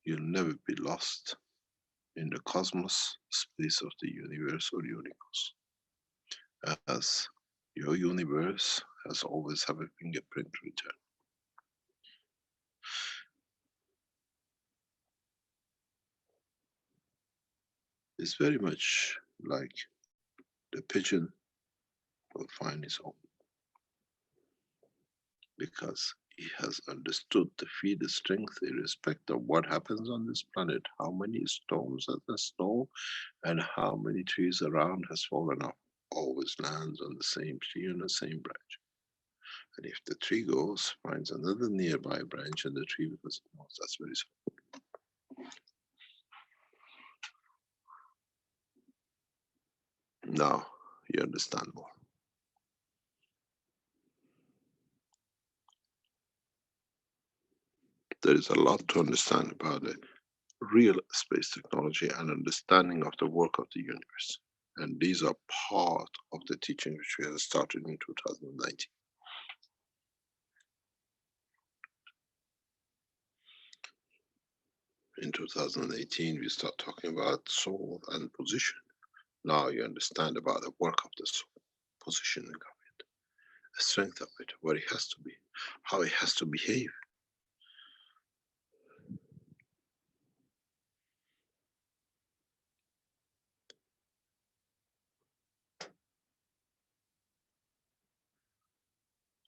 You'll never be lost in the cosmos, space of the universe or universe. As your universe has always have a fingerprint return. It's very much like the pigeon will find his home. Because he has understood the field strength irrespective of what happens on this planet, how many storms and the snow, and how many trees around has fallen off, always lands on the same tree and the same branch. And if the tree goes, finds another nearby branch and the tree, because it knows that's where it's home. Now you understand more. There is a lot to understand about the real space technology and understanding of the work of the universe. And these are part of the teaching which we have started in 2019. In 2018, we start talking about soul and position. Now you understand about the work of the soul, positioning of it, the strength of it, where it has to be, how it has to behave.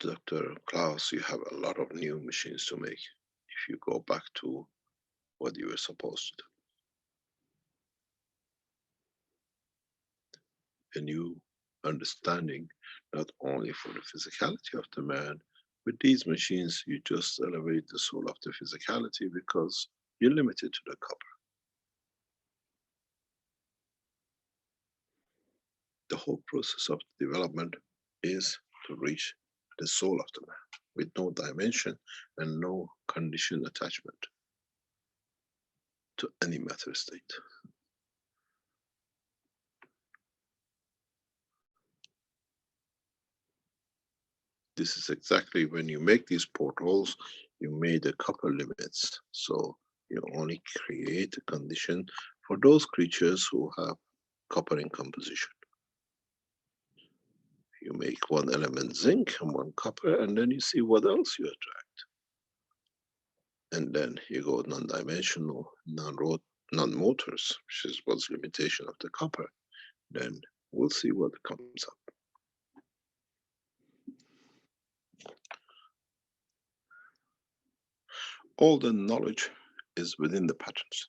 Dr. Klaus, you have a lot of new machines to make if you go back to what you were supposed to do. A new understanding, not only for the physicality of the man, with these machines you just elevate the soul of the physicality because you're limited to the copper. The whole process of development is to reach the soul of the man with no dimension and no conditioned attachment to any matter state. This is exactly when you make these portals, you made the copper limits. So you only create a condition for those creatures who have copper in composition. You make one element zinc and one copper, and then you see what else you attract. And then you go non-dimensional, non-motors, which is what's limitation of the copper. Then we'll see what comes up. All the knowledge is within the patterns.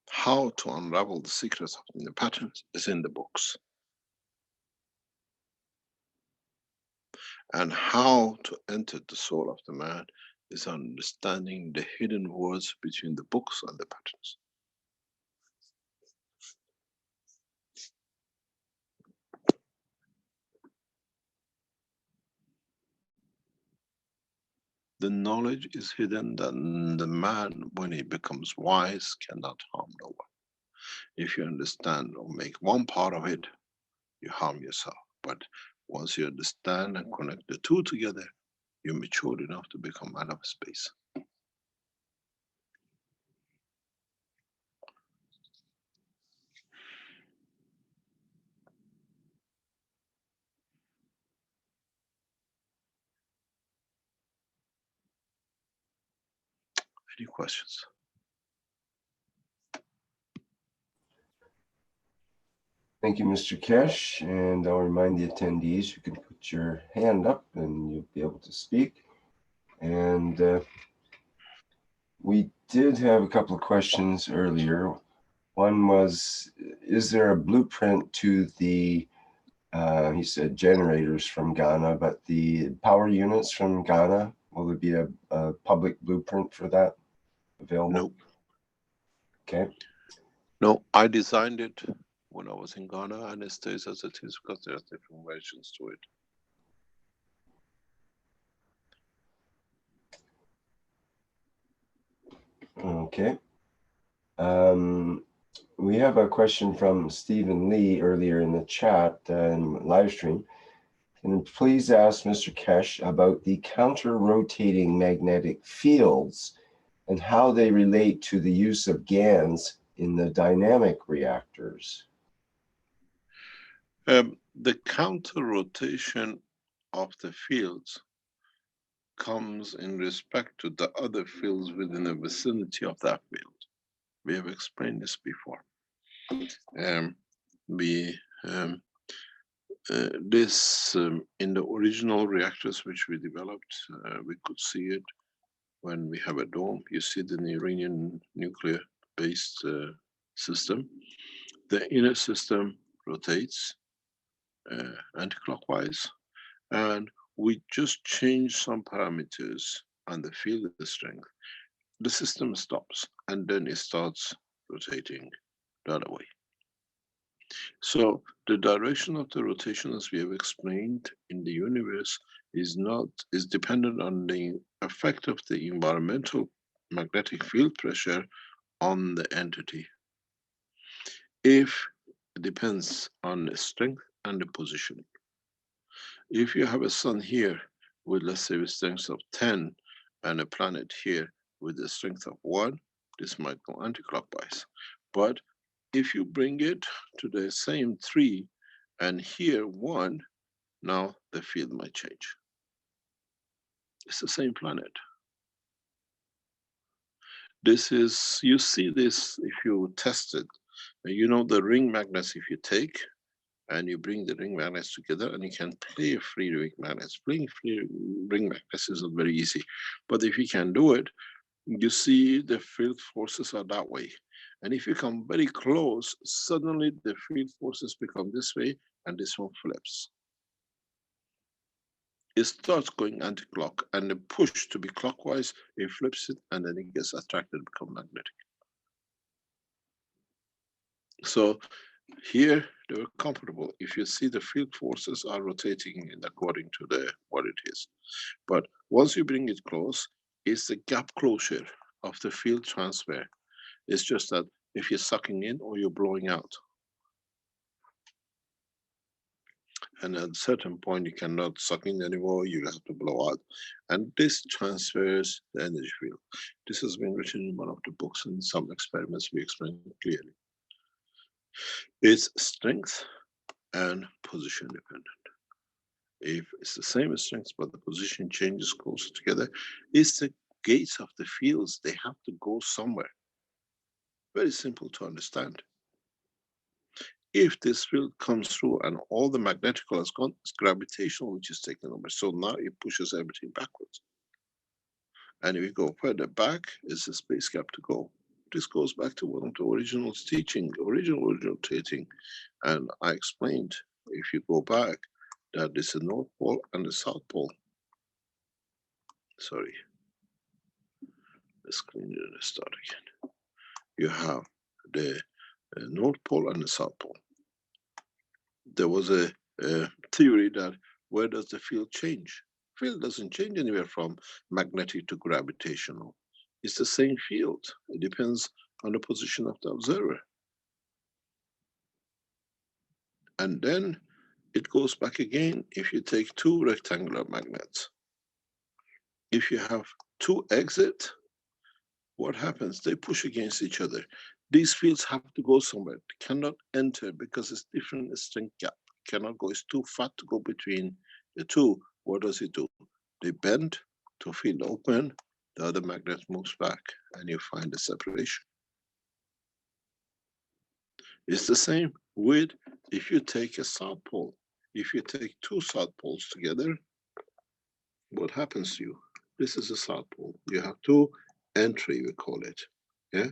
How to unravel the secrets of the patterns is in the books. And how to enter the soul of the man is understanding the hidden words between the books and the patterns. The knowledge is hidden that the man, when he becomes wise, cannot harm no one. If you understand or make one part of it, you harm yourself. But once you understand and connect the two together, you're matured enough to become man of space. Any questions? Thank you, Mr. Keshe. And I'll remind the attendees, you can put your hand up and you'll be able to speak. And we did have a couple of questions earlier. One was, is there a blueprint to the, he said generators from Ghana, but the power units from Ghana, will there be a public blueprint for that available? No. Okay. No, I designed it when I was in Ghana, and it stays as it is because there are different versions to it. Okay. We have a question from Stephen Lee earlier in the chat and live stream. And please ask Mr. Keshe about the counter-rotating magnetic fields and how they relate to the use of GANs in the dynamic reactors. The counter-rotation of the fields comes in respect to the other fields within the vicinity of that field. We have explained this before. In the original reactors which we developed, we could see it when we have a dome. You see the Iranian nuclear-based system. The inner system rotates anti-clockwise, and we just change some parameters on the field strength. The system stops, and then it starts rotating the other way. So the direction of the rotation, as we have explained in the universe, is dependent on the effect of the environmental magnetic field pressure on the entity. If it depends on the strength and the positioning. If you have a sun here with, let's say, a strength of 10 and a planet here with a strength of 1, this might go anti-clockwise. But if you bring it to the same 3 and here 1, now the field might change. It's the same planet. This is, you see this if you test it. You know the ring magnets, if you take and you bring the ring magnets together and you can play free ring magnets. Playing free ring magnets is not very easy. But if you can do it, you see the field forces are that way. And if you come very close, suddenly the field forces become this way and this one flips. It starts going anti-clock, and the push to be clockwise, it flips it, and then it gets attracted and become magnetic. So here they were comfortable. If you see the field forces are rotating in according to what it is. But once you bring it close, it's the gap closure of the field transfer. It's just that if you're sucking in or you're blowing out. And at a certain point, you cannot suck in anymore, you have to blow out. And this transfers the energy field. This has been written in one of the books, and some experiments we explain clearly. It's strength and position dependent. If it's the same strength, but the position changes closer together, it's the gates of the fields, they have to go somewhere. Very simple to understand. If this field comes through and all the magnetical has gone, it's gravitational, which is taken over. So now it pushes everything backwards. And if we go further back, it's a space gap to go. This goes back to one of the original teaching, original teaching. And I explained, if you go back, that is the North Pole and the South Pole. Sorry, let's clean it and start again. You have the North Pole and the South Pole. There was a theory that where does the field change? Field doesn't change anywhere from magnetic to gravitational. It's the same field. It depends on the position of the observer. And then it goes back again if you take two rectangular magnets. If you have two exits, what happens? They push against each other. These fields have to go somewhere. They cannot enter because it's different strength gap. Cannot go, it's too fat to go between the two. What does it do? They bend to field open, the other magnet moves back, and you find the separation. It's the same with if you take a South Pole. If you take two South Poles together, what happens to you? This is a South Pole. You have two entry, we call it. Yeah,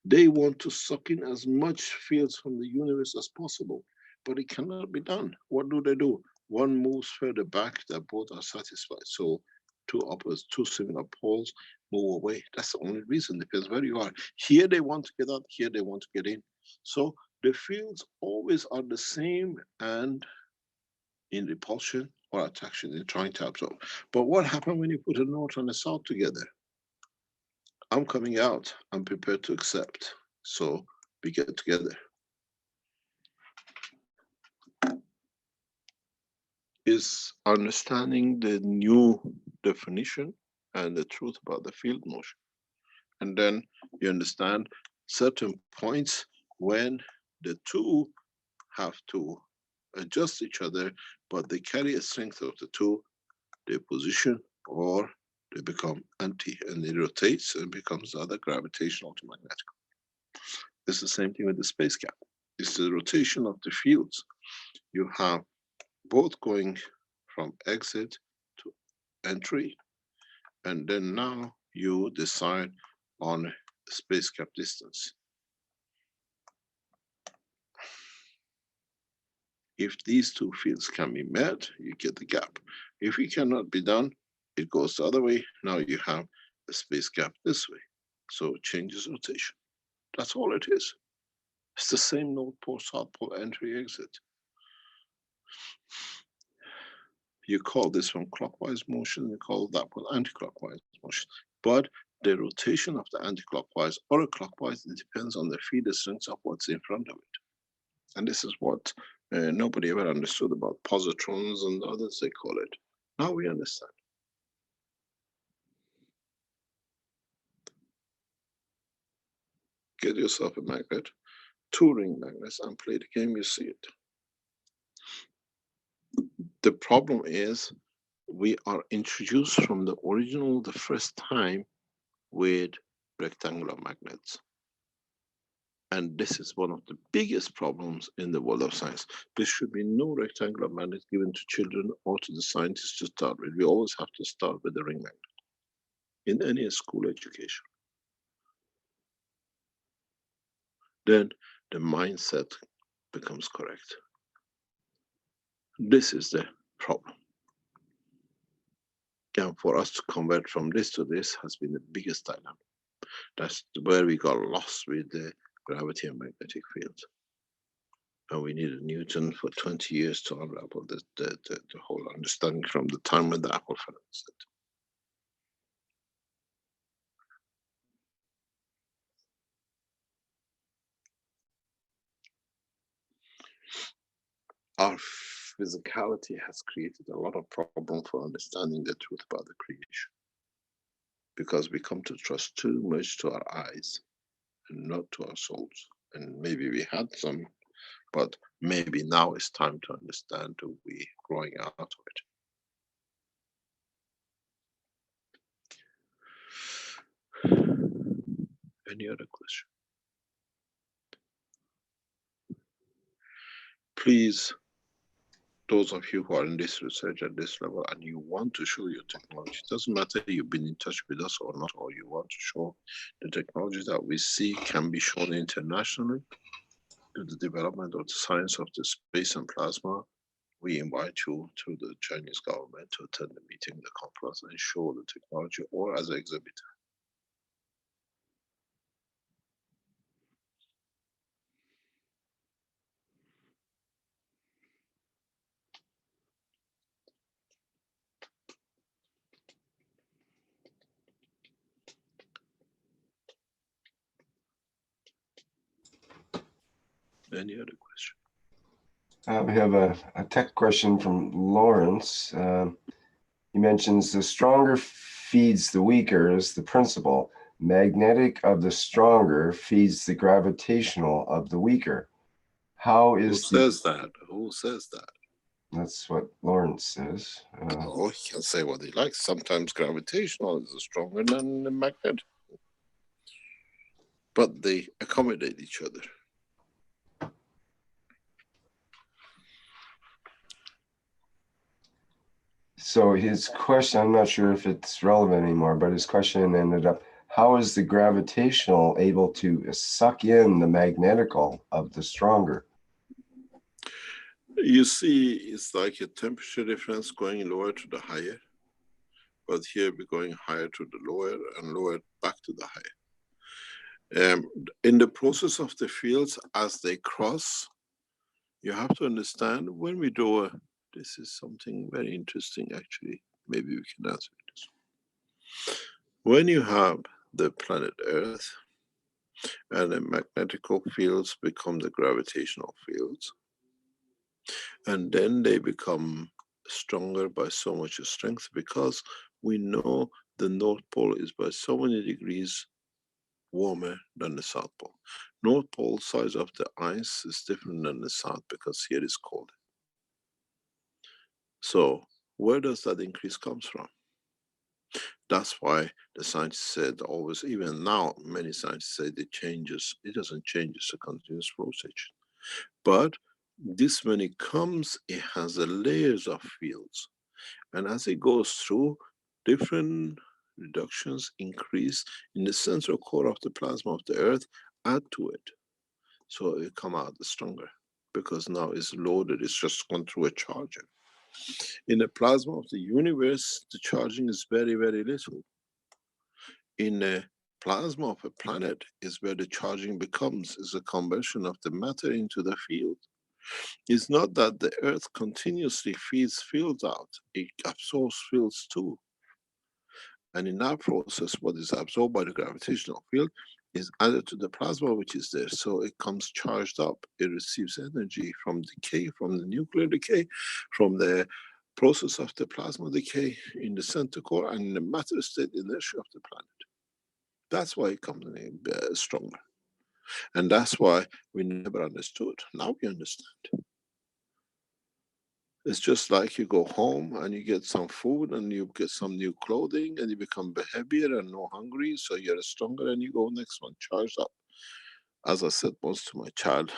they want to suck in as much fields from the universe as possible, but it cannot be done. What do? One moves further back, that both are satisfied. So two similar poles move away. That's the only reason. Depends where you are. Here they want to get out, here they want to get in. So the fields always are the same, and in repulsion or attraction, in trying to absorb. But what happens when you put a north and a south together? I'm coming out, I'm prepared to accept. So we get together. Is understanding the new definition and the truth about the field motion. And then you understand certain points when the two have to adjust each other, but they carry a strength of the two, they position or they become anti, and it rotates and becomes either gravitational to magnetic. It's the same thing with the space gap. It's the rotation of the fields. You have both going from exit to entry, and then now you decide on space gap distance. If these two fields can be met, you get the gap. If it cannot be done, it goes the other way. Now you have a space gap this way. So it changes rotation. That's all it is. It's the same North Pole, South Pole, entry, exit. You call this one clockwise motion, you call that one anti-clockwise motion. But the rotation of the anti-clockwise or clockwise, it depends on the field strength of what's in front of it. And this is what nobody ever understood about positrons and others, they call it. Now we understand. Get yourself a magnet, two ring magnets, and play the game, you see it. The problem is we are introduced from the original, the first time, with rectangular magnets. And this is one of the biggest problems in the world of science. There should be no rectangular magnet given to children or to the scientists to start with. We always have to start with the ring magnet in any school education. Then the mindset becomes correct. This is the problem. And for us to convert from this to this has been the biggest dilemma. That's where we got lost with the gravity and magnetic field. And we needed Newton for 20 years to unravel the whole understanding from the time when the apple fell set. Our physicality has created a lot of problem for understanding the truth about the creation. Because we come to trust too much to our eyes and not to our souls. And maybe we had some, but maybe now it's time to understand that we're growing out of it. Any other question? Please, those of you who are in this research at this level and you want to show your technology, it doesn't matter if you've been in touch with us or not, or you want to show the technology that we see can be shown internationally, to the development of the science of the space and plasma, we invite you to the Chinese government to attend the meeting, the conference, and show the technology, or as an exhibitor. Any other question? We have a tech question from Lawrence. He mentions the stronger feeds the weaker is the principle. Magnetic of the stronger feeds the gravitational of the weaker. How is Who says that? Who says that? That's what Lawrence says. Oh, he can say what he likes. Sometimes gravitational is stronger than the magnetic. But they accommodate each other. So his question, I'm not sure if it's relevant anymore, but his question ended up, how is the gravitational able to suck in the magnetical of the stronger? You see, it's like a temperature difference going lower to the higher. But here we're going higher to the lower and lower back to the higher. In the process of the fields, as they cross, you have to understand when we draw, this is something very interesting actually, maybe we can answer this. When you have the planet Earth and the magnetical fields become the gravitational fields, and then they become stronger by so much strength, because we know the North Pole is by so many degrees warmer than the South Pole. North Pole size of the ice is different than the South because here is cold. So where does that increase comes from? That's why the scientists said always, even now, many scientists say it changes. It doesn't change, it's a continuous process. But this, when it comes, it has the layers of fields. And as it goes through, different reductions increase in the central core of the plasma of the Earth, add to it. So it come out stronger, because now it's loaded, it's just gone through a charger. In the plasma of the universe, the charging is very, very little. In the plasma of a planet is where the charging becomes, is a conversion of the matter into the field. It's not that the Earth continuously feeds fields out, it absorbs fields too. And in that process, what is absorbed by the gravitational field is added to the plasma which is there. So it comes charged up, it receives energy from decay, from the nuclear decay, from the process of the plasma decay in the center core and in the matter state inertia of the planet. That's why it comes in stronger. And that's why we never understood. Now we understand. It's just like you go home and you get some food and you get some new clothing and you become heavier and no hungry, so you're stronger and you go next one, charged up. As I said once to my child,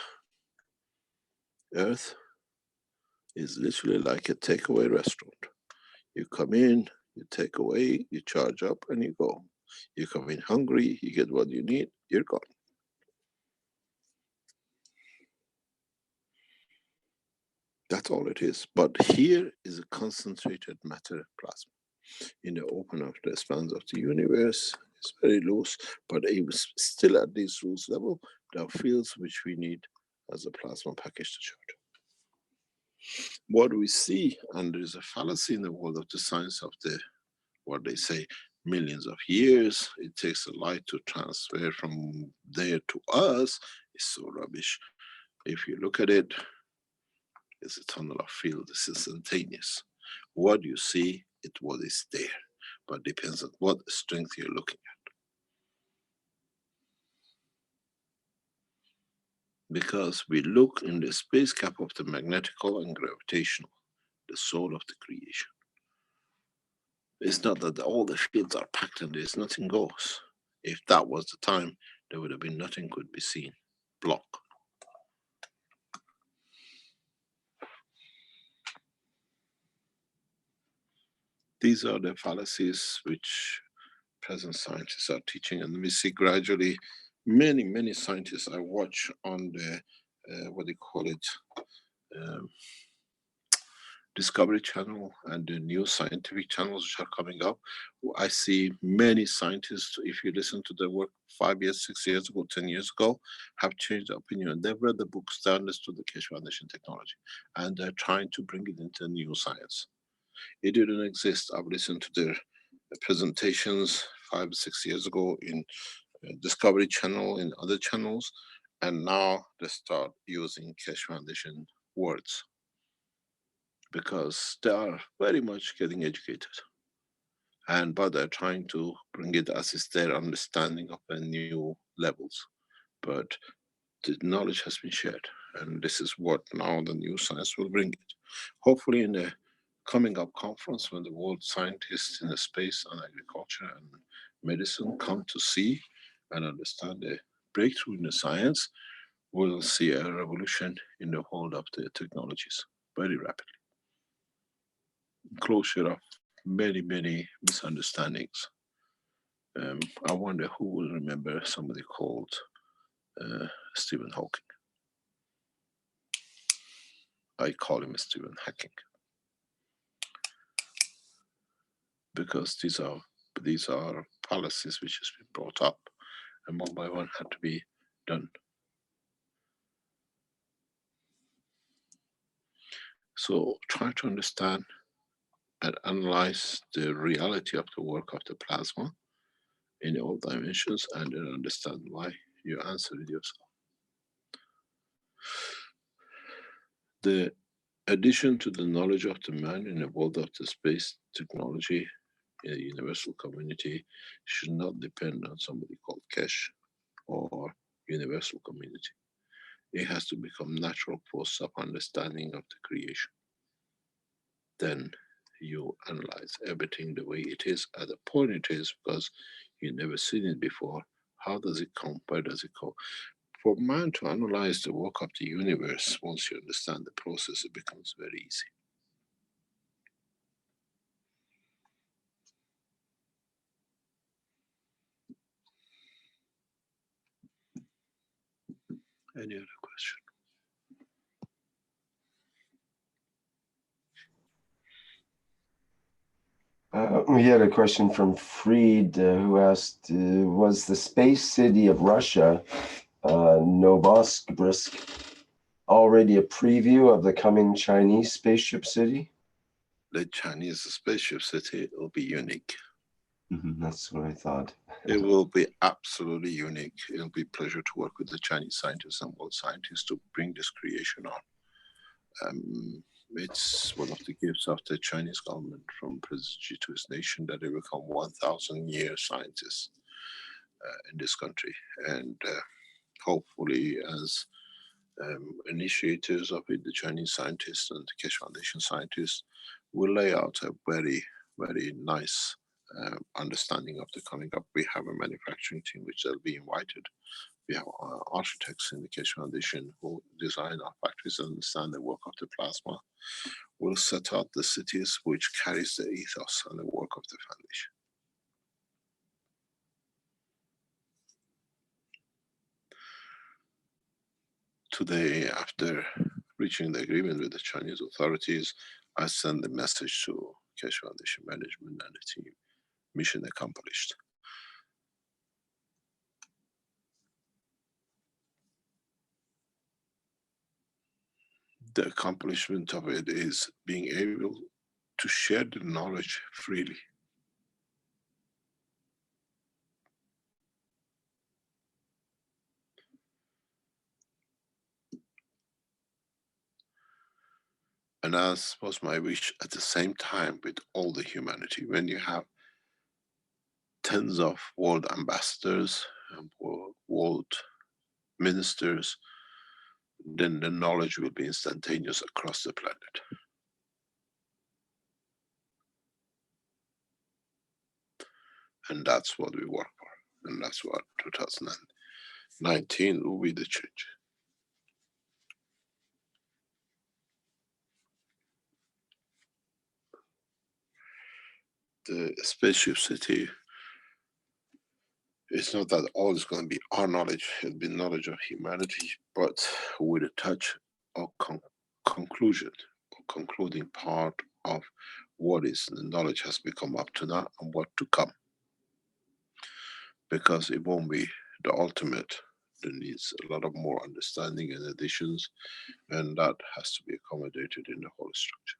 Earth is literally like a takeaway restaurant. You come in, you take away, you charge up and you go. You come in hungry, you get what you need, you're gone. That's all it is. But here is a concentrated matter plasma. In the open of the expanse of the universe, it's very loose, but it was still at this loose level. There are fields which we need as a plasma package to charge. What we see, and there is a fallacy in the world of the science of the, what they say, millions of years, it takes a light to transfer from there to us, is so rubbish. If you look at it, it's a tunnel of field, it's instantaneous. What you see, it's what is there, but depends on what strength you're looking at. Because we look in the space gap of the magnetical and gravitational, the soul of the creation. It's not that all the fields are packed and there's nothing goes. If that was the time, there would have been nothing could be seen. Block. These are the fallacies which present scientists are teaching, and we see gradually many scientists I watch on the what do you call it, Discovery Channel and the new scientific channels which are coming up, I see many scientists, if you listen to their work 5 years, 6 years ago, 10 years ago, have changed their opinion. They've read the books, they understood the Keshe Foundation technology, and they're trying to bring it into new science. It didn't exist. I've listened to their presentations 5, 6 years ago in Discovery Channel, in other channels, and now they start using Keshe Foundation words, because they are very much getting educated, but they're trying to bring it as is their understanding of the new levels. But the knowledge has been shared, and this is what now the new science will bring it. Hopefully in the coming up conference, when the world scientists in the space and agriculture and medicine come to see and understand the breakthrough in the science, we'll see a revolution in the whole of the technologies very rapidly. Closure of many, many misunderstandings. I wonder who will remember somebody called Stephen Hawking. I call him Stephen Hacking, because these are policies which has been brought up, and one by one had to be done. So try to understand and analyze the reality of the work of the plasma in all dimensions, and then understand why you answered it yourself. The addition to the knowledge of the man in the world of the space technology in the universal community should not depend on somebody called Keshe or universal community. It has to become natural process of understanding of the creation. Then you analyze everything the way it is at the point it is, because you've never seen it before. How does it come? Where does it go? For man to analyze the work of the universe, once you understand the process, it becomes very easy. Any other question? We had a question from Freed who asked, was the space city of Russia, Novosibirsk, already a preview of the coming Chinese spaceship city? The Chinese spaceship city will be unique. That's what I thought. It will be absolutely unique. It'll be a pleasure to work with the Chinese scientists and world scientists to bring this creation on. It's one of the gifts of the Chinese government from President Xi to his nation, that they become 1,000-year scientists in this country. And hopefully, as initiators of it, the Chinese scientists and the Keshe Foundation scientists will lay out a very, very nice understanding of the coming up. We have a manufacturing team which they'll be invited. We have architects in the Keshe Foundation who design our factories and understand the work of the plasma. We'll set out the cities which carries the ethos and the work of the foundation. Today, after reaching the agreement with the Chinese authorities, I send the message to Keshe Foundation management and the team. Mission accomplished. The accomplishment of it is being able to share the knowledge freely. And as was my wish at the same time with all the humanity, when you have tens of world ambassadors and world ministers, then the knowledge will be instantaneous across the planet. And that's what we work for. And that's what 2019 will be the change. The spaceship city, it's not that all is going to be our knowledge, it'll be knowledge of humanity, but with a touch of conclusion, or concluding part of what is the knowledge has become up to now and what to come. Because it won't be the ultimate. There needs a lot of more understanding and additions, and that has to be accommodated in the whole structure.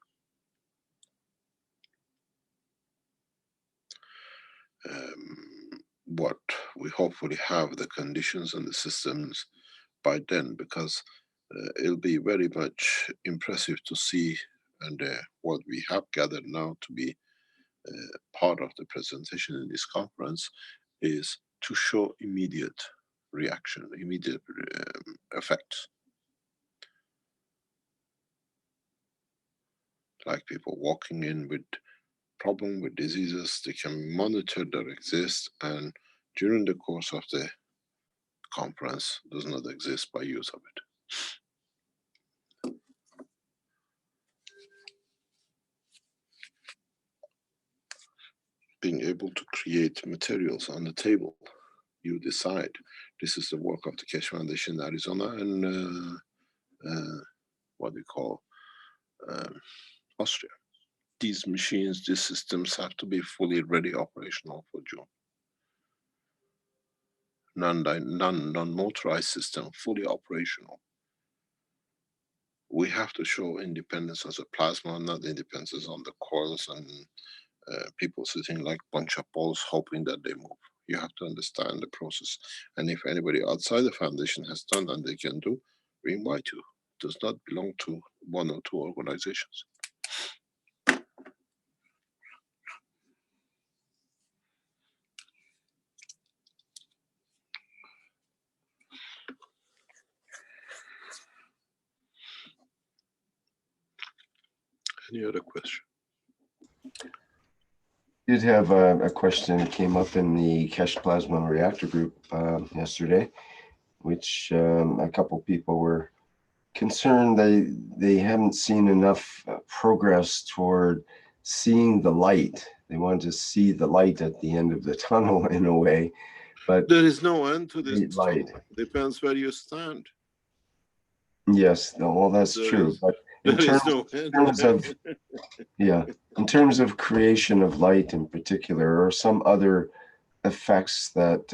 What we hopefully have the conditions and the systems by then, because it'll be very much impressive to see, and what we have gathered now to be part of the presentation in this conference is to show immediate reaction, immediate effects. Like people walking in with problem with diseases, they can monitor that exist, and during the course of the conference does not exist by use of it. Being able to create materials on the table, you decide. This is the work of the Keshe Foundation in Arizona and what we call Austria. These machines, these systems have to be fully ready operational for June. Non-motorized system, fully operational. We have to show independence as a plasma, not independence on the coils and people sitting like bunch of balls hoping that they move. You have to understand the process. And if anybody outside the foundation has done and they can do, we invite you. It does not belong to one or two organizations. Any other question? Did have a question that came up in the Keshe Plasma Reactor group yesterday, which a couple people were concerned they haven't seen enough progress toward seeing the light. They want to see the light at the end of the tunnel in a way, but there is no end to this light. tunnel. Depends where you stand. Yes, well, that's true. But in terms of yeah, in terms of creation of light in particular, or some other effects that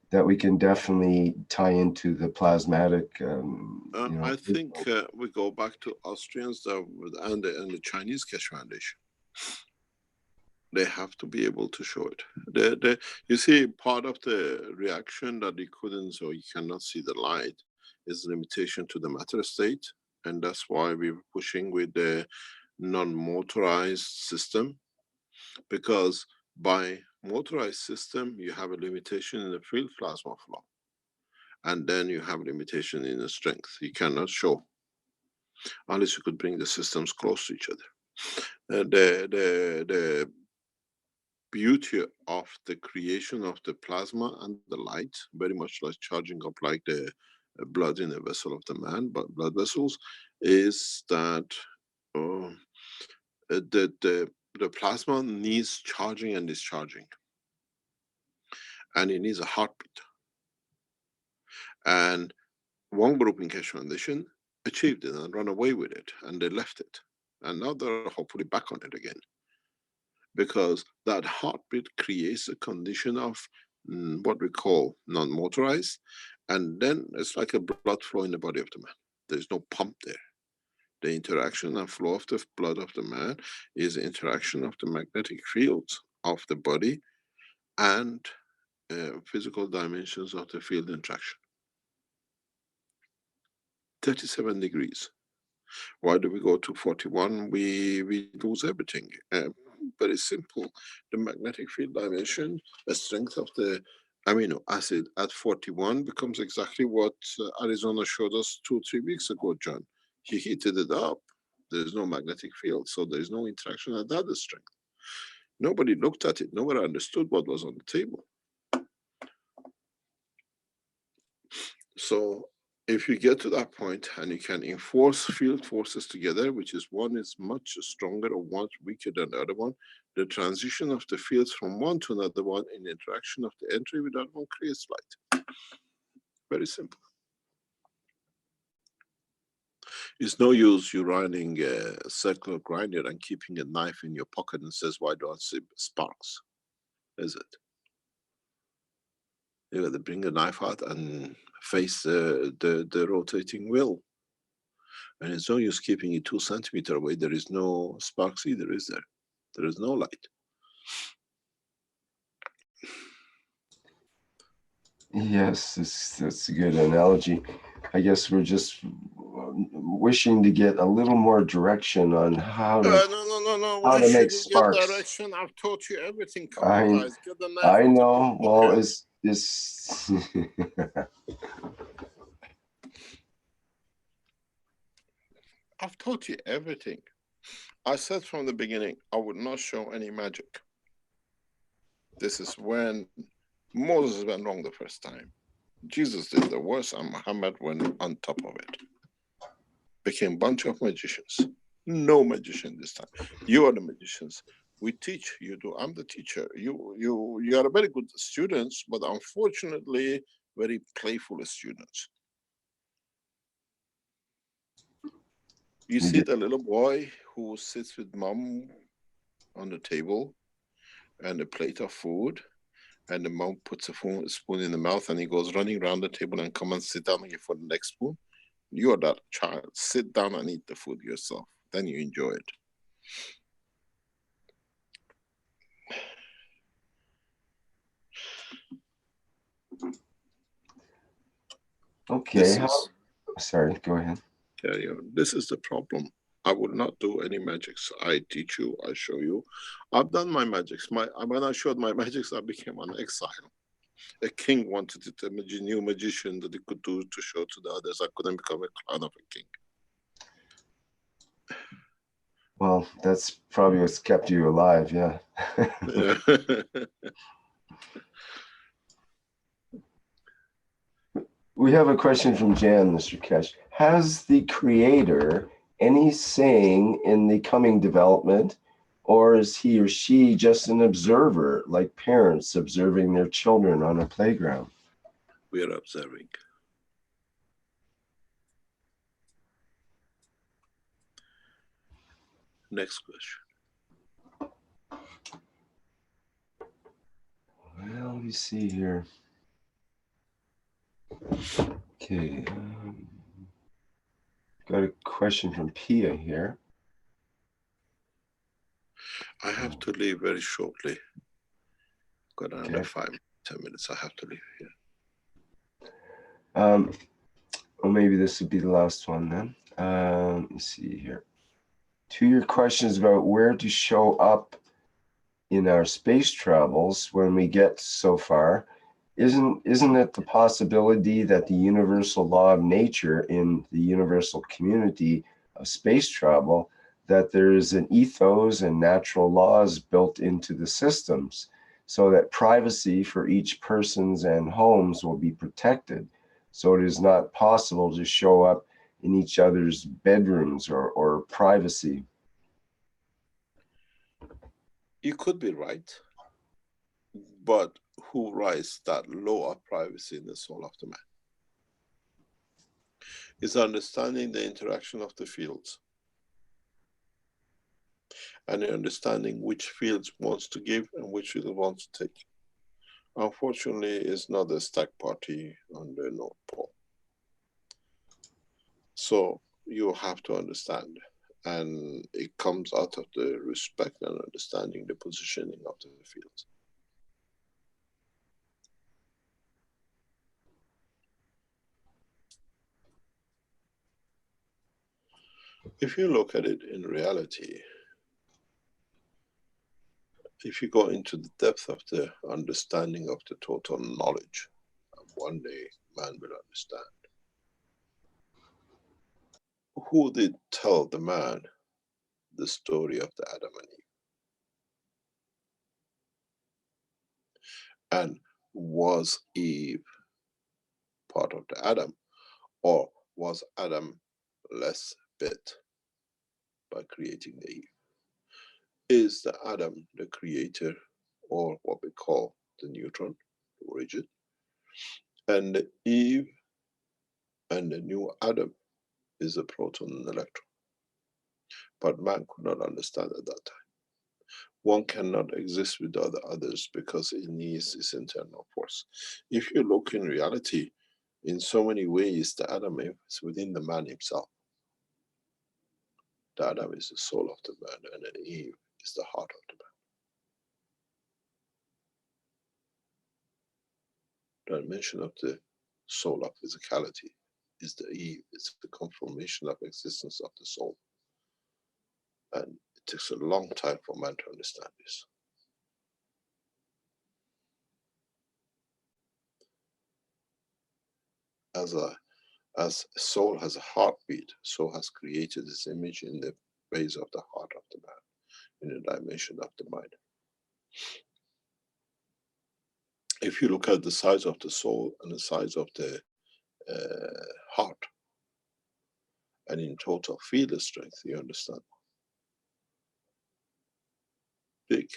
that we can definitely tie into the plasmatic. I think we go back to Austrians and the Chinese Keshe Foundation. They have to be able to show it. You see, part of the reaction that you couldn't, or you cannot see the light, is limitation to the matter state, and that's why we're pushing with the non-motorized system, because by motorized system you have a limitation in the field plasma flow, and then you have limitation in the strength. You cannot show unless you could bring the systems close to each other. The beauty of the creation of the plasma and the light, very much like charging up like the blood in the vessel of the man, but blood vessels, is that the plasma needs charging and discharging, and it needs a heartbeat. And one group in Keshe Foundation achieved it and run away with it, and they left it, and now they're hopefully back on it again, because that heartbeat creates a condition of what we call non-motorized, and then it's like a blood flow in the body of the man. There's no pump there. The interaction and flow of the blood of the man is the interaction of the magnetic fields of the body and physical dimensions of the field interaction. 37 degrees. Why do we go to 41? We lose everything. Very simple. The magnetic field dimension, the strength of the amino acid at 41 becomes exactly what Arizona showed us 2-3 weeks ago, John. He heated it up. There's no magnetic field, so there's no interaction at that strength. Nobody looked at it. Nobody understood what was on the table. So if you get to that point and you can enforce field forces together, which is one is much stronger or one weaker than the other one, the transition of the fields from one to another one in the interaction of the entry with that one creates light. Very simple. It's no use you running a circular grinder and keeping a knife in your pocket and says, why don't I see sparks? Is it? You got to bring the knife out and face the rotating wheel. And it's no use keeping it 2 centimeters away. There is no sparks either, is there? There is no light. Yes, that's a good analogy. I guess we're just wishing to get a little more direction on how to No. how Why to should make you get sparks. direction? I've taught you everything. Come on, guys, get the knife I out of know. your Well, pocket. it's I've taught you everything. I said from the beginning, I would not show any magic. This is when Moses went wrong the first time. Jesus did the worst, and Muhammad went on top of it. Became a bunch of magicians. No magician this time. You are the magicians. We teach, you do. I'm the teacher. You are a very good students, but unfortunately, very playful students. You see the little boy who sits with mom on the table and a plate of food, and the mom puts a spoon in the mouth and he goes running around the table and come and sit down again for the next spoon. You are that child. Sit down and eat the food yourself. Then you enjoy it. okay. Sorry, go ahead. Carry on. This is the problem. I will not do any magics. I teach you, I show you. I've done my magics. When I showed my magics, I became an exile. A king wanted it, a new magician that he could do to show to the others. I couldn't become a clown of a king. Well, that's probably what's kept you alive, yeah. Yeah. We have a question from Jan, Mr. Keshe. Has the creator any saying in the coming development, or is he or she just an observer, like parents observing their children on a playground? We are observing. Next question. Well, let me see here. Okay. Got a question from Pia here. I have to leave very shortly. Got another 5-10 minutes. I have to leave here. Well, maybe this would be the last one then. Let me see here. To your questions about where to show up in our space travels when we get so far, isn't it the possibility that the universal law of nature in the universal community of space travel, that there is an ethos and natural laws built into the systems so that privacy for each person's and homes will be protected, so it is not possible to show up in each other's bedrooms or privacy? You could be right, but who writes that law of privacy in the soul of the man? Is understanding the interaction of the fields and understanding which fields wants to give and which field wants to take. Unfortunately, it's not a stack party on the North Pole. So you have to understand, and it comes out of the respect and understanding the positioning of the fields. If you look at it in reality, if you go into the depth of the understanding of the total knowledge, one day man will understand. Who did tell the man the story of the Adam and Eve? And was Eve part of the Adam, or was Adam less bit by creating the Eve? Is the Adam the creator, or what we call the neutron, the origin? And the Eve and the new Adam is a proton and electron. But man could not understand at that time. One cannot exist without the others because it needs this internal force. If you look in reality, in so many ways, the Adam is within the man himself. The Adam is the soul of the man, and then Eve is the heart of the man. The dimension of the soul of physicality is the Eve, it's the confirmation of existence of the soul. And it takes a long time for man to understand this. As soul has a heartbeat, so has created this image in the base of the heart of the man, in the dimension of the mind. If you look at the size of the soul and the size of the heart, and in total feel the strength, you understand. Big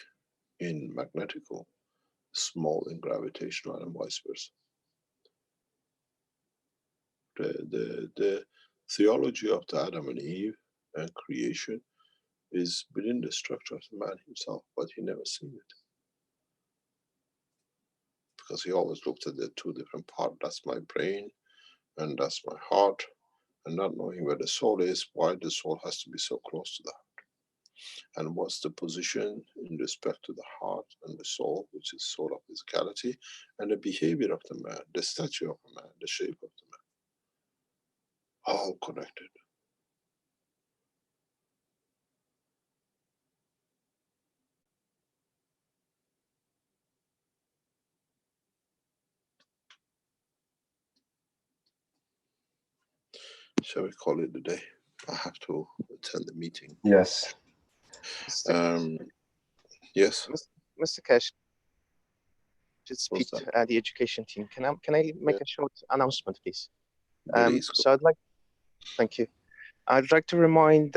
in magnetical, small in gravitational, and vice versa. The theology of the Adam and Eve and creation is within the structure of the man himself, but he never seen it. Because he always looked at the two different parts. That's my brain, and that's my heart, and not knowing where the soul is, why the soul has to be so close to the heart. And what's the position in respect to the heart and the soul, which is soul of physicality, and the behavior of the man, the stature of the man, the shape of the man. All connected. Shall we call it a day? I have to attend the meeting. Yes. Yes. Mr. Keshe, should speak to the education team. Can I make a short announcement, please? So I'd like, thank you. I'd like to remind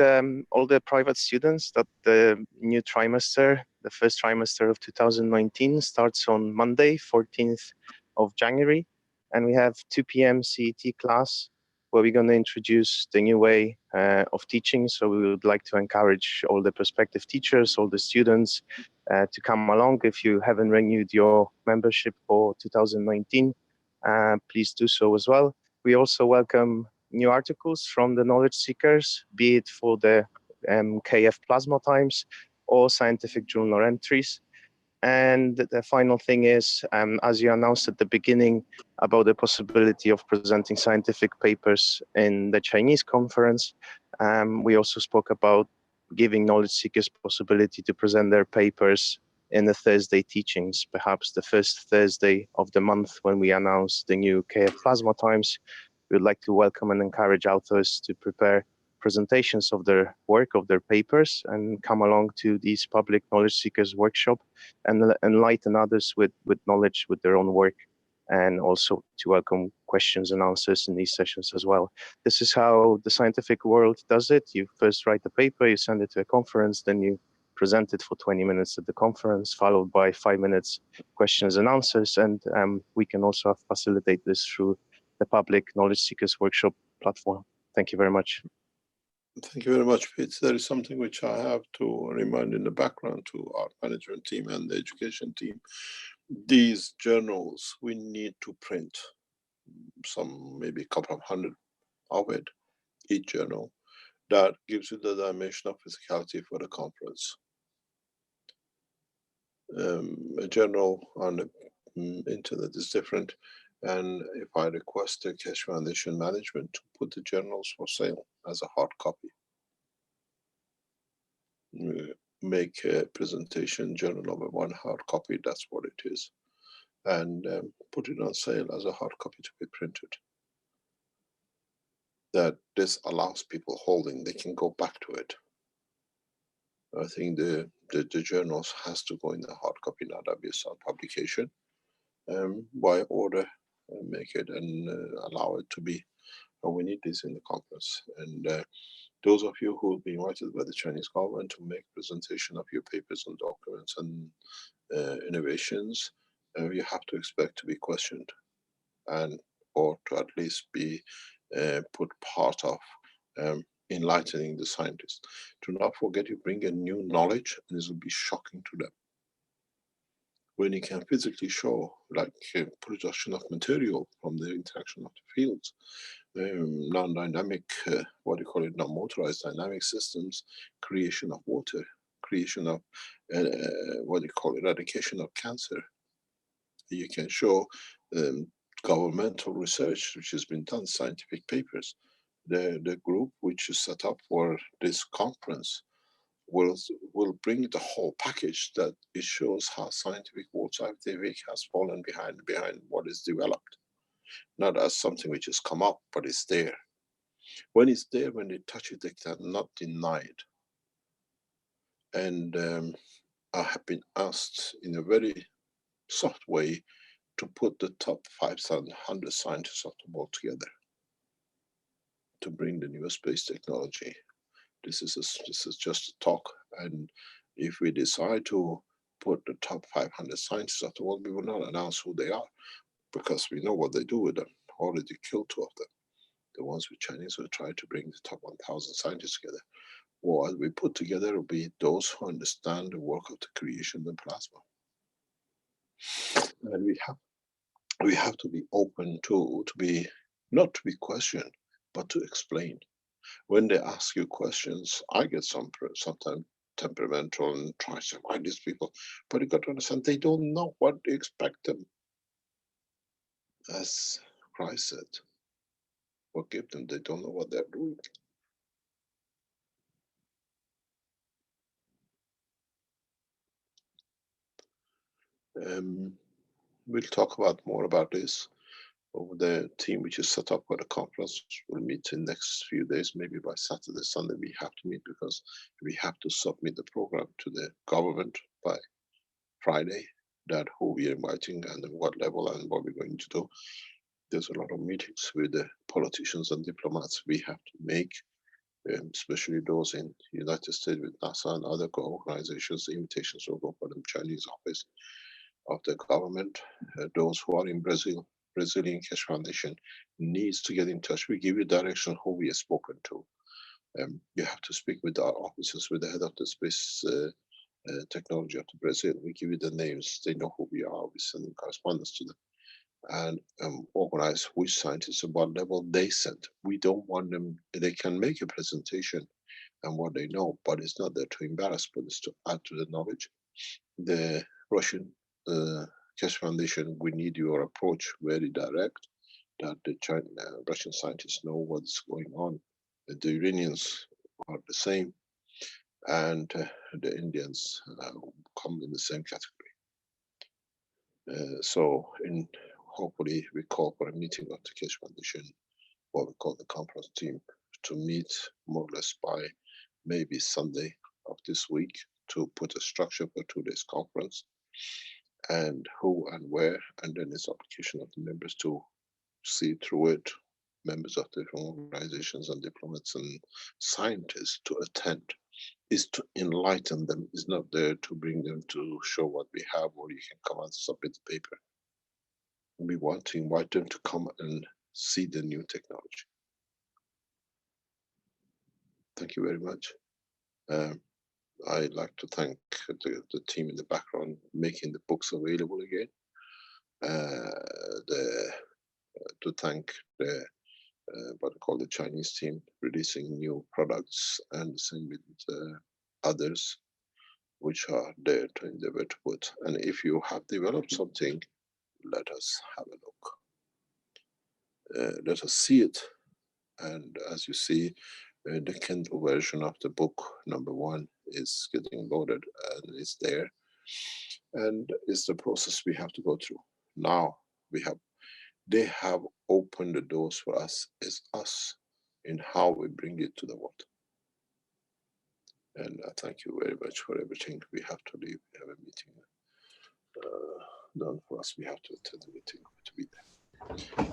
all the private students that the new trimester, the first trimester of 2019, starts on Monday, 14th of January, and we have 2 p.m. CET class where we're going to introduce the new way of teaching. So we would like to encourage all the prospective teachers, all the students to come along. If you haven't renewed your membership for 2019, please do so as well. We also welcome new articles from the knowledge seekers, be it for the KF Plasma Times or scientific journal entries. And the final thing is, as you announced at the beginning about the possibility of presenting scientific papers in the Chinese conference, we also spoke about giving knowledge seekers possibility to present their papers in the Thursday teachings, perhaps the first Thursday of the month when we announce the new KF Plasma Times. We would like to welcome and encourage authors to prepare presentations of their work, of their papers, and come along to these public knowledge seekers workshop and enlighten others with knowledge with their own work, and also to welcome questions and answers in these sessions as well. This is how the scientific world does it. You first write a paper, you send it to a conference, then you present it for 20 minutes at the conference, followed by 5 minutes questions and answers. And we can also facilitate this through the public knowledge seekers workshop platform. Thank you very much. Thank you very much, Pete. There is something which I have to remind in the background to our management team and the education team. These journals, we need to print some, maybe a couple of hundred of it, each journal. That gives you the dimension of physicality for the conference. A journal on the internet is different. And if I request the Keshe Foundation management to put the journals for sale as a hard copy, make a presentation journal number 1 hard copy, that's what it is, and put it on sale as a hard copy to be printed. That this allows people holding, they can go back to it. I think the journals has to go in the hard copy, not that be a sound publication, by order, make it and allow it to be. And we need this in the conference. And those of you who will be invited by the Chinese government to make presentation of your papers and documents and innovations, you have to expect to be questioned, and or to at least be put part of enlightening the scientists. Do not forget, you bring a new knowledge and this will be shocking to them. When you can physically show, like production of material from the interaction of the fields, non-dynamic, what do you call it, non-motorized dynamic systems, creation of water, creation of, what do you call it, eradication of cancer. You can show governmental research which has been done, scientific papers. The group which is set up for this conference will bring the whole package, that it shows how scientific world scientific has fallen behind what is developed. Not as something which has come up, but it's there. When it's there, when they touch it, they cannot deny it. And I have been asked in a very soft way to put the top 500 scientists of the world together to bring the new space technology. This is just a talk, and if we decide to put the top 500 scientists of the world, we will not announce who they are, because we know what they do with them. Already killed 2 of them. The ones with Chinese will try to bring the top 1,000 scientists together. What we put together will be those who understand the work of the creation of plasma. And we have to be open to be, not to be questioned, but to explain. When they ask you questions, I get sometimes temperamental and try to say, why these people? But you got to understand, they don't know what you expect them. As Christ said, forgive them, they don't know what they're doing. We'll talk about more about this over the team which is set up for the conference. We'll meet in the next few days, maybe by Saturday, Sunday we have to meet, because we have to submit the program to the government by Friday, that who we are inviting and at what level and what we're going to do. There's a lot of meetings with the politicians and diplomats we have to make, especially those in the United States with NASA and other organizations. The invitations will go for the Chinese office of the government. Those who are in Brazil, Brazilian Keshe Foundation needs to get in touch. We give you direction who we have spoken to. You have to speak with our officers, with the head of the space technology of the Brazil. We give you the names, they know who we are, we send correspondence to them. And organize which scientists at what level they sent. We don't want them, they can make a presentation and what they know, but it's not there to embarrass, but it's to add to the knowledge. The Russian Keshe Foundation, we need your approach very direct, that the Russian scientists know what's going on. The Iranians are the same, and the Indians come in the same category. So hopefully we call for a meeting of the Keshe Foundation, what we call the conference team, to meet more or less by maybe Sunday of this week to put a structure for 2 days conference, and who and where, and then it's application of the members to see through it, members of different organizations and diplomats and scientists to attend. Is to enlighten them, is not there to bring them to show what we have, or you can come and submit the paper. We want to invite them to come and see the new technology. Thank you very much. I'd like to thank the team in the background making the books available again. To thank the what I call the Chinese team, releasing new products, and the same with others which are there to endeavor to put. And if you have developed something, let us have a look. Let us see it. And as you see, the Kindle version of the book #1 is getting loaded and it's there. And it's the process we have to go through. Now they have opened the doors for us, as us, in how we bring it to the world. And I thank you very much for everything. We have to leave. We have a meeting done for us. We have to attend the meeting to be there.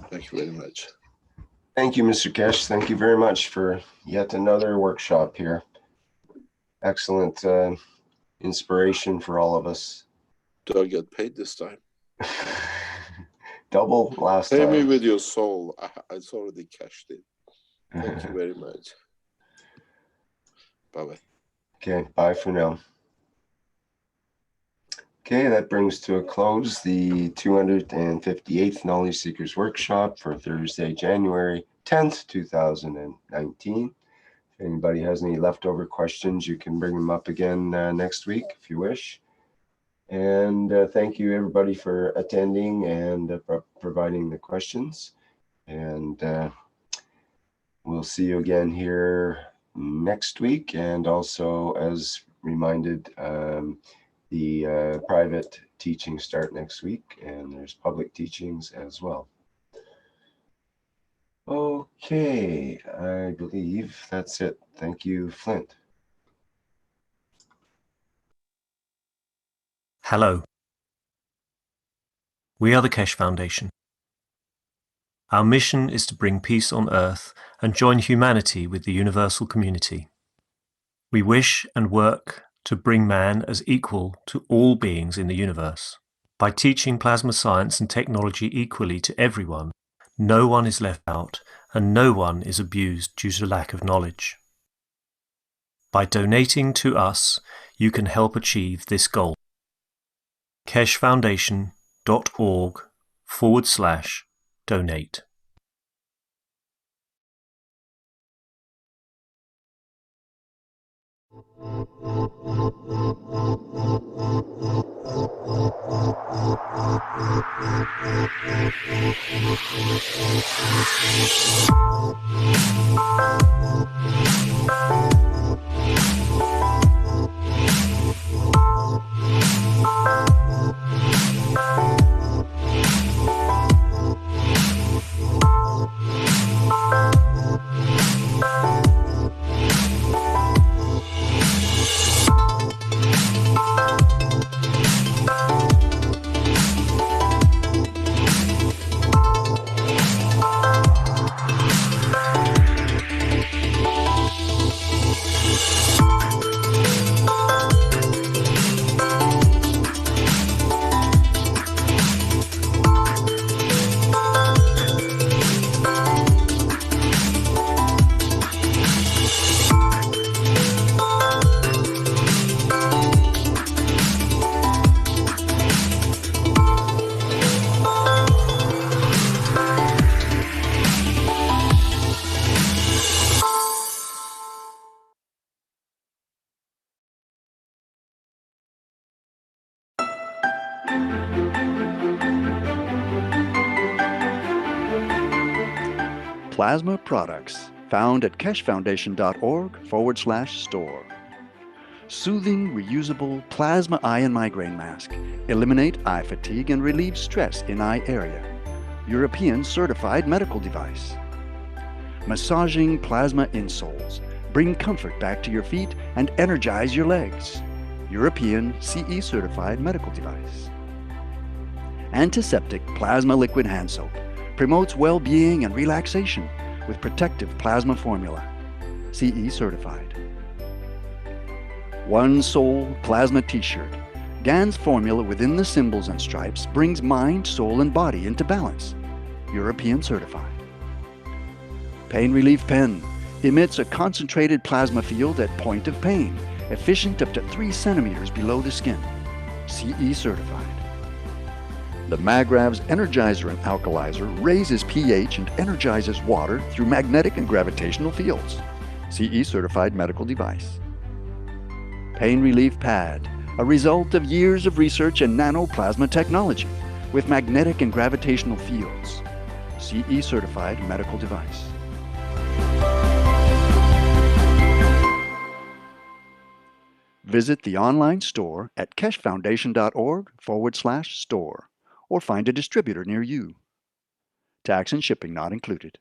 Thank you very much. Thank you, Mr. Keshe. Thank you very much for yet another workshop here. Excellent inspiration for all of us. Do I get paid this time? Double last time. Pay me with your soul. It's already cashed in. Thank you very much. Bye-bye. Okay, bye for now. Okay, that brings to a close the 258th Knowledge Seekers Workshop for Thursday, January 10th, 2019. If anybody has any leftover questions, you can bring them up again next week if you wish. And thank you everybody for attending and providing the questions. And we'll see you again here next week. And also, as reminded, the private teachings start next week, and there's public teachings as well. Okay, I believe that's it. Thank you, Flint. Hello. We are the Keshe Foundation. Our mission is to bring peace on Earth and join humanity with the universal community. We wish and work to bring man as equal to all beings in the universe. By teaching plasma science and technology equally to everyone, no one is left out and no one is abused due to lack of knowledge. By donating to us, you can help achieve this goal. keshefoundation.org/donate. Plasma products found at keshefoundation.org/store. Soothing, reusable plasma eye and migraine mask. Eliminate eye fatigue and relieve stress in eye area. European certified medical device. Massaging plasma insoles. Bring comfort back to your feet and energize your legs. European CE certified medical device. Antiseptic plasma liquid hand soap. Promotes well-being and relaxation with protective plasma formula. CE certified. One Soul Plasma T-shirt. GAN's formula within the symbols and stripes brings mind, soul, and body into balance. European certified. Pain Relief Pen. Emits a concentrated plasma field at point of pain, efficient up to 3 centimeters below the skin. CE certified. The Magrav's Energizer and Alkalizer raises pH and energizes water through magnetic and gravitational fields. CE certified medical device. Pain Relief Pad, a result of years of research in nanoplasma technology with magnetic and gravitational fields. CE certified medical device. Visit the online store at keshefoundation.org/store. or find a distributor near you. Tax and shipping not included.